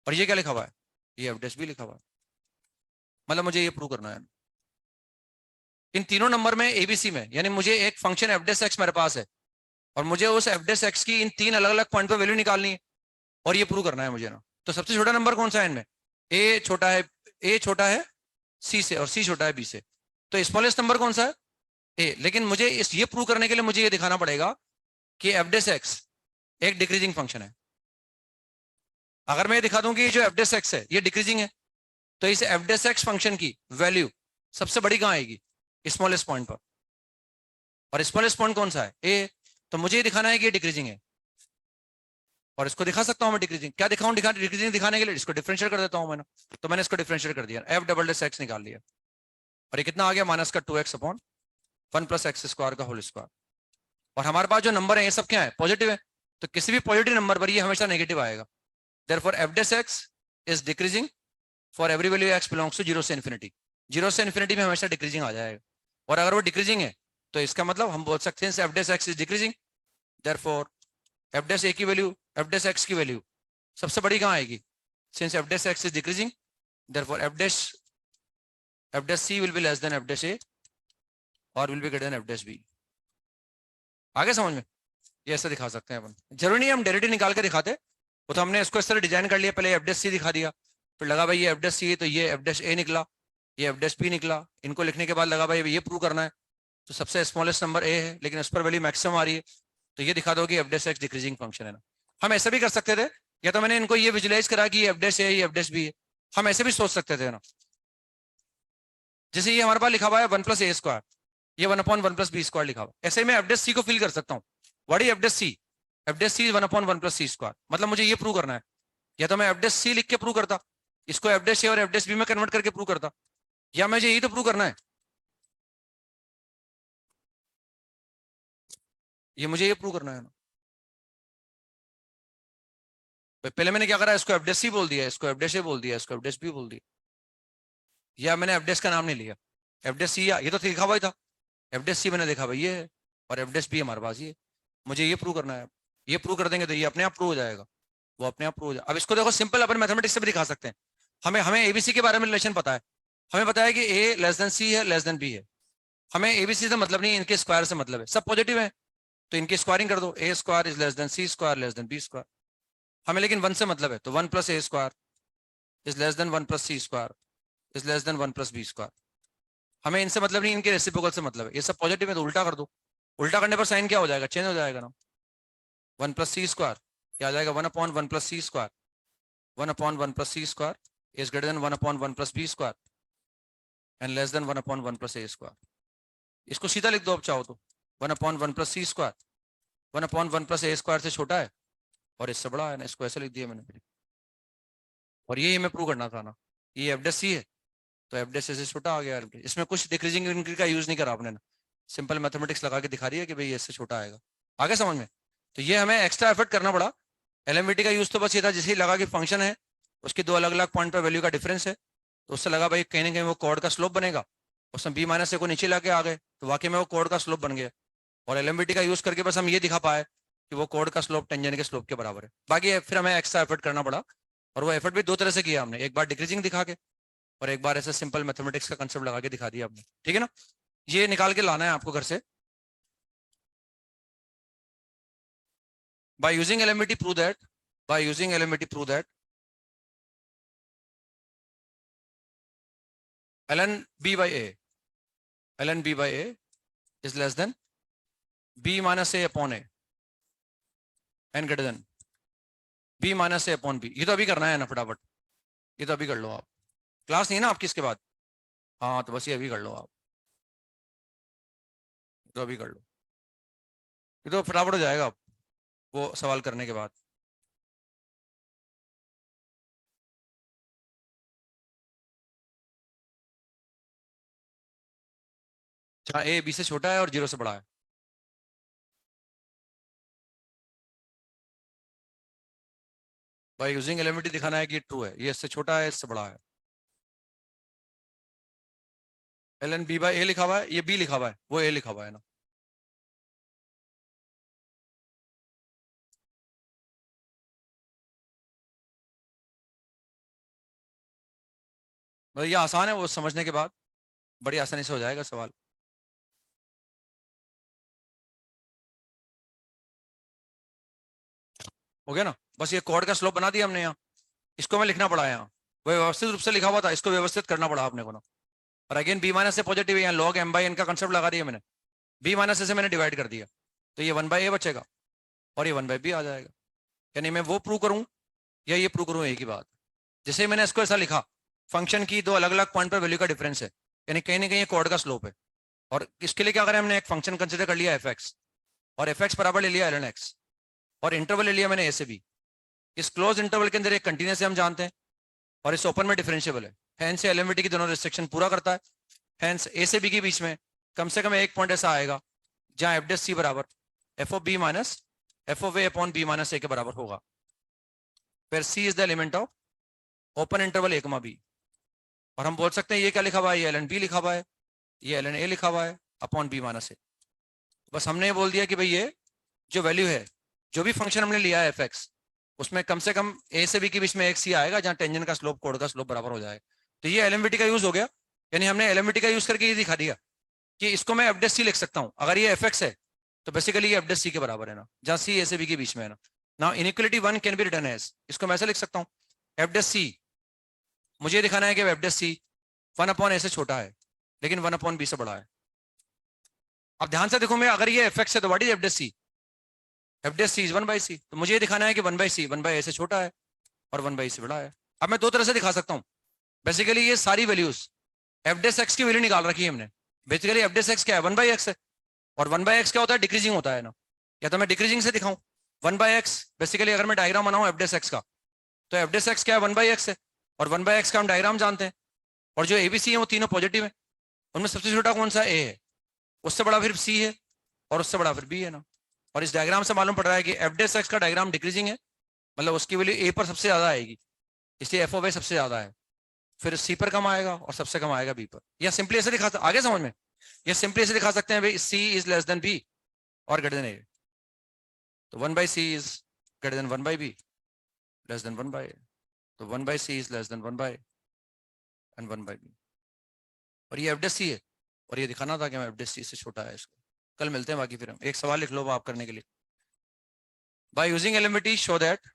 [SPEAKER 1] और ये क्या लिखा हुआ है, ये f dash b लिखा हुआ है। मतलब मुझे ये प्रूव करना है इन तीनों नंबर में ABC में, यानी मुझे एक फंक्शन f dash x मेरे पास है और मुझे उस f dash x की इन तीन अलग अलग पॉइंट पर वैल्यू निकालनी है और ये प्रूव करना है मुझे ना। तो सबसे छोटा नंबर कौन सा है इनमें, ए छोटा है, ए छोटा है सी से और सी छोटा है बी से, तो स्मॉलेस्ट नंबर कौन सा है? ए। लेकिन मुझे इस ये प्रूव करने के लिए मुझे ये दिखाना पड़ेगा कि एफ डेस एक्स एक डिक्रीजिंग फंक्शन है। अगर मैं ये दिखा दूं कि जो एफ डेस एक्स है ये डिक्रीजिंग है, तो इस एफ डेस एक्स फंक्शन की वैल्यू सबसे बड़ी कहां आएगी? स्मॉलेस्ट पॉइंट पर। और स्मॉलेस्ट पॉइंट कौन सा है? ए। तो मुझे ये दिखाना है कि ये डिक्रीजिंग है, और इसको दिखा सकता हूं मैं डिक्रीजिंग। क्या दिखाऊं? डिक्रीजिंग दिखाने के लिए इसको डिफरेंशिएट कर देता हूं मैंने। तो मैंने इसको डिफरेंशिएट कर दिया, एफ डबल डेस एक्स निकाल लिया, और ये कितना आ गया? माइनस का 2x upon 1 plus x square का होल स्क्वायर। और हमारे पास जो नंबर है ये सब क्या है? पॉजिटिव है। तो किसी भी पॉजिटिव नंबर पर ये हमेशा नेगेटिव आएगा। Therefore F dash x is decreasing for every value x belongs to zero से इन्फिनिटी। जीरो से इन्फिनिटी में हमेशा डिक्रीजिंग आ जाएगा। और अगर वो डिक्रीजिंग है तो इसका मतलब हम बोल सकते हैं F dash x is decreasing. Therefore F dash A की वैल्यू, एफ डेस एक्स की वैल्यू सबसे बड़ी कहां आएगी? Since F dash x is decreasing, therefore F dash C will be less than F dash A और will be greater than F dash B. आगे समझ में? ये ऐसे दिखा सकते हैं अपन। जरूरी नहीं हम डायरेक्टली निकाल के दिखाते, वो तो हमने इसको इस तरह डिजाइन कर लिया, पहले एफ डेस सी दिखा दिया, फिर लगा भाई ये एफ डेस सी है तो ये एफ डेस ए निकला, ये एफ डेस बी निकला। इनको लिखने के बाद लगा भाई ये प्रूव करना है, तो सबसे स्मॉलेस्ट नंबर ए है लेकिन उस पर वैल्यू मैक्सिमम आ रही है, तो ये दिखा दो कि F dash x decreasing function है ना। हम ऐसे भी कर सकते थे, या तो मैंने इनको ये विजुलाइज करा कि ये एफ डेस ए, ये एफ डेस बी है। हम ऐसे भी सोच सकते थे ना, जैसे ये हमारे पास लिखा हुआ है 1 प्लस ए स्क्वायर, ये 1/1 प्लस बी स्क्वायर लिखा हुआ है। ऐसे ही मैं एफ डेस सी को फिल कर सकता हूँ। What is f dash c? F dash c 1/1 plus C square. मतलब मुझे ये प्रूव करना है, या तो मैं एफ डेस सी लिख के प्रूव करता, इसको एफ डेस ए और एफ डेस बी में कन्वर्ट करके प्रूव करता, या मुझे यही तो प्रूव करना है, ये मुझे ये प्रूव करना है ना। पहले मैंने क्या करा, इसको एफ डेस सी बोल दिया, इसको एफ डेस ए बोल दिया, इसको एफ डेस बी बोल दिया, या मैंने एफ डेस का नाम नहीं लिया। एफ डेस सी ये तो लिखा हुआ ही था, एफ डेस सी मैंने देखा भाई ये है, और एफ डेस बी हमारे पास ये। मुझे ये प्रूव करना है, ये प्रूव कर देंगे तो ये अपने आप प्रूव हो जाएगा, वो अपने आप प्रूव हो जाएगा। अब इसको देखो सिंपल अपन मैथमेटिक्स से भी दिखा सकते हैं। हमें हमें एबीसी के बारे में रिलेशन पता है, हमें पता है कि ए लेस देन सी है, लेस देन बी है। हमें एबीसी से मतलब नहीं, इनके स्क्वायर से मतलब है, सब पॉजिटिव है तो इनकी स्क्वायरिंग कर दो, A square is less than C square less than B square. हमें लेकिन वन से मतलब है, तो 1 plus A square is less than 1 plus C square is less than 1 plus B square. हमें इनसे मतलब नहीं, इनके रेसिप्रोकल से मतलब है। ये सब पॉजिटिव है तो उल्टा कर दो, उल्टा करने पर साइन क्या हो जाएगा? चेंज हो जाएगा ना। 1 प्लस सी स्क्वायर क्या आ जाएगा? 1/1 plus C square, 1/1 plus C square is greater than 1/1 plus B square and less than 1/1 plus A square. इसको सीधा लिख दो अब चाहो तो, 1/1 प्लस सी स्क्वायर 1/1 प्लस ए स्क्वायर से छोटा है और इससे बड़ा है ना, इसको ऐसे लिख दिया मैंने। और ये हमें प्रूव करना था ना, ये एफ डेस सी है तो एफ डेस से छोटा आ गया। इसमें कुछ डिक्रीजिंग इंक्रीज का यूज नहीं करा आपने ना, सिंपल मैथमेटिक्स लगा के दिखा रही है कि भाई ये इससे छोटा आएगा। आगे समझ में? तो ये हमें एक्स्ट्रा एफर्ट करना पड़ा। एलएमवीटी का यूज तो बस ये था, जैसे ही लगा कि फंक्शन है उसके दो अलग अलग पॉइंट पर वैल्यू का डिफरेंस है, तो उससे लगा भाई कहीं ना कहीं वो कॉर्ड का स्लोप बनेगा। उसमें बी माइनस ए को नीचे लाके आ गए तो वाकई में वो कॉर्ड का स्लोप बन गया। और एलएमवीटी का यूज करके बस हम ये दिखा पाए कि वो कॉर्ड का स्लोप टेंजेंट के स्लोप के बराबर है। बाकी फिर हमें एक्स्ट्रा एफर्ट करना पड़ा, और वो एफर्ट भी दो तरह से किया हमने, एक बार डिक्रीजिंग दिखा के और एक बार ऐसे सिंपल मैथमेटिक्स का कंसेप्ट लगा के दिखा दिया आपने। ठीक है ना? ये निकाल के लाना है आपको घर से। By using LMVT prove that, by using LMVT prove that ln b by a, ln b by a is less than b minus a upon a and greater than b minus a upon b। ये तो अभी करना है ना फटाफट, ये तो अभी कर लो आप, क्लास नहीं है ना आपकी इसके बाद। हाँ तो बस ये अभी कर लो आप, तो अभी कर लो, ये तो फटाफट हो जाएगा वो सवाल करने के बाद। जहाँ ए बी से छोटा है और जीरो से बड़ा है। बाय यूजिंग एलिमेंट्री दिखाना है कि ये ट्रू है, ये इससे छोटा है, इससे बड़ा है। एल एन बी बाई ए लिखा हुआ है, ये बी लिखा हुआ है, वो ए लिखा हुआ है ना। भाई ये आसान है, वो समझने के बाद बड़ी आसानी से हो जाएगा सवाल। हो गया ना? बस ये कॉर्ड का स्लोप बना दिया हमने यहाँ, इसको मैं लिखना पड़ा है यहाँ, वो व्यवस्थित रूप से लिखा हुआ था, इसको व्यवस्थित करना पड़ा आपने को ना। और अगेन बी माइनस से पॉजिटिव है, यहाँ लॉग एम बाई एन का कंसेप्ट लगा दिया मैंने, बी माइनस से मैंने डिवाइड कर दिया, तो ये 1/a बचेगा और ये 1/b आ जाएगा। यानी मैं वो प्रूव करूं या ये प्रूव करूं, एक ही बात। जैसे ही मैंने इसको ऐसा लिखा, फंक्शन की दो अलग अलग पॉइंट पर वैल्यू का डिफरेंस है, यानी कहीं ना कहीं कॉर्ड का स्लोप है। और इसके लिए क्या करें हमने, एक फंक्शन कंसिडर कर लिया एफ एक्स, और एफ एक्स बराबर ले लिया एल एन एक्स, और इंटरवल ले लिया मैंने ए से बी। इस क्लोज इंटरवल के अंदर एक कंटिन्यूस हम जानते हैं, और इस ओपन में डिफरेंशियबल है, हैंस से एलिमिटी की दोनों रिस्ट्रिक्शन पूरा करता है। हैंस ए से बी के बीच में कम से कम एक पॉइंट ऐसा आएगा जहां एफ डेस सी बराबर F of B minus F of A upon B minus A के बराबर होगा, फिर C is the element of open interval A comma B. और हम बोल सकते हैं ये क्या लिखा हुआ है, ये एल एन बी लिखा हुआ है, ये एल एन ए लिखा हुआ है अपॉन बी माइनस ए। बस हमने ये बोल दिया कि भाई ये जो वैल्यू है, जो भी फंक्शन हमने लिया है एफ एक्स, उसमें कम से कम ए से बी के बीच में एक सी आएगा जहां टेंजेंट का स्लोप कोड का स्लोप बराबर हो जाएगा। तो ये एलएमवीटी का यूज हो गया, यानी हमने एलएमवीटी का यूज करके ये दिखा दिया कि इसको मैं एफ डेस सी लिख सकता हूं, अगर ये एफ एक्स है तो बेसिकली ये एफ डेस सी के बराबर है ना, जहां सी ए से बी के बीच में है ना। Now inequality one can be written as, इसको मैं ऐसे लिख सकता हूं, एफ डेस सी, मुझे दिखाना है कि एफ डेस सी 1/a से छोटा है लेकिन 1/b से बड़ा है। अब ध्यान से देखो, मैं अगर ये एफ एक्स है तो what is f dash c, f dash c is 1/c, तो मुझे ये दिखाना है कि 1/c 1/a से छोटा है और 1/a से बड़ा है। अब मैं दो तरह से दिखा सकता हूं, बेसिकली ये सारी वैल्यूज एफ डेस एक्स की वैल्यू निकाल रखी है हमने। बेसिकली एफ डेस एक्स क्या है, 1/x है, और 1/x क्या होता है, डिक्रीजिंग होता है ना। या तो मैं डिक्रीजिंग से दिखाऊं 1/x, बेसिकली अगर मैं डायग्राम बनाऊं एफ डेस एक्स का, तो एफ डेस एक्स क्या है, 1/x है, और 1/x का हम डायग्राम जानते हैं। और जो एबीसी है वो तीनों पॉजिटिव है, उनमें सबसे छोटा कौन सा, ए है, उससे बड़ा फिर सी है, और उससे बड़ा फिर बी है ना। और इस डायग्राम से मालूम पड़ रहा है कि एफ डेस एक्स का डायग्राम डिक्रीजिंग है, मतलब उसकी वैल्यू ए पर सबसे ज्यादा आएगी, इसलिए एफ ऑफ ए सबसे ज्यादा है, फिर सी पर कम आएगा और सबसे कम आएगा बी पर। या सिंपली ऐसे दिखा, आगे समझ में, या सिंपली ऐसे दिखा सकते हैं भाई सी इज लेस देन बी और ग्रेटर देन ए, तो 1/c is greater then 1/b, less than 1/a, तो 1/c is less then 1/a and 1/b। और ये एफडेसी है, और ये दिखाना था कि मैं एफडेसी से छोटा है इसको। कल मिलते हैं, बाकी फिर हम एक सवाल लिख लो आप करने के लिए। By using एलिमिटी show that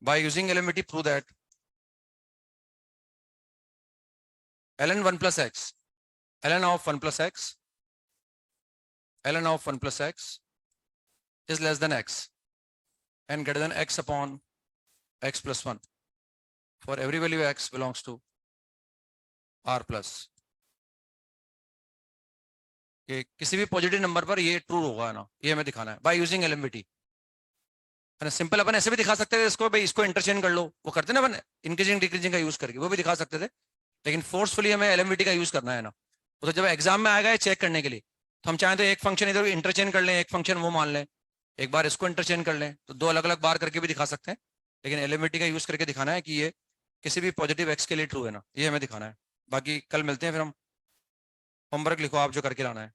[SPEAKER 1] by using LMT prove that ln 1 plus x, ln of 1 plus x, ln of 1 plus x is less than x and greater than x upon x plus 1 for every value x belongs to r plus। कि किसी भी positive number पर ये true होगा ना, ये हमें दिखाना है बाय यूजिंग एलएमवीटी। सिंपल अपन ऐसे भी दिखा सकते थे इसको, भाई इसको इंटरचेंज कर लो, वो करते ना अपन इंक्रीजिंग डिक्रीजिंग का यूज करके, वो भी दिखा सकते थे, लेकिन फोर्सफुली हमें एलएमवीटी का यूज करना है ना। तो जब एग्जाम में आएगा चेक करने के लिए, तो हम चाहें तो एक फंक्शन इधर इंटरचेंज कर लें, एक फंक्शन वो मान लें, एक बार इसको इंटरचेंज कर लें, तो दो अलग अलग बार करके भी दिखा सकते हैं, लेकिन एलएमवीटी का यूज करके दिखाना है कि ये किसी भी पॉजिटिव एक्स के लिए ट्रू है ना, ये हमें दिखाना है। बाकी कल मिलते हैं फिर हम। होमवर्क लिखो आप जो करके लाना है,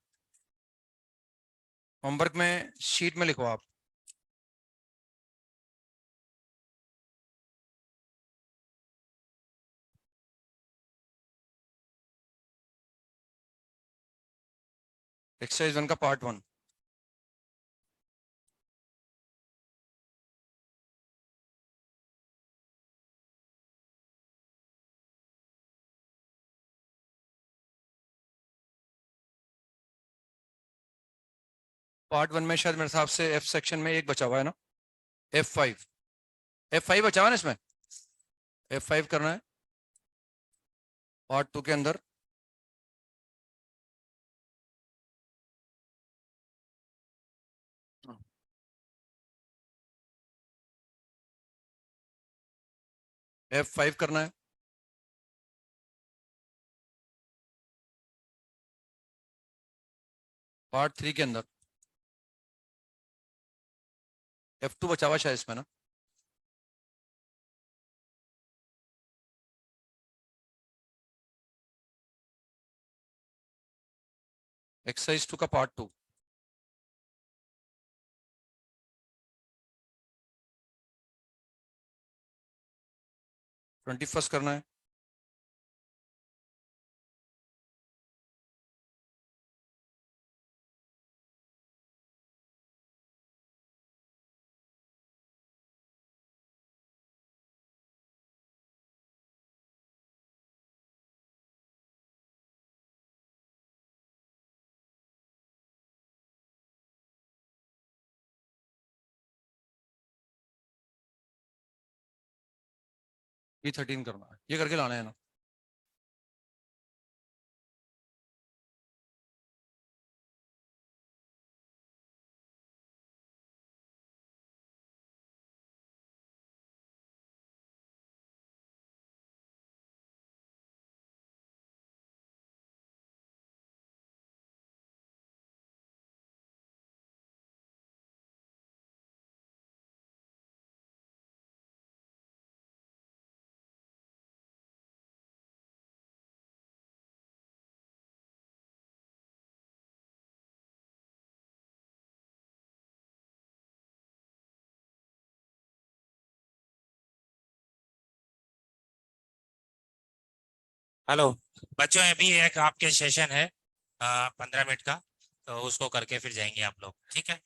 [SPEAKER 1] होमवर्क में शीट में लिखो आप। एक्सरसाइज 1 का पार्ट 1। पार्ट 1 में शायद मेरे हिसाब से एफ सेक्शन में एक बचा हुआ है ना, F5, F5 बचा हुआ है ना इसमें, F5 करना है पार्ट 2 के अंदर। F5 करना है, पार्ट 3 के अंदर। F2 बचा हुआ है शायद इसमें ना। एक्सरसाइज 2 का पार्ट 2। 21 करना है, P13 करना है, ये करके लाना है ना।
[SPEAKER 2] हेलो बच्चों, अभी एक आपके सेशन है 15 मिनट का, तो उसको करके फिर जाएंगे आप लोग, ठीक है।